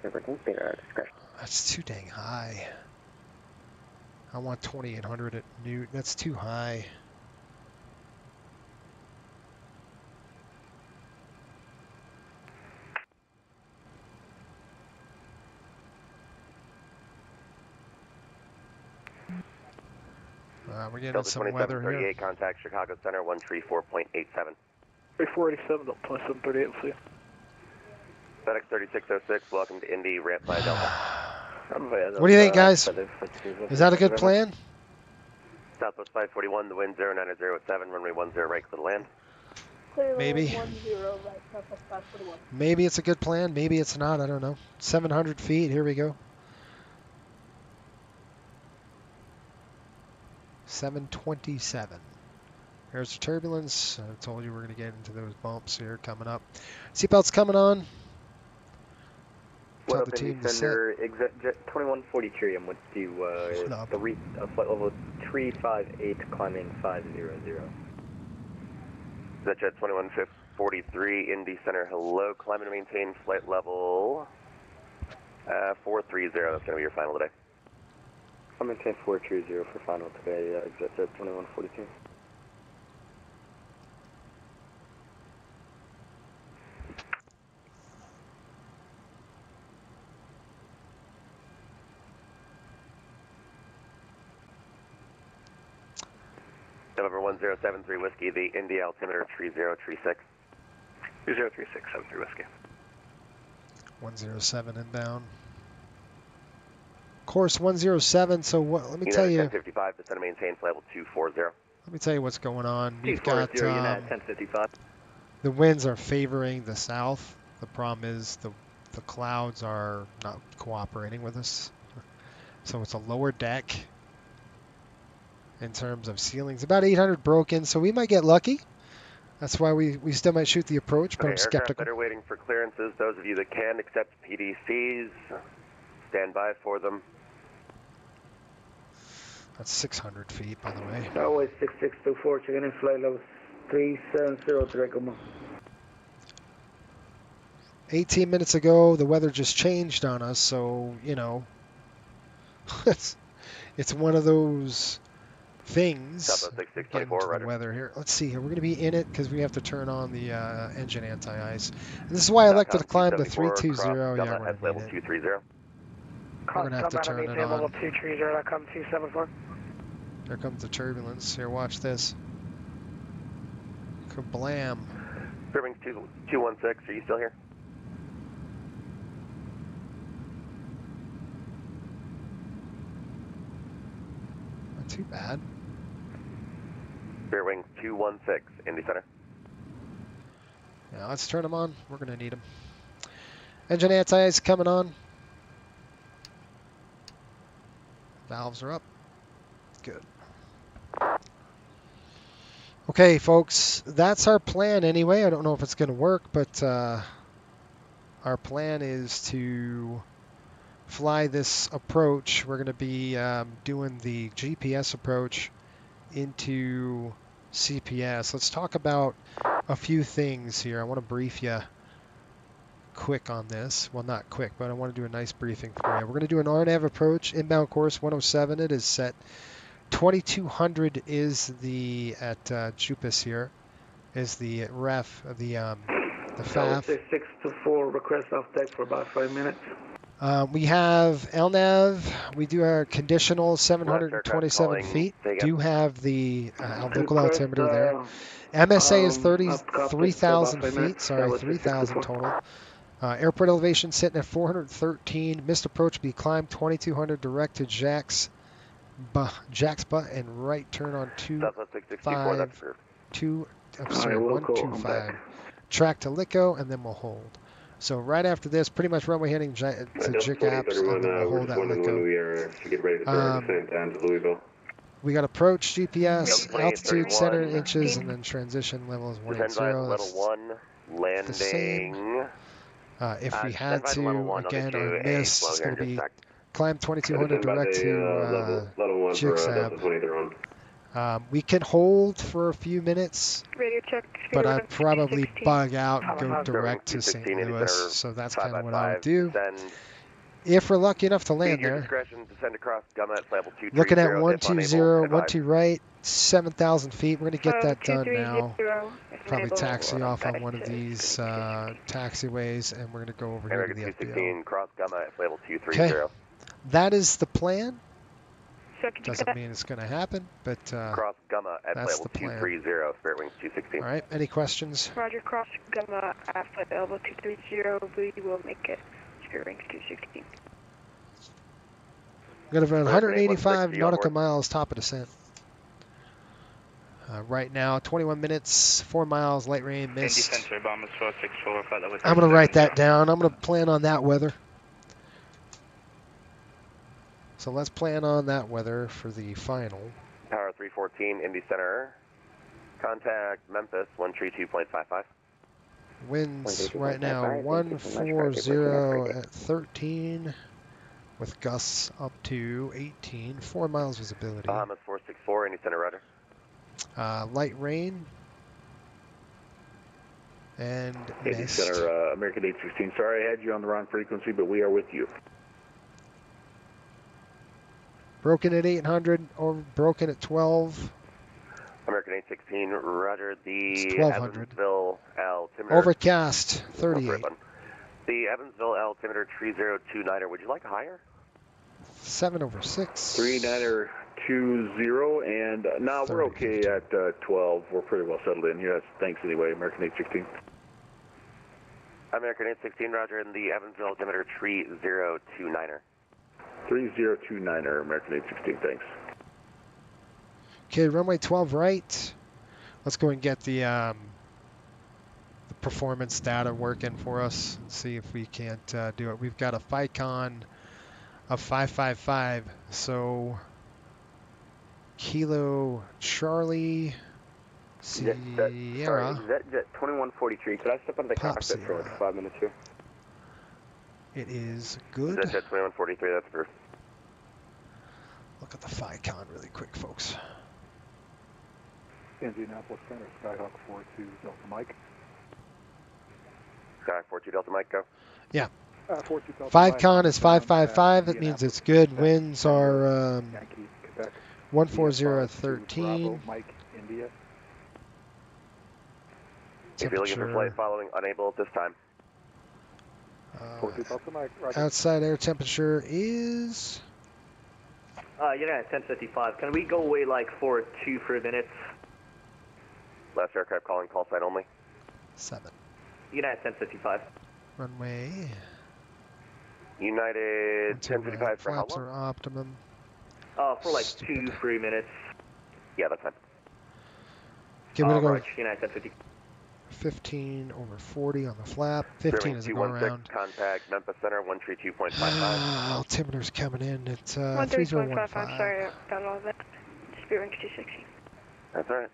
Reverting speed at our discretion. That's too dang high. I want 2,800 at Newt. That's too high. We're getting Delta some weather here. 2738, contact Chicago Center, 134.87. 3487, Delta 2738, we'll see you. FedEx 3606, welcome to Indy, ramp by Delta. What do you think, guys? Is that a good plan? Southwest 541, the wind 090 runway 10 right, clear to land. Maybe. 10 right, Southwest 541. Maybe it's a good plan. Maybe it's not. I don't know. 700 feet. Here we go. 727. There's the turbulence. I told you we're going to get into those bumps here coming up. Seatbelts coming on. tell What the up, team Indy to set. Center, 2143, I'm with you, What up? flight level 358, climbing 500. That's at 2143, Indy Center, hello. Climb and maintain flight level 430, that's going to be your final today. I'll maintain 430 for final today, exit at 2142. November 1073 Whiskey, the Indy altimeter 3036. 203673 Whiskey. 107 inbound. Course 107. So what? Let me tell you. 1055, descend and maintain flight level 240. Let me tell you what's going on. We've got 1055. the winds are favoring the south. The problem is the clouds are not cooperating with us. So it's a lower deck in terms of ceilings. About 800 broken, so we might get lucky. That's why we still might shoot the approach, but Okay, I'm skeptical. aircraft that are waiting for clearances. Those of you that can accept PDCs, stand by for them. That's 600 feet, by the way. Norway 6624, checking in flight level 370, direct Omaha. 18 minutes ago, the weather just changed on us, so, you know, it's one of those things. Southwest Getting 6624, to Roger. the weather here. Let's see here. We're going to be in it because we have to turn on the engine anti-ice. And this is why I elected to climb to 320. Yeah, we're going to level need it. 230. We're going to have to turn it level on. 230.com 274. Here comes the turbulence. Here, watch this. Kablam. Fairbanks 216, are you still here? Not too bad. Fairwing 216, Indy Center. Yeah, let's turn them on. We're going to need them. Engine anti-ice coming on. Valves are up. Good. Okay, folks, that's our plan anyway. I don't know if it's going to work, but our plan is to fly this approach. We're going to be doing the GPS approach into CPS. Let's talk about a few things here. I want to brief you quick on this. Well, not quick, but I want to do a nice briefing for you. We're going to do an RNAV approach, inbound course 107. It is set. 2200 is the at Jupis here is the ref of the FAF. 6624, request off deck for about 5 minutes. We have LNAV. We do our conditional 727 feet. Do have the local altimeter there. MSA is 33,000 feet. Sorry, 3,000 total. Airport elevation sitting at 413. Missed approach be climbed 2200 direct to Jack's Butt and right turn on 125. Track to Lico and then we'll hold. So right after this, pretty much runway heading to JICAPS and then we'll hold at Lico. We got approach, GPS, altitude, center, inches, and then transition level is 180. Level 1, landing. The same. If we had to, again, our miss is going to be climb 2200 direct to JICAPS. We can hold for a few minutes, but I'd probably bug out and go direct to St. Louis. So that's kind of what I would do. If we're lucky enough to land there. Looking at 120, 12 right, 7,000 feet. We're going to get that done now. Probably taxi off on one of these taxiways, and we're going to go over here to the FBO. Okay, that is the plan. Doesn't mean it's going to happen, but that's the plan. All right, any questions? Roger, cross Gamma at flight level 230, we will make it. Fairbanks 216. We're going to run 185 nautical miles top of descent. Right now, 21 minutes, 4 miles, light rain, mist. I'm going to write that down. I'm going to plan on that weather. So let's plan on that weather for the final. Tower 314, Indy Center. Contact Memphis 132.55. Winds right now 140, thank you so much for taking our 140 at 13 with gusts up to 18, 4 miles visibility. Bahamas 464, any center rudder. Light rain and mist. Center, American 816. Sorry I had you on the wrong frequency, but we are with you. Broken at 800 or broken at 12. American 816, roger. The 1200. Evansville altimeter. Overcast 38. The Evansville altimeter 3029er. Would you like higher? 7/6. 3920, and now we're okay at 12. We're pretty well settled in here. Thanks anyway, American 816. American 816, roger. And the Evansville altimeter 3029er. 3029er, American 816, thanks. Okay, runway 12 right. Let's go and get the performance data working for us and see if we can't do it. We've got a FICON of 555, so Kilo Charlie Sierra. Sorry, Jet 2143. Could I step on the cockpit for like 5 minutes here? It is good. Jet 2143, that's approved. Look at the FICON really quick, folks. Indianapolis Center, Skyhawk 42 Delta Mike. Sky 42 Delta Mike, go. Yeah. 42 Delta FICON is 555. That means it's good. Winds are 140 at 13. Mike, India. If you're looking for flight following, unable at this time. 42 Delta Mike, roger. Outside air temperature is... United 1055. Can we go away like for 2 minutes? Last aircraft calling, call sign only. 7. United 1055. Runway. United 1055 for how Flaps long? are optimum. For like 2-3 minutes. Yeah, that's fine. Okay, we're going to go United 1050. 15/40 on the flap. 15 is a go around. Contact Memphis Center 132.55. Altimeter's coming in at 132.55. Sorry about all that. Spirit range 260. That's all right.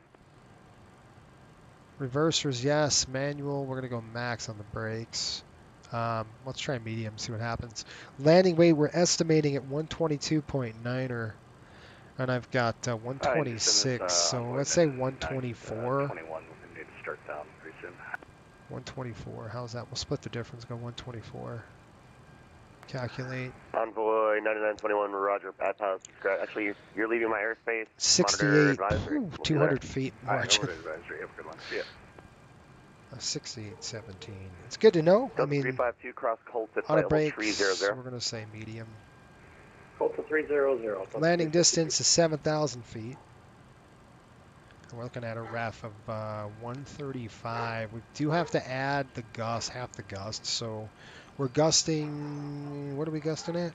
Reversers, yes. Manual, we're going to go max on the brakes. Let's try medium, see what happens. Landing weight, we're estimating at 122.9er. And I've got 126, so let's say 124. 21, we need to start down pretty soon. 124, how's that? We'll split the difference, go 124. Calculate. Envoy 9921, roger, pass house. Actually, you're leaving my airspace. 68, 200 feet margin. 68.17. It's good to know. I mean, 352 cross Colt at on a level break, 300. so we're going to say medium. Colt 300. Landing distance is 7,000 feet. And we're looking at a ref of 135. We do have to add the gust, half the gust, so we're gusting, what are we gusting at?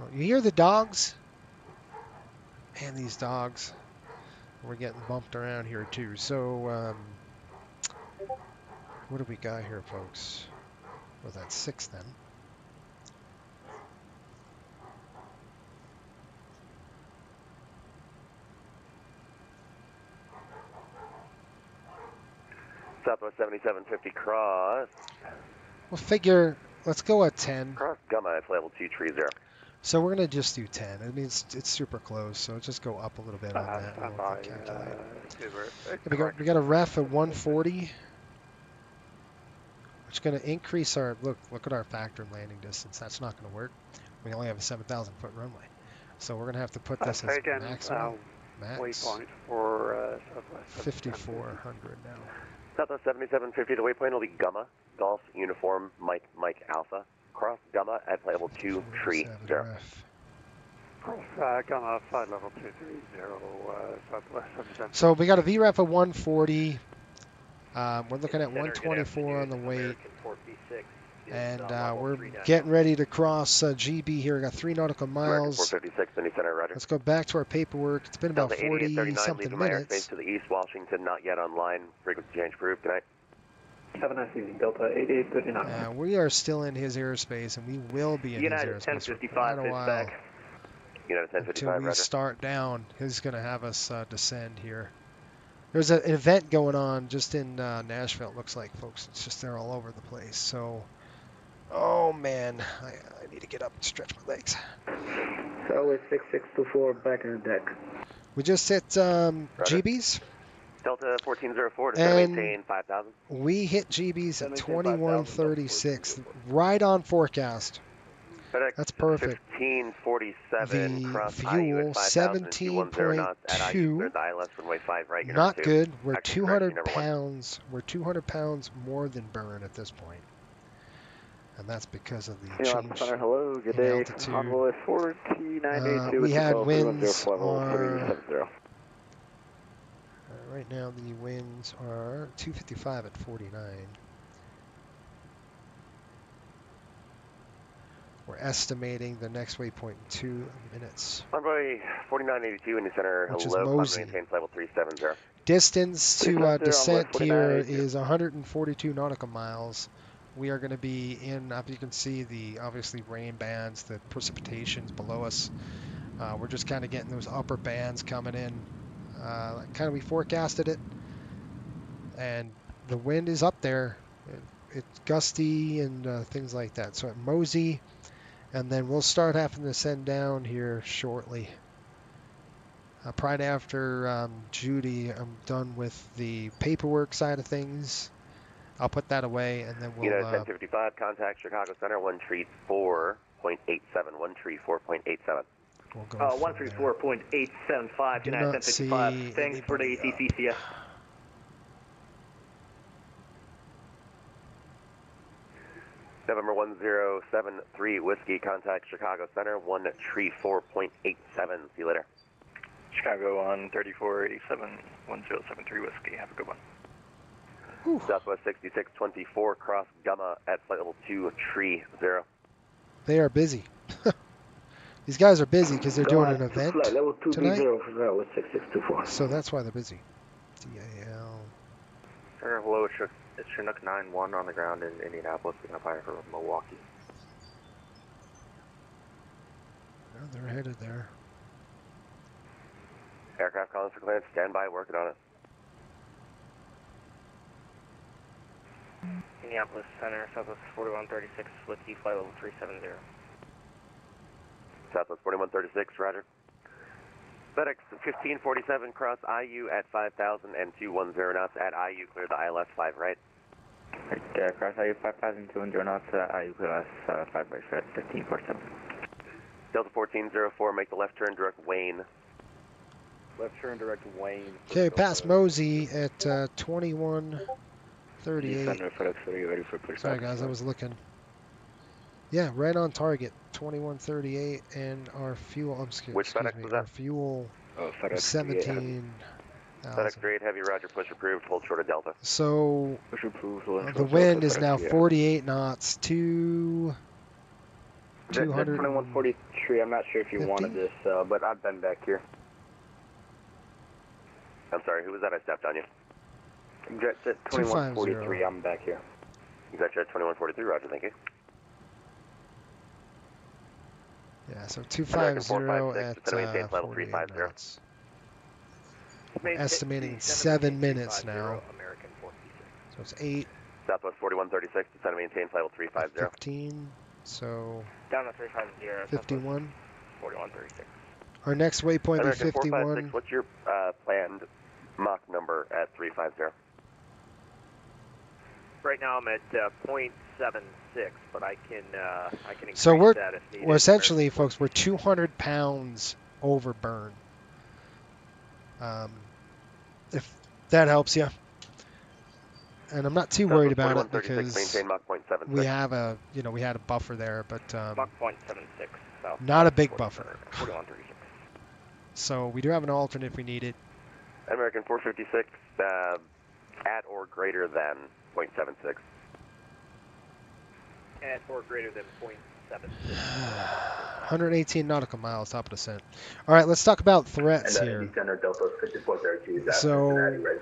Oh, you hear the dogs? Man, these dogs. We're getting bumped around here too. So, what do we got here, folks? Well, that's 6 then. Southwest 7750 cross. We'll figure, let's go at 10. Cross Gamma at level 230. So we're going to just do 10. I mean, it's super close, so just go up a little bit on that. And we'll calculate. We got a ref at 140. Which is going to increase our, look at our factor landing distance. That's not going to work. We only have a 7,000 foot runway. So we're going to have to put this as maximum. Max. Waypoint for Southwest 5,400 now. Southwest 7750, the waypoint will be Gamma, Golf, Uniform, Mike, Alpha. Cross Gamma at level 230. Cross Gamma, flight level 230, Southwest 7750. So we got a VREF of 140. We're looking at 124 on the weight. And we're getting ready to cross GB here. We got 3 nautical miles. 456, Indy Center, roger. Let's go back to our paperwork. It's been about 40-something minutes. To the east, Washington, not yet online. Frequency change approved. Good night. Have a nice evening, Delta 8839. We are still in his airspace, and we will be in United his airspace 1055 for quite a while. back. United 1055, until we roger. start down. He's going to have us descend here. There's an event going on just in Nashville, it looks like, folks. It's just they're all over the place. So, oh man, I need to get up and stretch my legs. Southwest 6624, back on the deck. We just hit GBs. Delta 1404 to And maintain 5,000. We hit GBs at 2136, right on forecast. FedEx That's perfect. 1547 The cross fuel, IU at 5,000 and 210 knots at IU, 17.2. clear the ILS runway 5 right. Not number 2. good. We're Action 200 correction, number 1. pounds. We're 200 pounds more than burn at this point, and that's because of the change hello, good in day. altitude. Envoy 4T982 We had winds 370. Right now the winds are 255 at 49. We're estimating the next waypoint in 2 minutes. Runway 4982 in the center. Which is Hello, climb Mosey. maintains level 370. Distance to 370 descent runway here 4982. is 142 nautical miles. We are going to be in, as you can see, the obviously rain bands, the precipitation's below us. We're just kind of getting those upper bands coming in. Kind of we forecasted it, and the wind is up there. It's gusty and things like that. So at Mosey, and then we'll start having to send down here shortly. Probably after Judy, I'm done with the paperwork side of things. I'll put that away, and then we'll. Unit 1055, contact Chicago Center 134.87. 134.87. We'll go 134.875, Do United not see 1055. Thanks for the anybody ATCCS. November 1073 Whiskey, contact Chicago Center 134.87. See you later. Chicago on 3487 1073 Whiskey. Have a good one. Southwest 6624, cross Gamma at flight level 230. They are busy. These guys are busy because they're doing an event Flight level 230 tonight. for Southwest 6624. So that's why they're busy. DAL. Sir, hello, it's Chinook 91 on the ground in Indianapolis, picking up higher for Milwaukee. Well, they're headed there. Aircraft calling for clearance. Stand by, working on it. Indianapolis Center, Southwest 4136, Whiskey, flight level 370. Southwest 4136, roger. FedEx 1547, cross IU at 5,000 and 210 knots at IU, clear the ILS 5 right. Cross IU 5,200 knots, IU ILS 5 right, 1547. Delta 1404, make the left turn, direct Wayne. Left turn direct Wayne. Okay, past Mosey at 2138. FedEx, are you ready for push? Sorry guys, I was looking. Yeah, right on target. 2138, and our fuel. Which FedEx was that? Our fuel. FedEx 17. FedEx 38 heavy, roger. Push approved. Hold short of Delta. So push approved. The wind is now 48 knots to 200. 2143. I'm not sure if you 50? wanted this, but I've been back here. I'm sorry, who was that? I stepped on you. Jet 2143. I'm back here. You got Jet 2143, roger. Thank you. Yeah, so 250 at 48 knots. We're estimating 7 minutes now. So it's 8. Southwest 4136, descend and maintain flight level 350. 15, so down to 350. 51. 4136. Our next waypoint will be American 51. 456, what's your planned Mach number at 350? Right now I'm at 0.76, but I can increase So we're that if needed. essentially, folks, we're 200 pounds over burn. If that helps you. And I'm not too worried about it because we have a, we had a buffer there, but Mach 0.76. So not a big buffer. 4136. So we do have an alternate if we need it. American 456, at or greater than 0.76. At or greater than 0.76. 118 nautical miles, top of descent. All right, let's talk about threats here. So,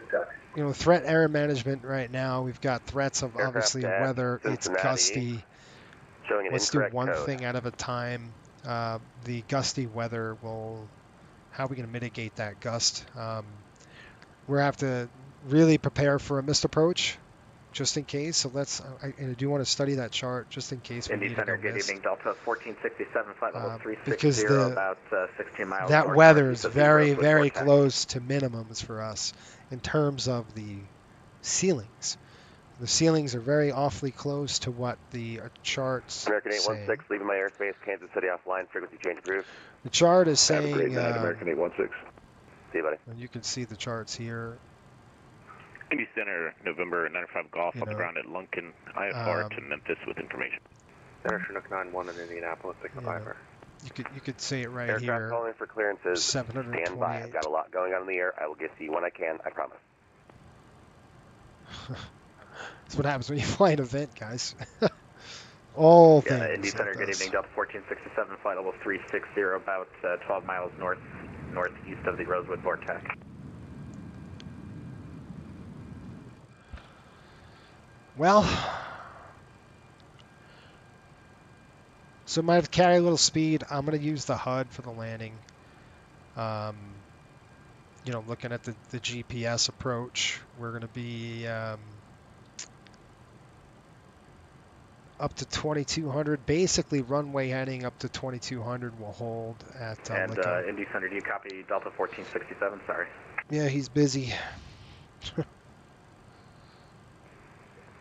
threat area management right now, we've got threats of obviously weather. It's gusty. Let's do one thing out of a time. The gusty weather will, how are we going to mitigate that gust? we're have to really prepare for a missed approach, just in case. So I do want to study that chart just in case we Indy need to Center, go good missed. evening, Delta 1467, flight level Because 360, about 16 miles that north weather is northeast of the very, Rosewood very Vortex. close to minimums for us in terms of the ceilings. The ceilings are very awfully close to what the charts American say. 816, leaving my airspace, Kansas City offline, frequency change approved. The chart is Have a saying, great night, American 816. See you, buddy. and you can see the charts here. Indy Center, November 95 Golf, on the ground at Lunkin, IFR to Memphis with information. Center Chinook 91 in Indianapolis, 65er. You could see it right Aircraft here. calling for clearances. 728. Stand by. I've got a lot going on in the air. I will get to you when I can. I promise. That's what happens when you fly an event, guys. All things. Indy Center, like good this. evening, Delta 1467, flight level 360, about 12 miles northeast of the Rosewood Vortex. Well, so might have to carry a little speed. I'm going to use the HUD for the landing. You know, looking at the GPS approach, we're going to be up to 2200. Basically, runway heading up to 2200 will hold at And Indy Center, do you copy Delta 1467? Sorry. Yeah, he's busy.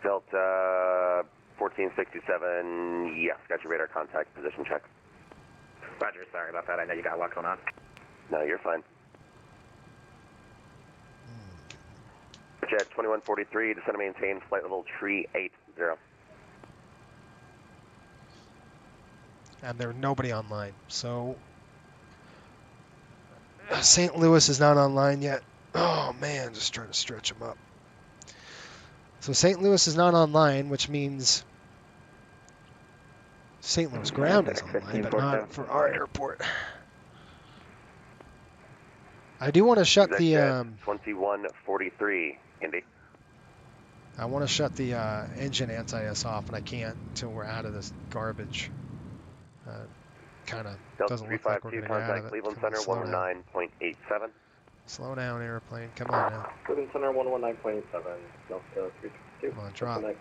Delta 1467, yes, got your radar contact position check. Roger, sorry about that. I know you got a lot going on. No, you're fine. Jet 2143, descend and maintain flight level 380. And there's nobody online. So St. Louis is not online yet. Oh man, just trying to stretch him up. So St. Louis is not online, which means St. Louis ground is online, but not for our airport. I do want to shut the 2143, Indy. I want to shut the engine anti-ice off, and I can't until we're out of this garbage. Kind of doesn't look like we're going to get out of it. Cleveland Center 119.87. Slow down, airplane. Come on now. Cleveland Center 119.87. Delta 362. Come on, drop. Jet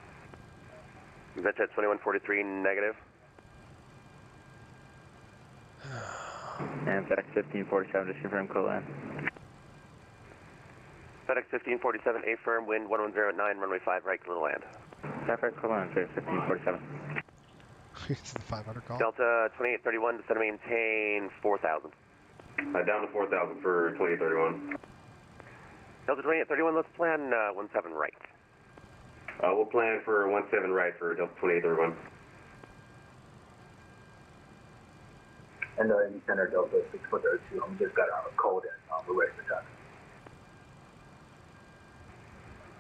2143, negative. And FedEx 1547, just confirm co-land. FedEx 1547, A firm, wind 110 at 9, runway 5 right, clear to land. FedEx co-land, FedEx 1547. It's the 500 call. Delta 2831, descend and maintain 4,000. Down to 4,000 for 2831. Delta 2831, let's plan 17 right. We'll plan for 17 right for Delta 2831. And Indy Center Delta 6432, I'm just got a code in. We're ready for that.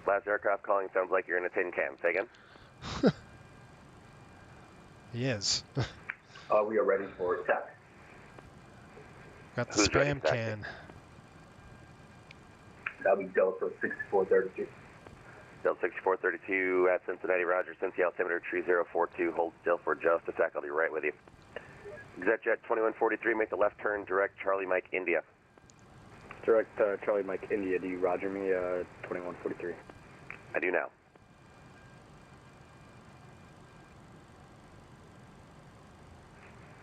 Last aircraft calling sounds like you're in a tin can. Say again. He is. We are ready for attack. Got the spam can. That'll be Delta 6432. Delta 6432 at Cincinnati, Roger. Cincy altimeter 3042. Hold still for just a sec. I'll be right with you. ExecJet 2143, make the left turn, direct Charlie Mike India. Direct Charlie Mike India, do you roger me 2143? I do now.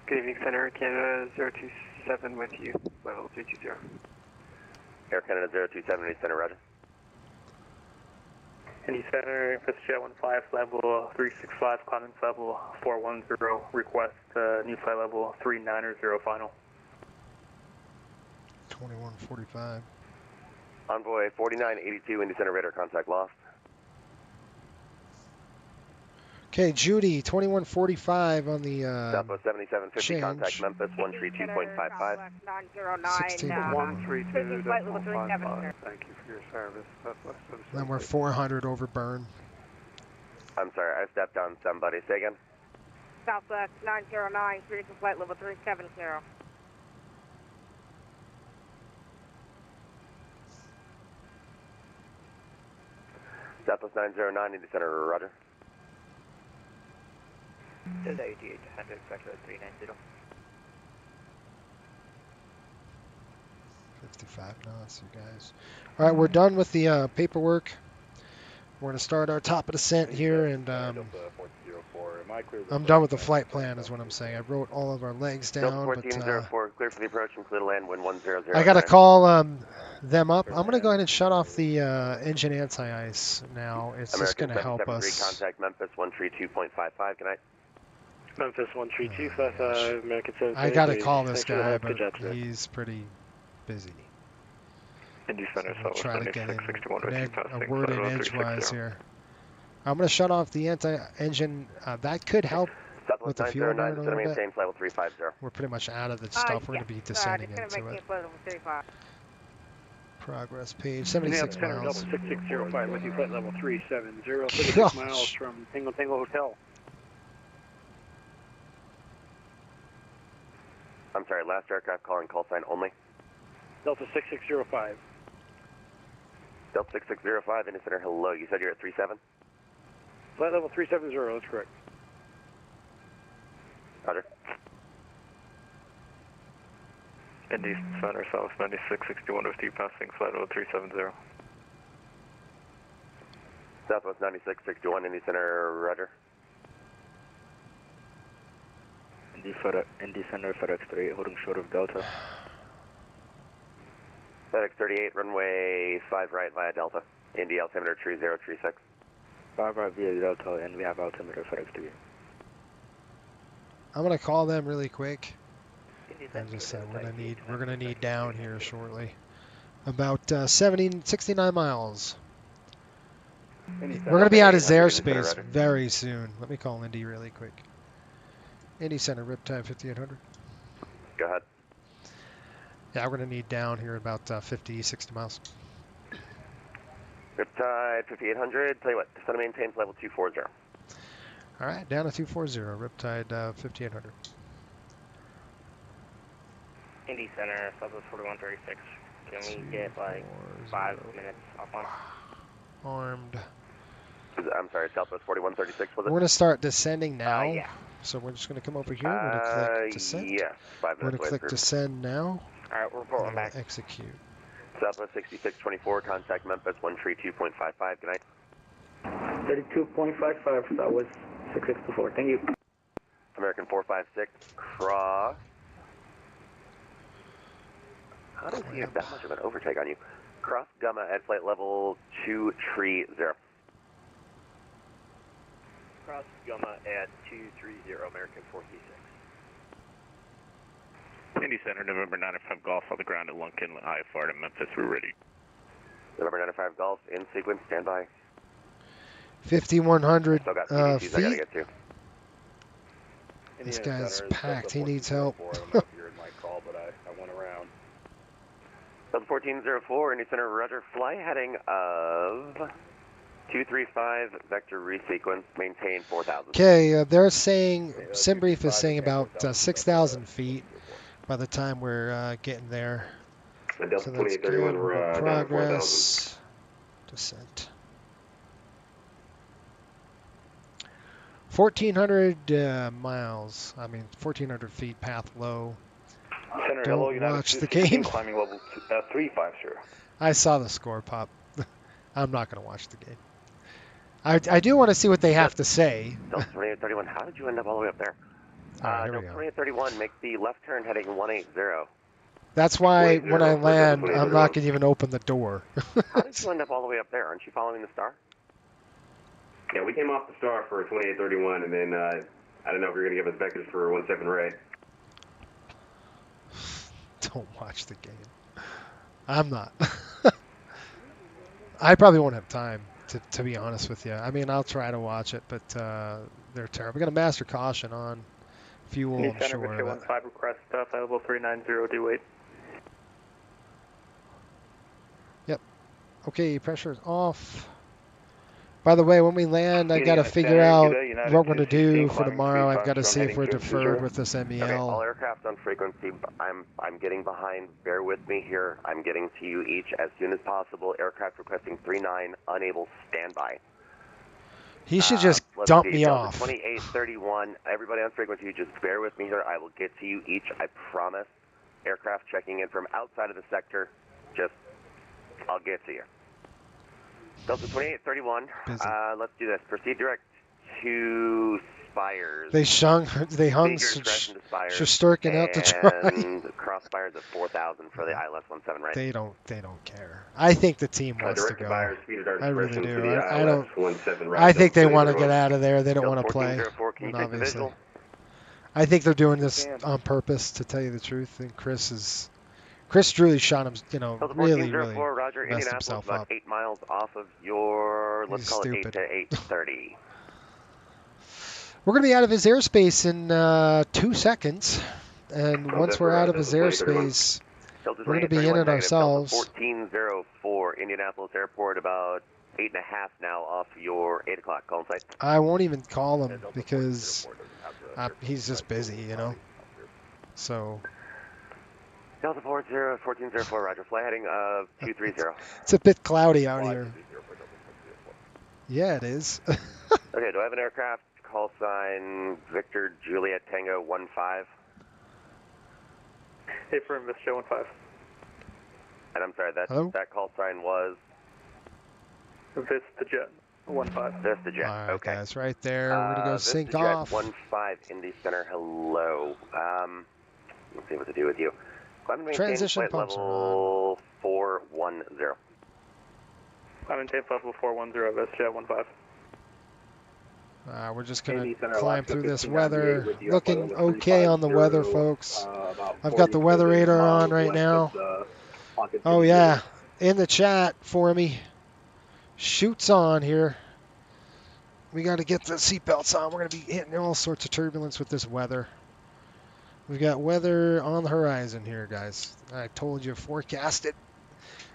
Good evening, Center. Canada 027 with you, level 320. Air Canada 027, Indy Center, Roger. Indy Center, Jet 15, level 365, climbing level 410, request new flight level 390 final. 2145. Envoy 4982, Indy Center, radar contact lost. Okay, Judy, 2145 on the Southwest 7750, change. Contact Memphis 132.55. 132.55. Thank you for your service. Then we're 400 over burn. I'm sorry, I stepped on somebody. Say again. Southwest 909, clear to flight level 370. Southwest 909, Indy Center, Roger. Delta 8800, Factor 390. 55 knots, you guys. All right, we're done with the paperwork. We're going to start our top of descent here, and I'm done with the flight plan, is what I'm saying. I wrote all of our legs down, but clear for the approach and clear to land, wind 100. I got to call them up. I'm going to go ahead and shut off the engine anti-ice now. It's just going to help us. Contact Memphis 132.55. Good night. Memphis 132.55. American 7. I got to call this guy, but he's pretty busy. Indy Center, so try to get in a word in edgewise here. I'm going to shut off the anti-engine. That could help with the fuel burn a little bit. We're pretty much out of the stuff. We're going to be descending into it. Progress page, 76 miles. 6605 with you, flight level 370, 36 miles from Tingle Tingle Hotel. I'm sorry, last aircraft calling call sign only. Delta 6605. Delta 6605, Indy Center, hello. You said you're at 37? Flight level 370, that's correct. Roger. Indy Center, South 9661 with you, passing flight level 370. Southwest 9661, Indy Center, roger. Indy Center, FedEx 38, holding short of Delta. FedEx 38, runway 5 right via Delta. Indy altimeter 3036. 5 right via Delta, and we have altimeter FedEx 38. I'm going to call them really quick. And just said we're gonna need down here shortly. About 69 miles. We're gonna be out of his airspace very soon. Let me call Indy really quick. Indy Center, Riptide 5800. Go ahead. Yeah, we're gonna need down here about 50, 60 miles. Riptide 5800. Tell you what, descend and maintain level 240. All right, down to 240. Riptide 5800. Indy Center, Southwest 4136. Can we get like 5 minutes off on? Armed. I'm sorry, Southwest 4136 was it? We're going to start descending now. Yeah. So we're just going to come over here. We're going to click descend. Yes, 5 minutes. We're going to click through. Descend now. Alright, we're reporting back. Execute. Southwest 6624, contact Memphis 132.55. Good night. 32.55, Southwest 6624. Thank you. American 456, cross. How does he have that much of an overtake on you? Cross Gamma at flight level 230. Cross Gamma at 230, American 436. Indy Center, November 95 Golf on the ground at Lunkin, IFR to Memphis. We're ready. November 95 Golf in sequence, standby. 5,100 Still got CDCs I feet. gotta get to. This guy's packed. He needs help. I don't know if you're in my call, but I went around. Delta 1404, Indy Center, roger. Fly heading of 235, vector resequence, maintain 4,000. Okay, they're saying, SimBrief is saying about 6,000 feet by the time we're getting there. So that's good. Progress. Descent. 1,400 miles. I mean, 1,400 feet, path low. Center, Don't hello, United watch the 216, game. climbing level 350. I saw the score pop. I'm not going to watch the game. I do want to see what they have to say. Delta 2831, how did you end up all the way up there? Here we Delta go. 2831, make the left turn heading 180. That's why when I land, I'm not going to even open the door. How did you end up all the way up there? Aren't you following the star? Yeah, we came off the star for 2831, and then I don't know if you're going to give us vectors for 17 right. Don't watch the game. I'm not. I probably won't have time, to be honest with you. I mean, I'll try to watch it, but they're terrible. We got a master caution on fuel, I'm Center, sure. Victor 15 request, flight level 390, due wait. Yep. Okay, pressure's off. By the way, when we land, I got to figure out what we're going to do for tomorrow. I've got to see if we're deferred with this MEL. Okay, all aircraft on frequency. I'm getting behind. Bear with me here. I'm getting to you each as soon as possible. Aircraft requesting 39, unable, standby. He should just dump me off. 2831. Everybody on frequency, just bear with me here. I will get to you each. I promise. aircraft checking in from outside of the sector. Just, I'll get to you. Delta 2831, let's do this. Proceed direct to Spires. They hung Shusterkin out to dry. And cross Spires at 4,000 for the ILS 17, right? They don't care. I think the team wants to go. I really do. I don't. I think they want to get out of there. They don't want to play. And obviously, I think they're doing this on purpose. To tell you the truth, and Chris really shot him. You know, really Roger, messed himself about up. 8 miles off of your. Let's call stupid. it 8 to 8:30. We're going to be out of his airspace in 2 seconds. And once we're out of his airspace, we're going to be in it ourselves. 1404 Indianapolis Airport, about 8.5 now off your 8 o'clock call site. I won't even call him because he's just busy, you know. So. Delta 1404, Roger. Flight heading of 230. It's a bit cloudy out here. Yeah, it is. Okay, do I have an aircraft? Call sign Victor Juliet Tango 15. Hey, for Mr. 15. And I'm sorry, that call sign was? Vista Jet 15. Vista Jet, All right, okay. guys, right there. We're going to go sync Vista off. Jet 15, Indy Center, hello. Let's see what to do with you. Transition flight pumps level 410. I'm in tape level 410, Vista Jet 15. We're just going to climb through this weather. Looking okay on the weather, folks. I've got the weather radar on right now. Oh, yeah. In the chat for me. Shoots on here. We got to get the seatbelts on. We're going to be hitting all sorts of turbulence with this weather. We've got weather on the horizon here, guys. I told you, forecast it.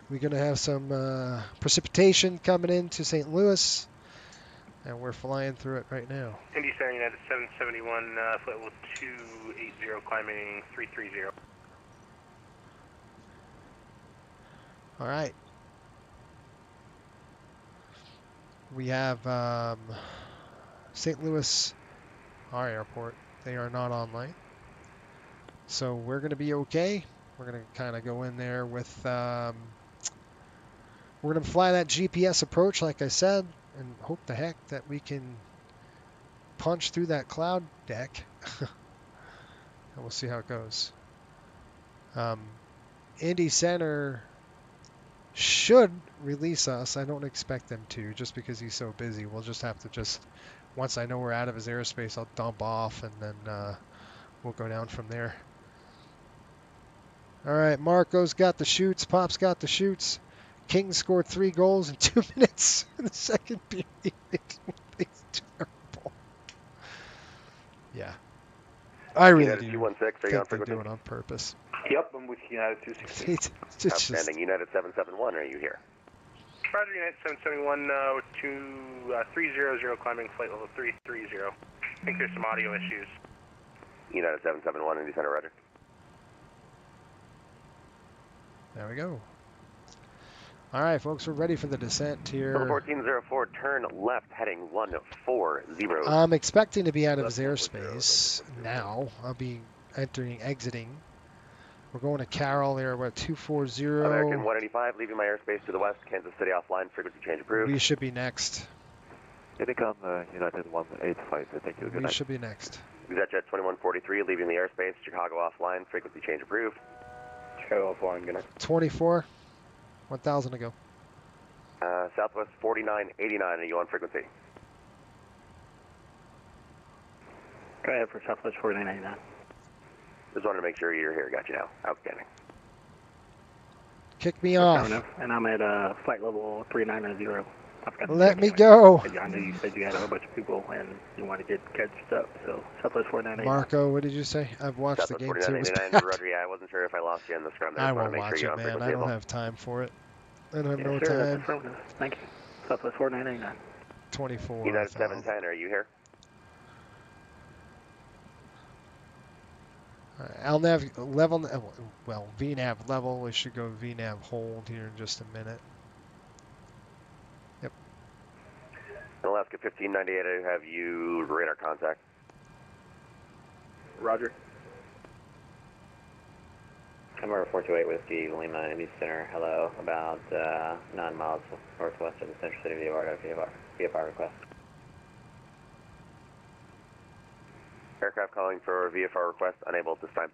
We're going to have some precipitation coming into St. Louis. And we're flying through it right now. Indy Center, United 771, flight level 280, climbing 330. All right. We have St. Louis, our airport. They are not online. So we're going to be okay. We're going to kind of go in there with... we're going to fly that GPS approach, like I said. And hope the heck that we can punch through that cloud deck. And we'll see how it goes. Indy Center should release us. I don't expect them to, just because he's so busy. We'll just have to once I know we're out of his airspace, I'll dump off, and then we'll go down from there. All right, Marco's got the shoots. Pop's got the shoots. King scored 3 goals in 2 minutes in the second period. It's terrible. Yeah. I really do. United Think they're doing it on purpose. Yep, I'm with United 260. Outstanding. United 771, are you here? Roger, United 771, 300, climbing flight level 330. I think there's some audio issues. United 771, Indy Center, Roger. There we go. All right, folks, we're ready for the descent here. 1404, turn left, heading 140. I'm expecting to be out of his airspace now. I'll be exiting. We're going to Carroll there. We're at 240. American 185, leaving my airspace to the west. Kansas City offline, frequency change approved. We should be next. Intercom United 185, thank you. We should be next. Jet 2143, leaving the airspace. Chicago offline, frequency change approved. Chicago offline, good night. 24. 1,000 to go. Southwest 4989, are you on frequency? Go ahead for Southwest 4989. Just wanted to make sure you're here. Got you now. Outstanding. Kick me off. And I'm at flight level 390. Let me go. I know you said you had a whole bunch of people and you want to catch up. So Southwest 4989. Marco, what did you say? I've watched the game too. Roger, yeah, I wasn't sure if I lost you in the scrum there. I won't watch it, man. I don't have time for it. I don't have no time. Thank you. Southwest 4989. 24. United 710, are you here? LNAV level, well, VNAV level. We should go VNAV hold here in just a minute. Yep. Alaska 1598, I have you radar contact. Roger. Number 428 Whiskey, Lima, Indy Center, hello, about 9 miles northwest of the Central City VFR request. Aircraft calling for VFR request, unable at this time.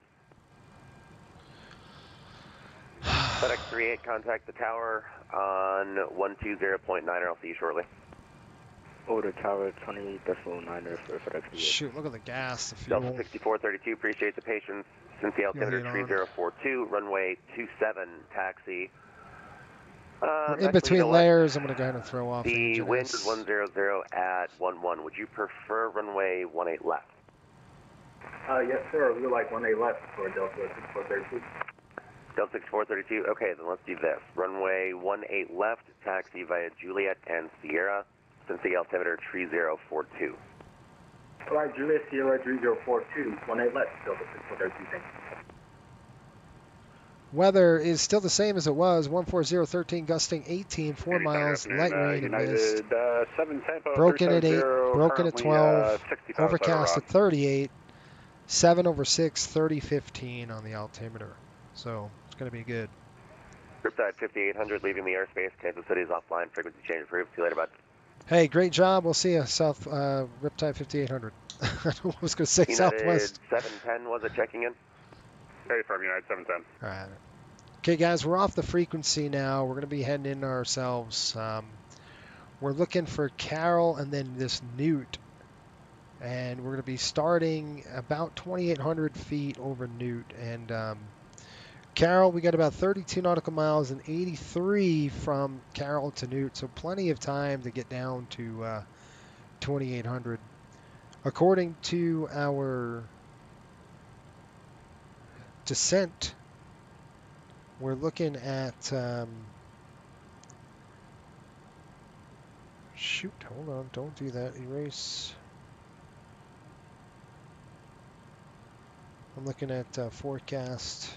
FedEx 38, contact the tower on 120.9, or I'll see you shortly. Order tower 20.9 for FedEx 38. Shoot, look at the gas, the fuel. Delta 6432, appreciate the patience. Cincy altimeter 3042, runway 27, taxi. We're in between layers. I'm going to go ahead and throw off the wind is 100 at 11. Would you prefer runway 18 left? Yes, sir. We would like 18 left for Delta 6432. Delta 6432, okay, then let's do this. Runway 18 left, taxi via Juliet and Sierra, Cincy altimeter 3042. All right, Juliet Sierra 3042, 18 left, Delta 6432, thank you. Weather is still the same as it was, 14013, gusting 18, 4 miles, light rain and mist. 7 tempo, Broken at 8, broken at 12, overcast at 38, 7 over 6, 3015 on the altimeter. So it's going to be good. Riptide 5800, leaving the airspace. Kansas City is offline. Frequency change approved. See you later, bud. Hey, great job. We'll see you, South Riptide 5800. I was going to say United Southwest. 710, was it checking in? Hey, from United 710. All right. Okay, guys, we're off the frequency now. We're going to be heading in ourselves. We're looking for Carroll and then this Newt. And we're going to be starting about 2,800 feet over Newt. And Carroll, we got about 32 nautical miles and 83 from Carroll to Newt. So plenty of time to get down to 2,800. According to our descent, we're looking at shoot, hold on, don't do that. Erase. I'm looking at forecast.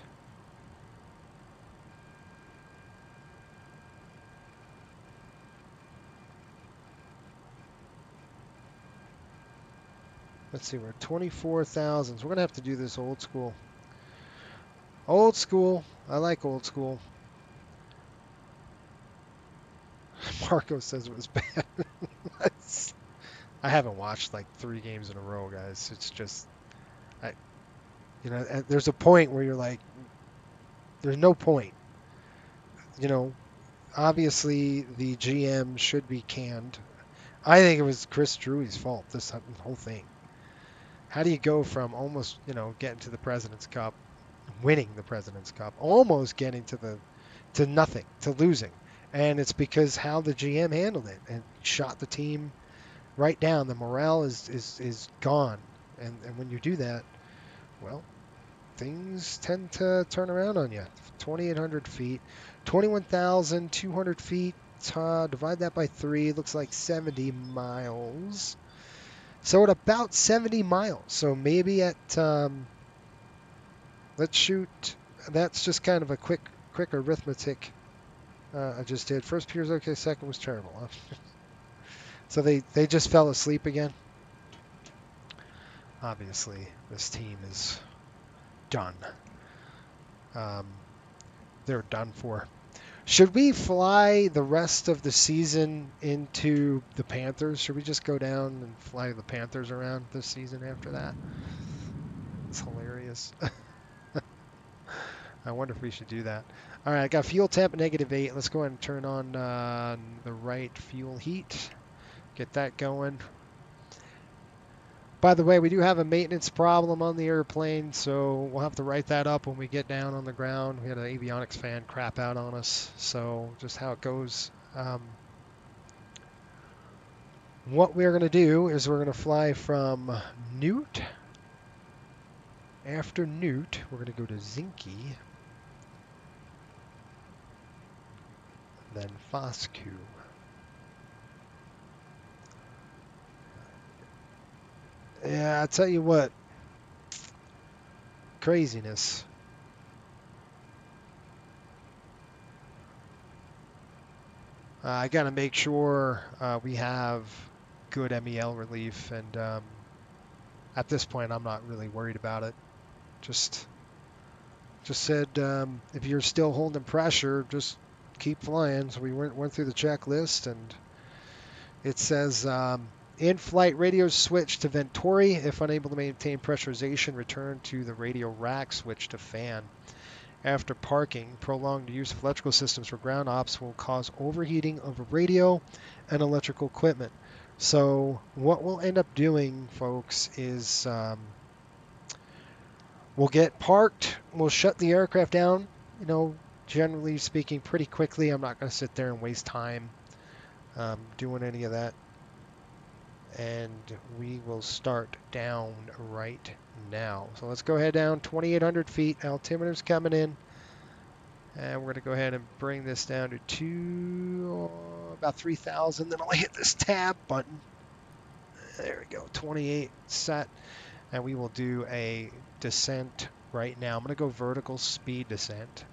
Let's see, we're at 24,000. So we're going to have to do this old school. Old school. I like old school. Marco says it was bad. I haven't watched like 3 games in a row, guys. It's just, there's a point where you're like, there's no point. Obviously the GM should be canned. I think it was Chris Drewey's fault, this whole thing. How do you go from almost, getting to the President's Cup, winning the President's Cup, almost getting to nothing, to losing? And it's because how the GM handled it and shot the team right down. The morale is gone. And when you do that, well, things tend to turn around on you. 2,800 feet, 21,200 feet, divide that by 3, looks like 70 miles. So at about 70 miles. So maybe at, let's shoot, that's just kind of a quick arithmetic I just did. First period was okay, second was terrible. So they just fell asleep again. Obviously, this team is done. They're done for. Should we fly the rest of the season into the Panthers? Should we just go down and fly the Panthers around this season after that? It's hilarious. I wonder if we should do that. All right, I got fuel temp -8. Let's go ahead and turn on the right fuel heat. Get that going. By the way, we do have a maintenance problem on the airplane, so we'll have to write that up when we get down on the ground. We had an avionics fan crap out on us, so just how it goes. What we're going to do is we're going to fly from Newt. After Newt, we're going to go to Zinke. Then Foscu. Yeah, I tell you what, craziness. I got to make sure we have good MEL relief, and at this point, I'm not really worried about it. Just Just said if you're still holding pressure, just keep flying. So we went through the checklist, and it says in-flight radio switch to Venturi. If unable to maintain pressurization, return to the radio rack, switch to fan. After parking, prolonged use of electrical systems for ground ops will cause overheating of radio and electrical equipment. So what we'll end up doing, folks, is we'll get parked, we'll shut the aircraft down, generally speaking, pretty quickly. I'm not going to sit there and waste time doing any of that. And we will start down right now. So let's go ahead down 2,800 feet. Altimeter's coming in. And we're going to go ahead and bring this down to about 3,000. Then I'll hit this tab button. There we go, 28 set. And we will do a descent right now. I'm going to go vertical speed descent.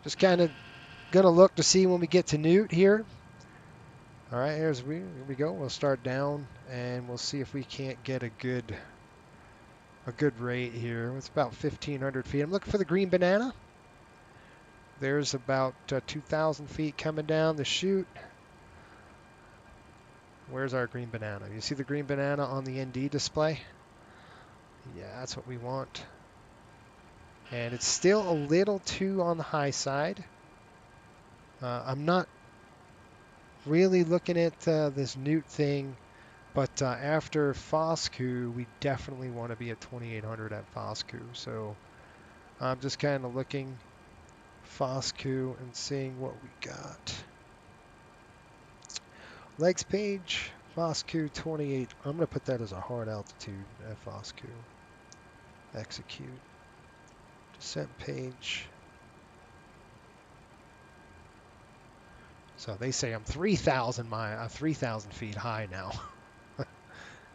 Just kind of going to look to see when we get to Newt here. All right, here we go. We'll start down, and we'll see if we can't get a good rate here. It's about 1,500 feet. I'm looking for the green banana. There's about 2,000 feet coming down the chute. Where's our green banana? You see the green banana on the ND display? Yeah, that's what we want. And it's still a little too on the high side. I'm not really looking at this Newt thing, but after Foscu, we definitely want to be at 2,800 at Foscu. So I'm just kind of looking Foscu and seeing what we got. Legs page, Foscu 28. I'm going to put that as a hard altitude at Foscu. Execute. Descent page. So they say I'm 3,000 feet high now.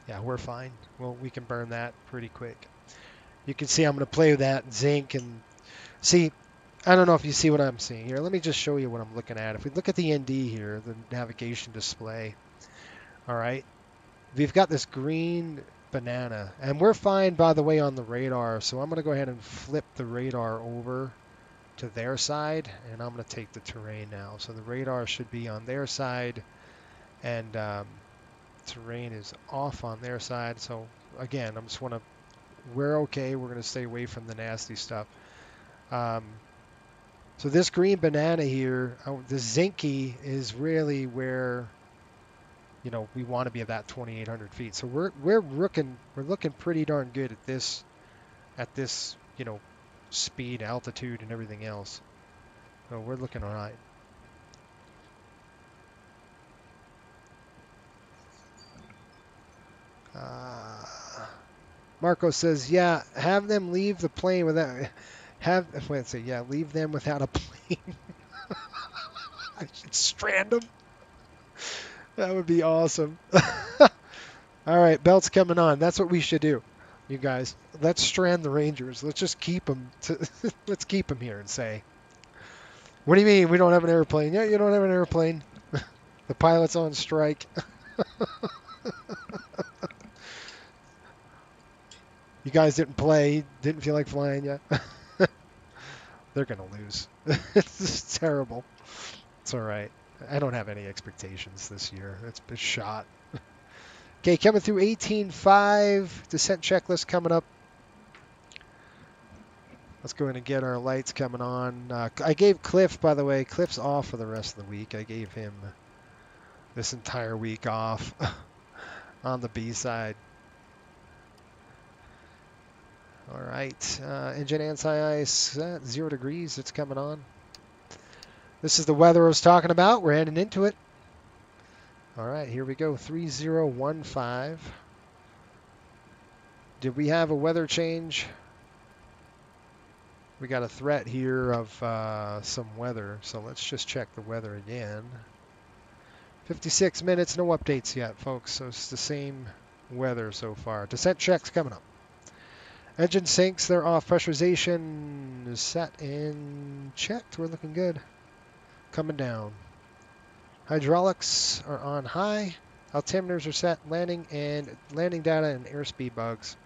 Yeah, we're fine. Well, we can burn that pretty quick. You can see I'm going to play with that zinc and see. I don't know if you see what I'm seeing here. Let me just show you what I'm looking at. If we look at the ND here, the navigation display, all right, we've got this green banana. And we're fine, by the way, on the radar. So I'm going to go ahead and flip the radar over to their side. And I'm going to take the terrain now. So the radar should be on their side. And terrain is off on their side. So, again, I just want to... We're okay. We're going to stay away from the nasty stuff. So this green banana here, the zinky is really where, we want to be at that 2,800 feet. So we're looking pretty darn good at this, speed, altitude, and everything else. So we're looking all right. Marco says, yeah, have them leave the plane without. Leave them without a plane. I should strand them. That would be awesome. All right, belt's coming on. That's what we should do, you guys. Let's strand the Rangers. Let's just keep them. Let's keep them here and say, what do you mean we don't have an airplane? Yeah, you don't have an airplane. The pilot's on strike. You guys didn't play. Didn't feel like flying yet. They're going to lose. It's just terrible. It's all right. I don't have any expectations this year. It's been shot. Okay, coming through 18.5. Descent checklist coming up. Let's go in and get our lights coming on. I gave Cliff, by the way, Cliff's off for the rest of the week. I gave him this entire week off on the B side. All right, engine anti-ice, 0 degrees, it's coming on. This is the weather I was talking about. We're heading into it. All right, here we go, 3015. Did we have a weather change? We got a threat here of some weather, so let's just check the weather again. 56 minutes, no updates yet, folks, so it's the same weather so far. Descent checks coming up. Engine sinks, they're off. Pressurization is set and checked. We're looking good. Coming down. Hydraulics are on high. Altimeters are set. Landing data and airspeed bugs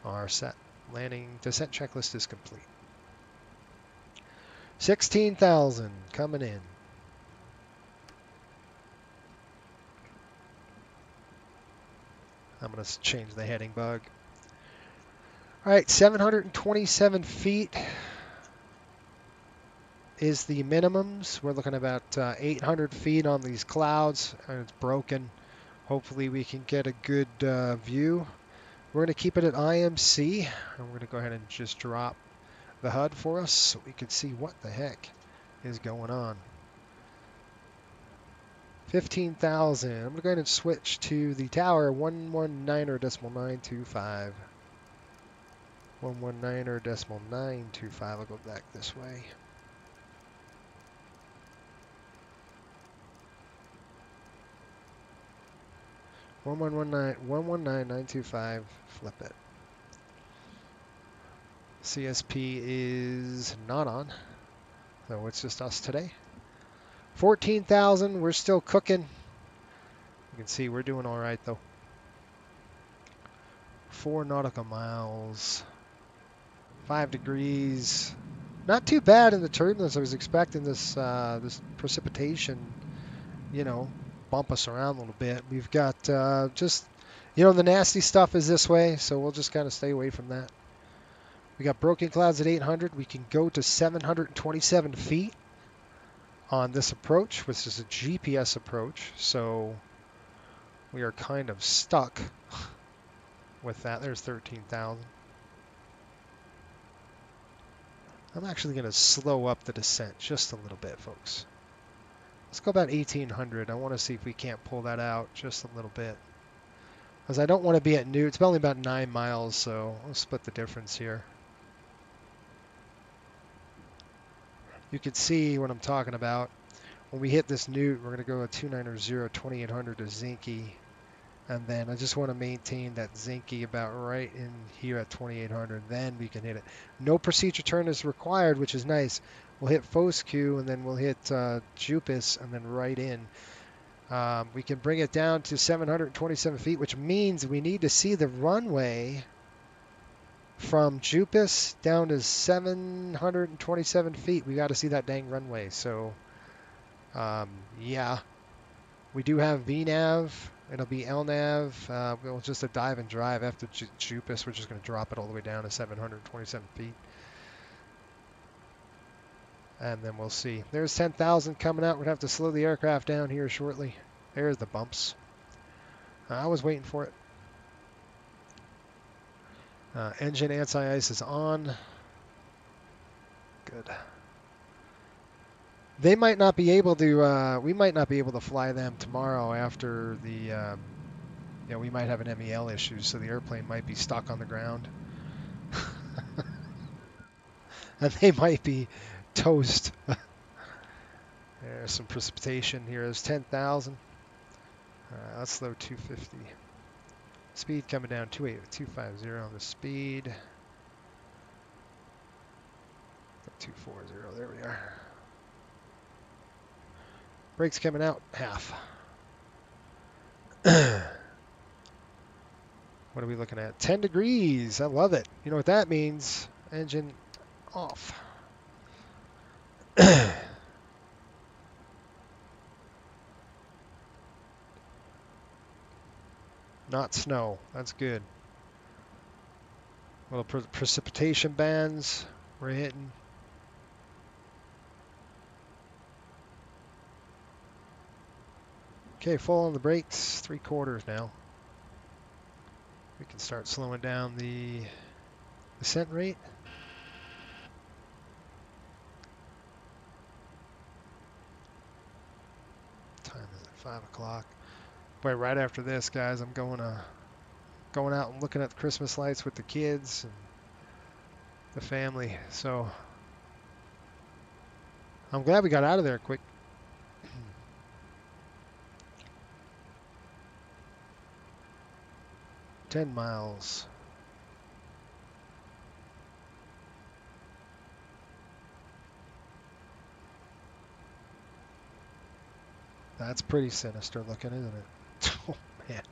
are set. Landing descent checklist is complete. 16,000 coming in. I'm going to change the heading bug. All right, 727 feet is the minimums. We're looking at about 800 feet on these clouds, and it's broken. Hopefully we can get a good view. We're going to keep it at IMC, and we're going to go ahead and just drop the HUD for us so we can see what the heck is going on. 15,000. I'm going to go ahead and switch to the tower 119.925. 119.925. I'll go back this way. One 119.925. Flip it. CSP is not on, so it's just us today. 14,000. We're still cooking. You can see we're doing all right though. 4 nautical miles. 5 degrees. Not too bad in the turbulence. I was expecting this this precipitation, you know, bump us around a little bit. We've got just, you know, the nasty stuff is this way, so we'll just kind of stay away from that. We got broken clouds at 800. We can go to 727 feet on this approach, which is a GPS approach, so we are kind of stuck with that. There's 13,000. I'm actually going to slow up the descent just a little bit, folks. Let's go about 1,800. I want to see if we can't pull that out just a little bit. Because I don't want to be at New. It's only about 9 miles, so I'll split the difference here. You can see what I'm talking about. When we hit this newt, we're going to go at 290, 2,800 to Zinke. And then I just want to maintain that Zinke about right in here at 2,800. Then we can hit it. No procedure turn is required, which is nice. We'll hit Fosque, and then we'll hit Jupis, and then right in. We can bring it down to 727 feet, which means we need to see the runway from Jupis down to 727 feet. We got to see that dang runway. So, yeah. We do have VNAV. It'll be LNAV. We'll just a dive and drive after Jupis. We're just going to drop it all the way down to 727 feet. And then we'll see. There's 10,000 coming out. We're going to have to slow the aircraft down here shortly. There's the bumps. I was waiting for it. Engine anti-ice is on. Good. They might not be able to, we might not be able to fly them tomorrow after the, you know, we might have an MEL issue, so the airplane might be stuck on the ground. And they might be toast. There's some precipitation here. There's 10,000. Let's load 250. Speed coming down 250 on the speed. 240, there we are. Brakes coming out, half. What are we looking at? 10 degrees, I love it. You know what that means? Engine off. Not snow, that's good. Little precipitation bands we're hitting. Okay, full on the brakes, 3/4 now. We can start slowing down the descent rate. Time is at 5 o'clock. Boy, right after this, guys, I'm going out and looking at the Christmas lights with the kids and the family. So I'm glad we got out of there quick. 10 miles. That's pretty sinister looking, isn't it? Oh, man.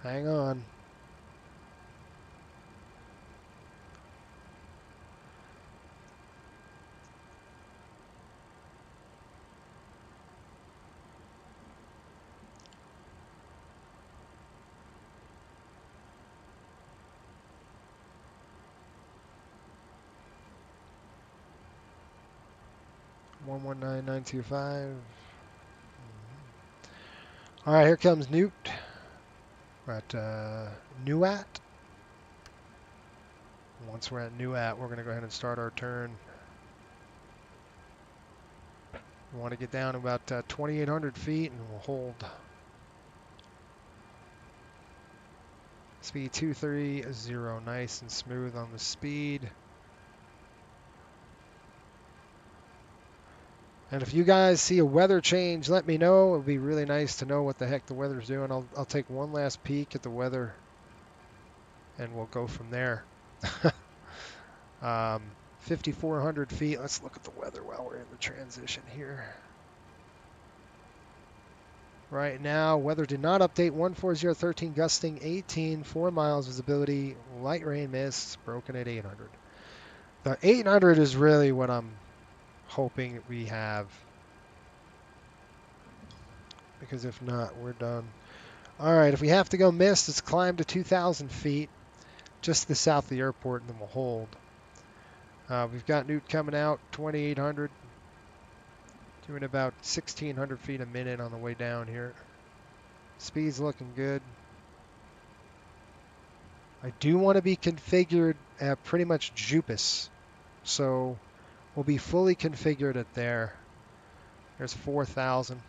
Hang on. 119925. All right, here comes Newt. We're at Nuat. Once we're at Nuat, we're going to go ahead and start our turn. We want to get down to about 2,800 feet, and we'll hold. Speed 230, nice and smooth on the speed. And if you guys see a weather change, let me know. It would be really nice to know what the heck the weather's doing. I'll take one last peek at the weather, and we'll go from there. 5,400 feet. Let's look at the weather while we're in the transition here. Right now, weather did not update. 14013, gusting 18, 4 miles visibility, light rain mists, broken at 800. The 800 is really what I'm hoping that we have, because if not, we're done. All right, if we have to go mist, it's climb to 2,000 feet, just to the south of the airport, and then we'll hold. We've got Newt coming out, 2,800. Doing about 1,600 feet a minute on the way down here. Speed's looking good. I do want to be configured at pretty much Jupus. So we'll be fully configured at there. There's 4,000.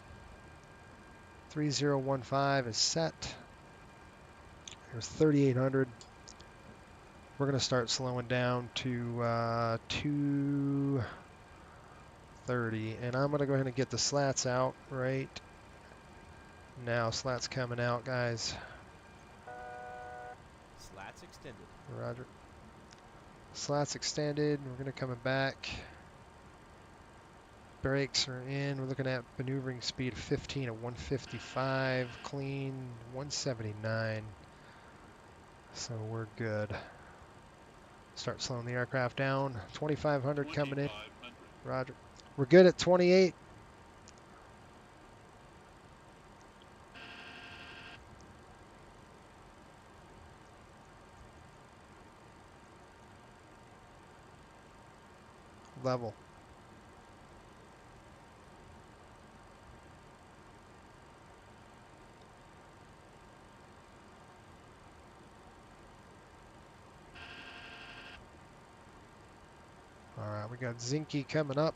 3015 is set. There's 3,800. We're going to start slowing down to 230. And I'm going to go ahead and get the slats out right now. Slats coming out, guys. Slats extended. Roger. Slats extended. We're going to come back. Brakes are in. We're looking at maneuvering speed of 15 at 155. Clean 179. So we're good. Start slowing the aircraft down. 2,500 coming in. Roger. We're good at 28. Level. All right, we got Zinke coming up.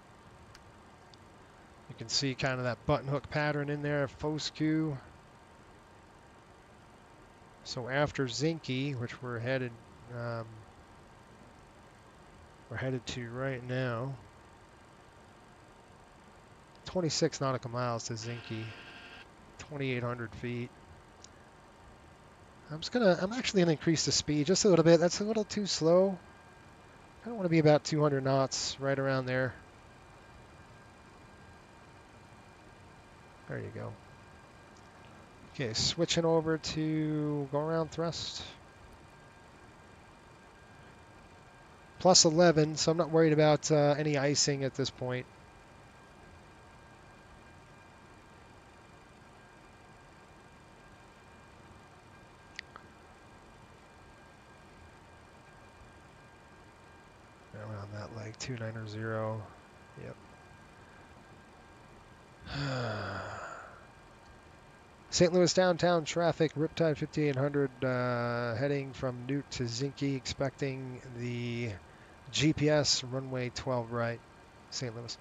You can see kind of that button hook pattern in there, Foscu. So after Zinke, which we're headed to right now, 26 nautical miles to Zinke, 2,800 feet. I'm actually gonna increase the speed just a little bit. That's a little too slow. I don't want to be about 200 knots, right around there. There you go. Okay, switching over to go around thrust. Plus 11, so I'm not worried about any icing at this point. Around that leg, 290. Yep. St. Louis downtown traffic, Riptide 5800, heading from Newt to Zinke, expecting the GPS runway 12 right, St. Louis.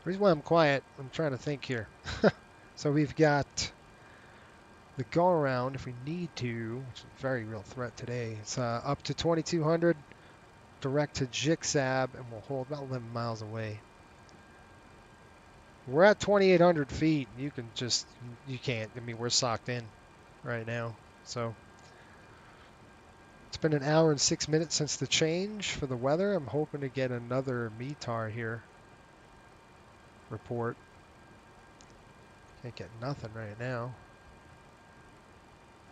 The reason why I'm quiet, I'm trying to think here. So we've got the go around if we need to, which is a very real threat today. It's up to 2,200, direct to Jixab, and we'll hold about 11 miles away. We're at 2,800 feet. You can't. I mean, we're socked in right now. So it's been an hour and 6 minutes since the change for the weather. I'm hoping to get another METAR here. Report. Can't get nothing right now.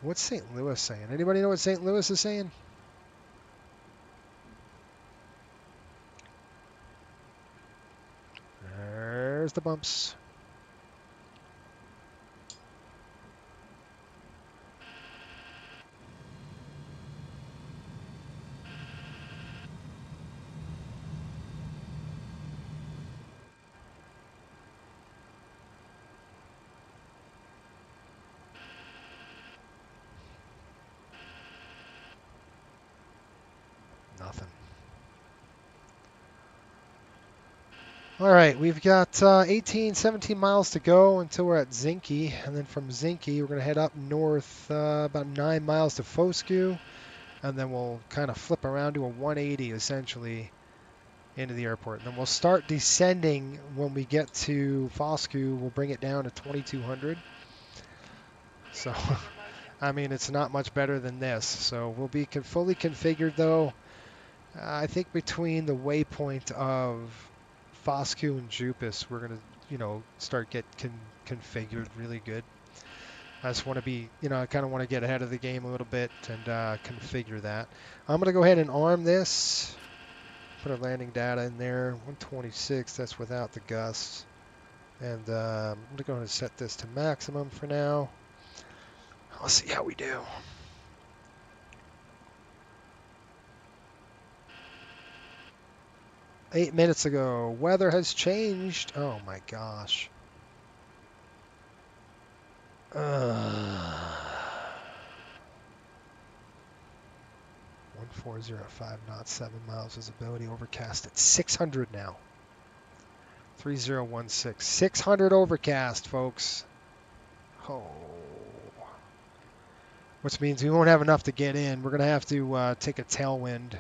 What's St. Louis saying? Anybody know what St. Louis is saying? There's the bumps. All right, we've got 18, 17 miles to go until we're at Zinke, and then from Zinke we're going to head up north about 9 miles to Foscu, and then we'll kind of flip around to a 180 essentially into the airport. And then we'll start descending when we get to Foscu. We'll bring it down to 2200. So, I mean, it's not much better than this. So we'll be fully configured though. I think between the waypoint of Foscu and Jupus, we're going to, start get configured really good. I just want to be, I kind of want to get ahead of the game a little bit and configure that. I'm going to go ahead and arm this. Put our landing data in there. 126, that's without the gusts. And I'm going to go ahead and set this to maximum for now. I'll see how we do. Eight minutes ago, weather has changed. Oh my gosh. 1405 knots, 7 miles visibility, overcast at 600 now. 3016, 600 overcast, folks. Oh. Which means we won't have enough to get in. We're going to have to take a tailwind.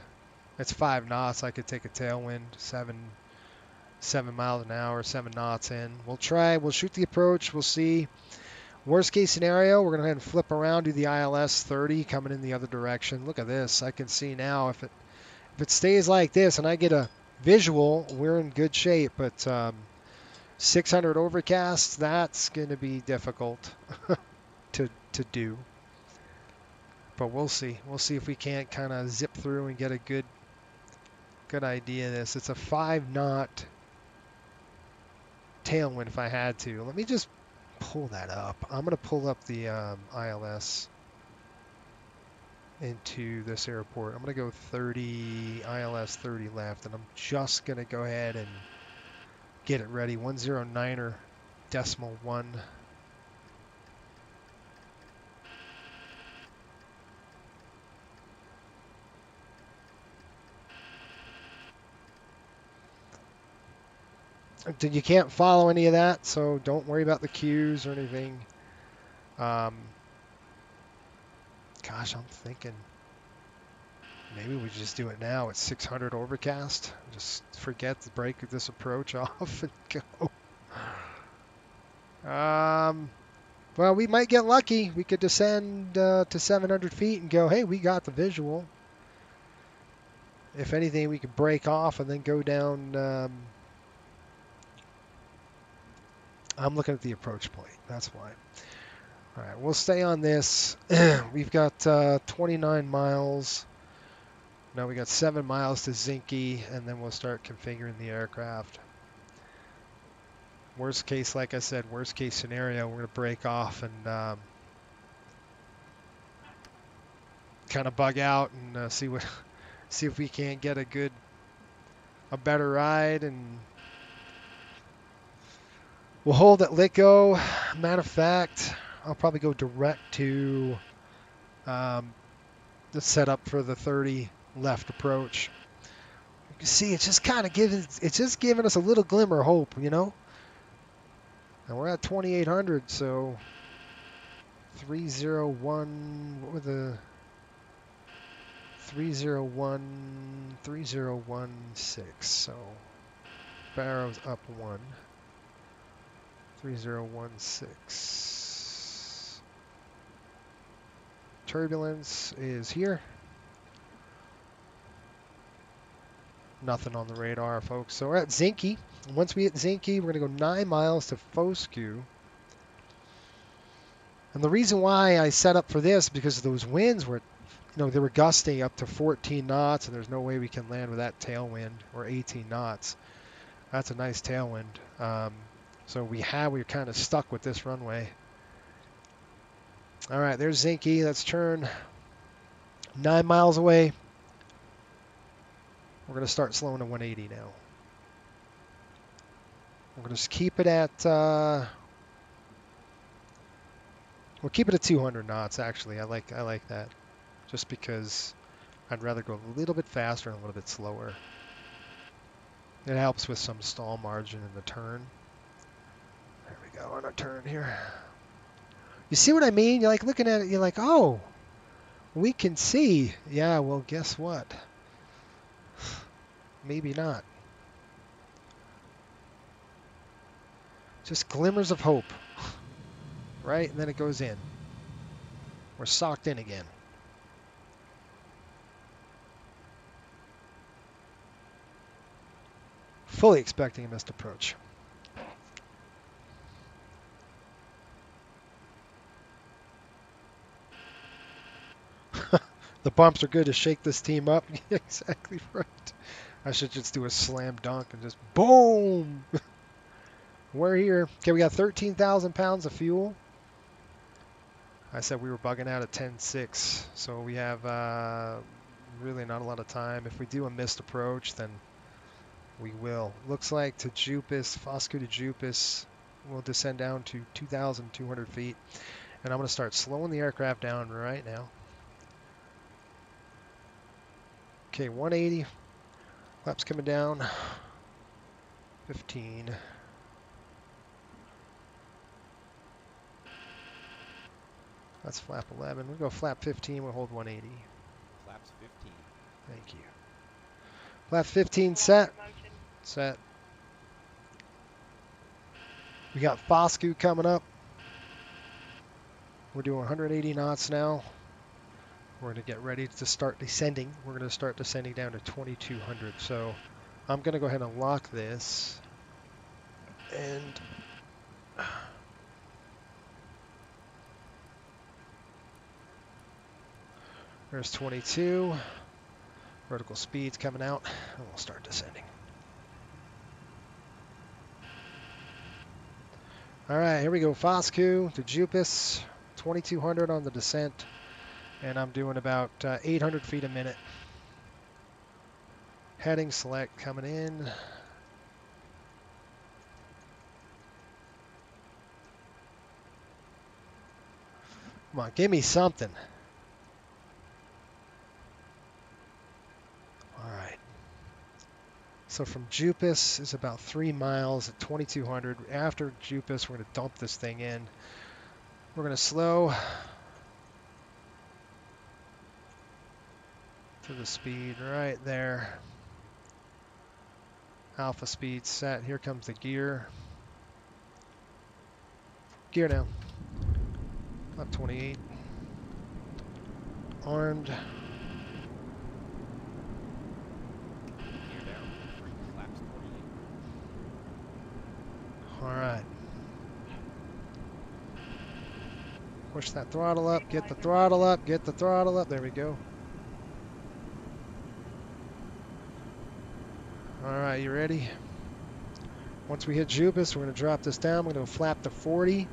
It's 5 knots. I could take a tailwind, 7 miles an hour, 7 knots in. We'll try. We'll shoot the approach. We'll see. Worst case scenario, we're going to go ahead and flip around to the ILS 30 coming in the other direction. Look at this. I can see now if it stays like this and I get a visual, we're in good shape. But 600 overcast, that's going to be difficult to do. But we'll see. We'll see if we can't kind of zip through and get a good idea of this. It's a 5-knot tailwind if I had to. Let me just pull that up. I'm going to pull up the ILS into this airport. I'm going to go 30, ILS 30 left, and I'm just going to go ahead and get it ready. 109er decimal 1. You can't follow any of that, so don't worry about the cues or anything. Gosh, I'm thinking maybe we just do it now. It's 600 overcast. Just forget to break this approach off and go. Well, we might get lucky. We could descend to 700 feet and go, hey, we got the visual. If anything, we could break off and then go down. I'm looking at the approach point. That's why. All right, we'll stay on this. We've got 29 miles. Now we got 7 miles to Zinke, and then we'll start configuring the aircraft. Worst case, like I said, worst case scenario, we're going to break off and kind of bug out and see if we can't get a better ride, and we'll hold at Litgo. Matter of fact, I'll probably go direct to the setup for the 30 left approach. You can see it's just kind of giving us a little glimmer of hope, And we're at 2,800, so 301. What were the 3016? So Barrow's up 1. 3016. Turbulence is here. Nothing on the radar, folks. So we're at Zinke. Once we hit Zinke, we're going to go 9 miles to Foscu. And the reason why I set up for this, because those winds were, they were gusting up to 14 knots, and there's no way we can land with that tailwind, or 18 knots. That's a nice tailwind. So we're kind of stuck with this runway. All right, there's Zinke. Let's turn 9 miles away. We're going to start slowing to 180 now. We're going to just keep it at, we'll keep it at 200 knots, actually. I like that. Just because I'd rather go a little bit faster and a little bit slower. It helps with some stall margin in the turn. There we go on our turn here. You see what I mean? You're like looking at it, you're like, oh, we can see. Yeah, well, guess what? Maybe not. Just glimmers of hope. Right? And then it goes in. We're socked in again. Fully expecting a missed approach. The bumps are good to shake this team up. Exactly right. I should just do a slam dunk and just boom. We're here. Okay, we got 13,000 pounds of fuel. I said we were bugging out at 10.6, so we have really not a lot of time. If we do a missed approach, then we will. Looks like to Jupis, Fosco to Jupis, we'll descend down to 2,200 feet. And I'm going to start slowing the aircraft down right now. Okay, 180. Flaps coming down. 15. That's flap 11. We'll go flap 15. We'll hold 180. Flaps 15. Thank you. Flap 15 set. Set. We got Fosco coming up. We're doing 180 knots now. We're going to get ready to start descending. We're going to start descending down to 2,200. So I'm going to go ahead and lock this. And there's 22. Vertical speed's coming out. And we'll start descending. All right, here we go. Fosco to Jupis. 2,200 on the descent. And I'm doing about 800 feet a minute. Heading select coming in. Come on, give me something. All right. So from Jupis is about 3 miles at 2,200. After Jupis, we're going to dump this thing in. We're going to slow to the speed right there. Alpha speed set. Here comes the gear. Gear down. Up 28. Armed. Gear down. Flaps 48. All right. Push that throttle up. Get the throttle up. Get the throttle up. There we go. All right, you ready? Once we hit Jupis, we're going to drop this down. We're going to flap to 40.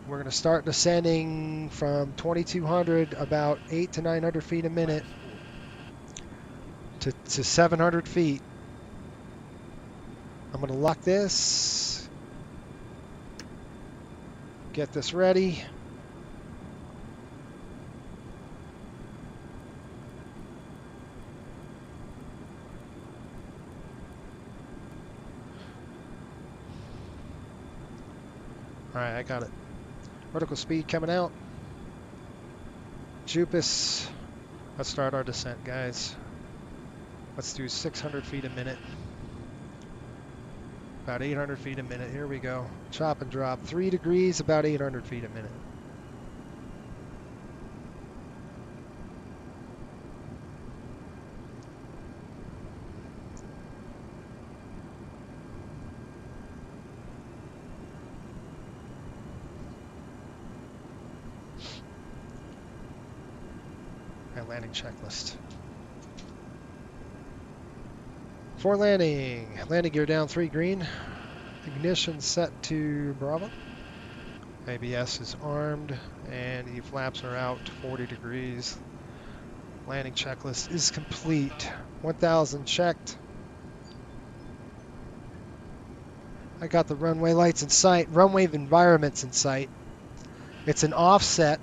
We're going to start descending from 2,200, about 800 to 900 feet a minute, to 700 feet. I'm going to lock this. Get this ready. All right, I got it. Vertical speed coming out. Jupis. Let's start our descent, guys. Let's do 600 feet a minute. About 800 feet a minute. Here we go. Chop and drop. 3 degrees, about 800 feet a minute. Landing checklist. For landing, landing gear down 3 green. Ignition set to Bravo. ABS is armed and the flaps are out 40 degrees. Landing checklist is complete. 1,000 checked. I got the runway lights in sight, runway environments in sight. It's an offset.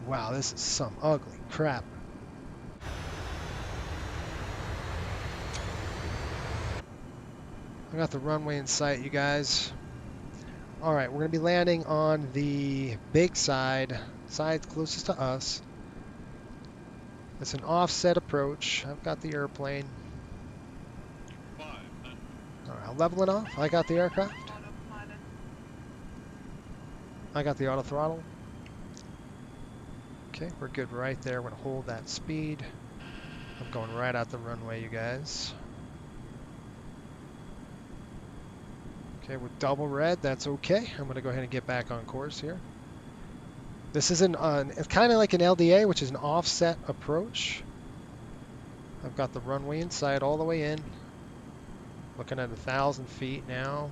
Wow, this is some ugly crap. I got the runway in sight, you guys. All right, we're going to be landing on the big side closest to us. It's an offset approach. I've got the airplane. All right, I'm leveling off. I got the aircraft. I got the auto throttle. Okay, we're good right there. We're going to hold that speed. I'm going right out the runway, you guys. Okay, with double red, that's okay. I'm going to go ahead and get back on course here. This is it's kind of like an LDA, which is an offset approach. I've got the runway in sight all the way in. Looking at 1,000 feet now.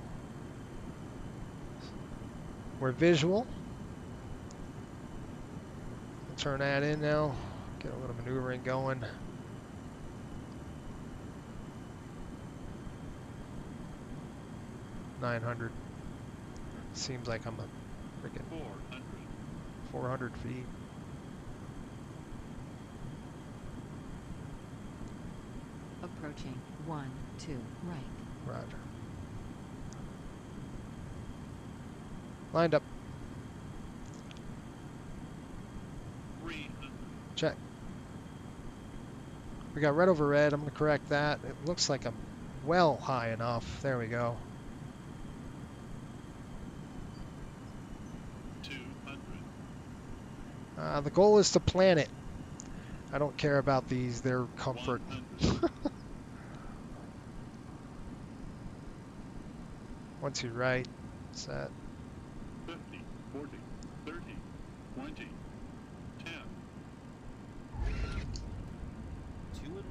We're visual. I'll turn that in now. Get a little maneuvering going. $900. Seems like I'm a freaking 400 feet. Approaching 12 right. Roger. Lined up. Check. We got red over red. I'm going to correct that. It looks like I'm well high enough. There we go. 200. The goal is to plan it. I don't care about these. They're comfort. 1-2 right. Set. 50, 40, 30, 20, 10. 2 in reverse.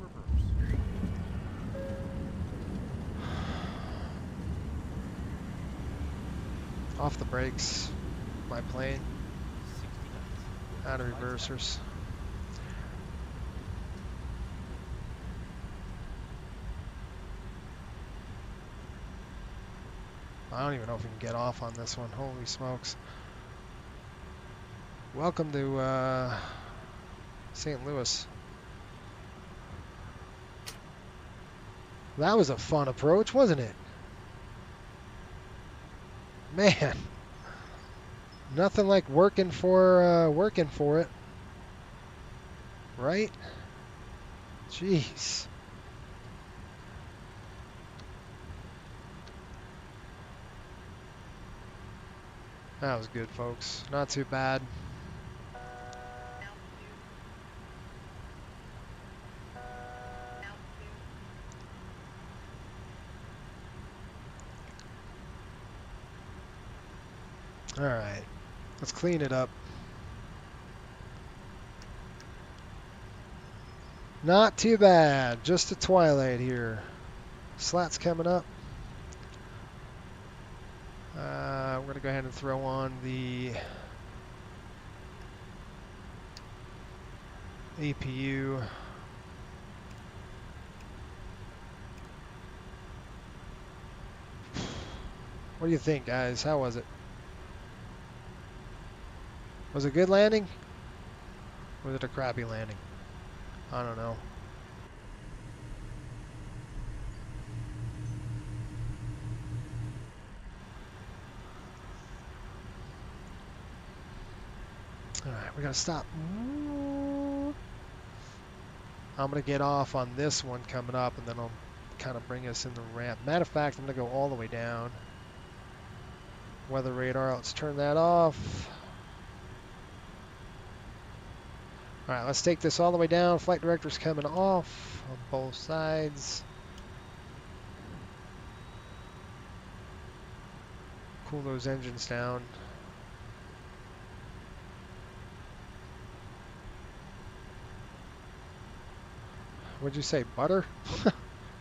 Off the brakes. My plane. Out of reversers. I don't even know if we can get off on this one. Holy smokes. Welcome to St. Louis. That was a fun approach, wasn't it? Man. Nothing like working for it. Right? Jeez. That was good, folks. Not too bad. All right. Let's clean it up. Not too bad. Just a twilight here. Slats coming up. We're going to go ahead and throw on the APU. What do you think, guys? How was it? Was it a good landing? Or was it a crappy landing? I don't know. Alright, we gotta stop. I'm gonna get off on this one coming up, and then I'll kind of bring us in the ramp. Matter of fact, I'm gonna go all the way down. Weather radar, let's turn that off. Alright, let's take this all the way down. Flight director's coming off on both sides. Cool those engines down. What'd you say, butter?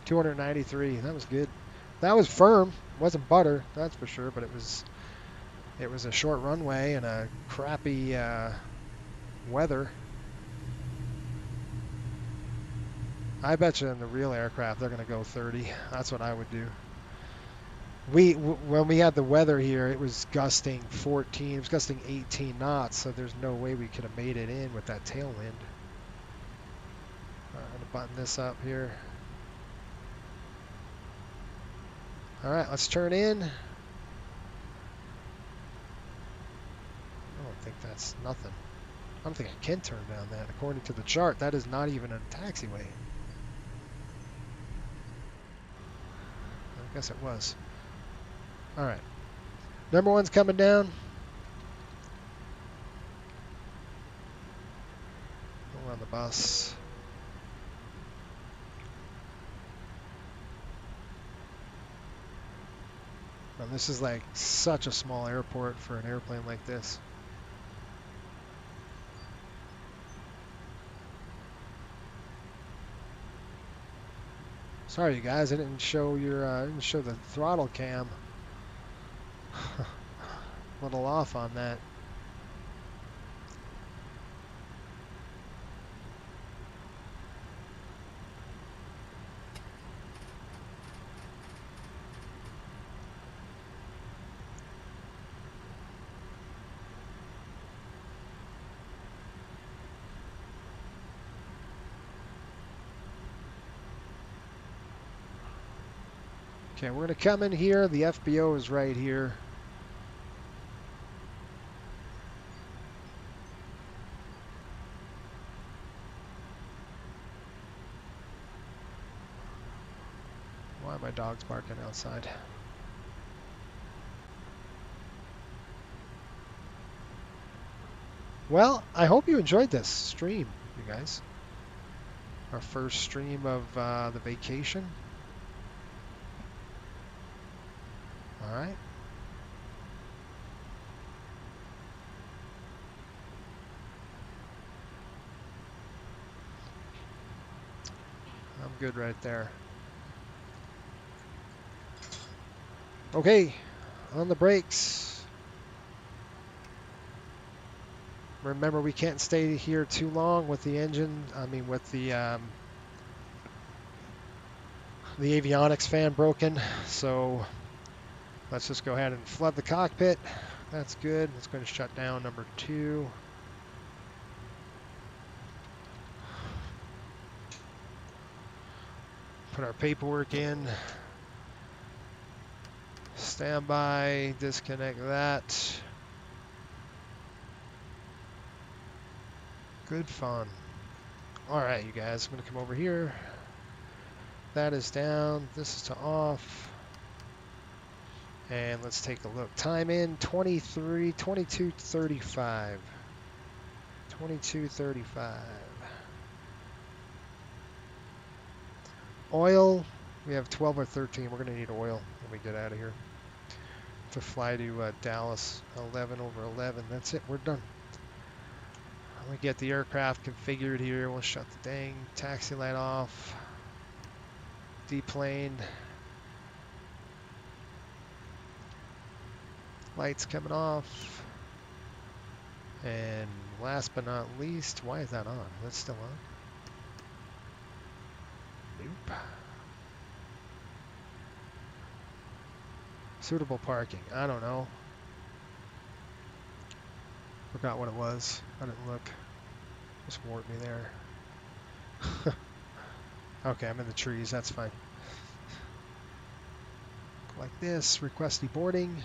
293, that was good. That was firm, wasn't butter, that's for sure, but it was a short runway and a crappy weather. I bet you in the real aircraft they're going to go 30. That's what I would do. When we had the weather here, it was gusting 14, it was gusting 18 knots, so there's no way we could have made it in with that tailwind. I'm going to button this up here. All right, let's turn in. I don't think that's nothing. I don't think I can turn down that. According to the chart, that is not even a taxiway. I guess it was. All right. Number one's coming down. We're on the bus. And this is like such a small airport for an airplane like this. Sorry, you guys, I didn't show the throttle cam. A little off on that. Okay, we're gonna come in here. The FBO is right here. Why are my dogs barking outside? Well, I hope you enjoyed this stream, you guys. Our first stream of the vacation. All right. I'm good right there. Okay, on the brakes. Remember, we can't stay here too long with the engine. I mean, with the avionics fan broken. So let's just go ahead and flood the cockpit. That's good. It's going to shut down number 2. Put our paperwork in. Stand by. Disconnect that. Good fun. All right, you guys. I'm going to come over here. That is down. This is to off. And let's take a look. Time in 22:35. 22:35. Oil, we have 12 or 13. We're going to need oil when we get out of here to fly to Dallas. 11 over 11. That's it. We're done. We get the aircraft configured here. We'll shut the dang taxi light off. Deplane. Lights coming off. And last but not least, why is that on? That's still on. Nope. Suitable parking. I don't know. Forgot what it was. I didn't look. Just warped me there. Okay, I'm in the trees. That's fine. Like this. Request deboarding.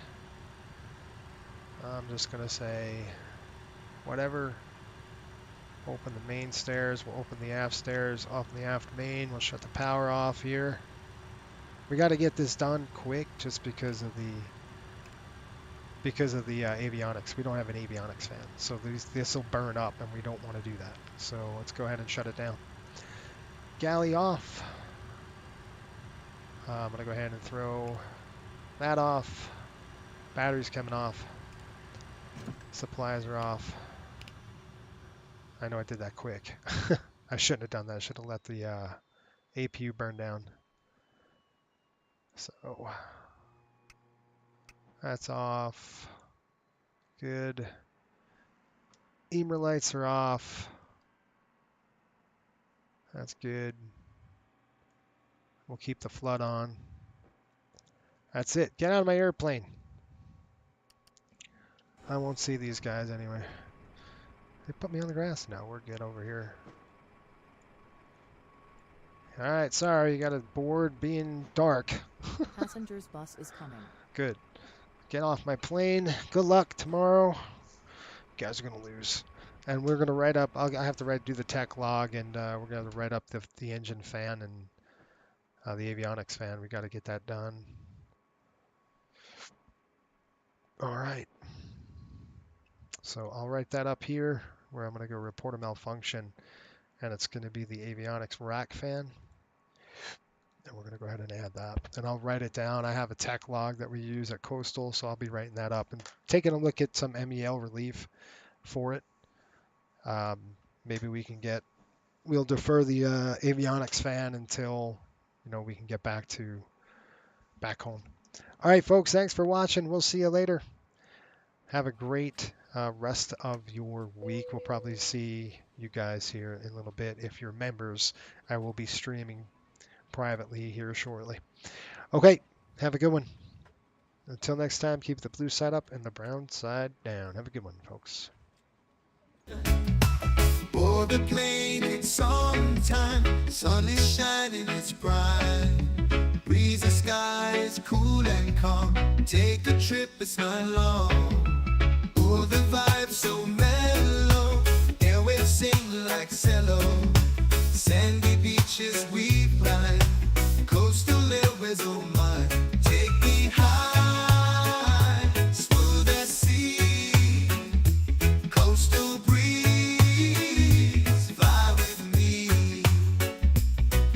I'm just going to say whatever. Open the main stairs. We'll open the aft stairs. Off the aft main. We'll shut the power off here. We got to get this done quick just because of the avionics. We don't have an avionics fan, so this will burn up, and we don't want to do that. So let's go ahead and shut it down. Galley off. I'm gonna go ahead and throw that off. Batteries coming off. Supplies are off. I know I did that quick. I shouldn't have done that. I should have let the APU burn down. So that's off. Good. Emer lights are off. That's good. We'll keep the flood on. That's it. Get out of my airplane. I won't see these guys anyway. They put me on the grass now. We're good over here. All right, sorry, you got a board being dark. Passenger's bus is coming. Good. Get off my plane. Good luck tomorrow. You guys are going to lose. And we're going to write up, I have to do the tech log, and we're going to write up the engine fan and the avionics fan. We got to get that done. All right. So I'll write that up here where I'm going to go report a malfunction, and it's going to be the avionics rack fan. And we're going to go ahead and add that. And I'll write it down. I have a tech log that we use at Coastal, so I'll be writing that up and taking a look at some MEL relief for it. Maybe we'll defer the avionics fan until, we can get back home. All right, folks, thanks for watching. We'll see you later. Have a great rest of your week. We'll probably see you guys here in a little bit. If you're members, I will be streaming privately here shortly. Okay, have a good one. Until next time, keep the blue side up and the brown side down. Have a good one, folks. Board the plane, it's summertime. Sun is shining, it's bright. Breezy skies, cool and calm. Take a trip, it's not long. Oh, the vibe so mellow. Airwaves sing like cello. Sandy beaches we find. Coastal airways, oh my. Take me high, smooth as sea. Coastal breeze, fly with me.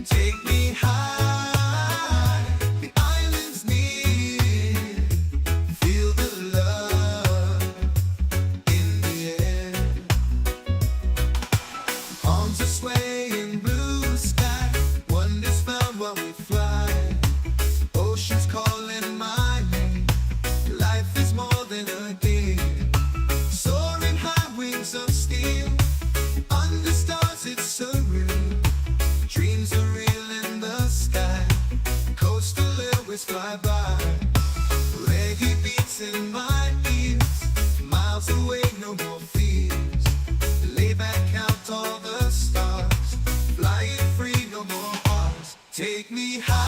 Take me high, the island's near. Feel the love in the air. Arms are swaying, blue sky. Wonders found while we fly. Oceans calling my name. Life is more than a game. Soaring high, wings of steel. Under stars, it's surreal. Dreams are real in the sky. Coastal airways fly by. Reggae beats in my ears. Miles away, no more fear.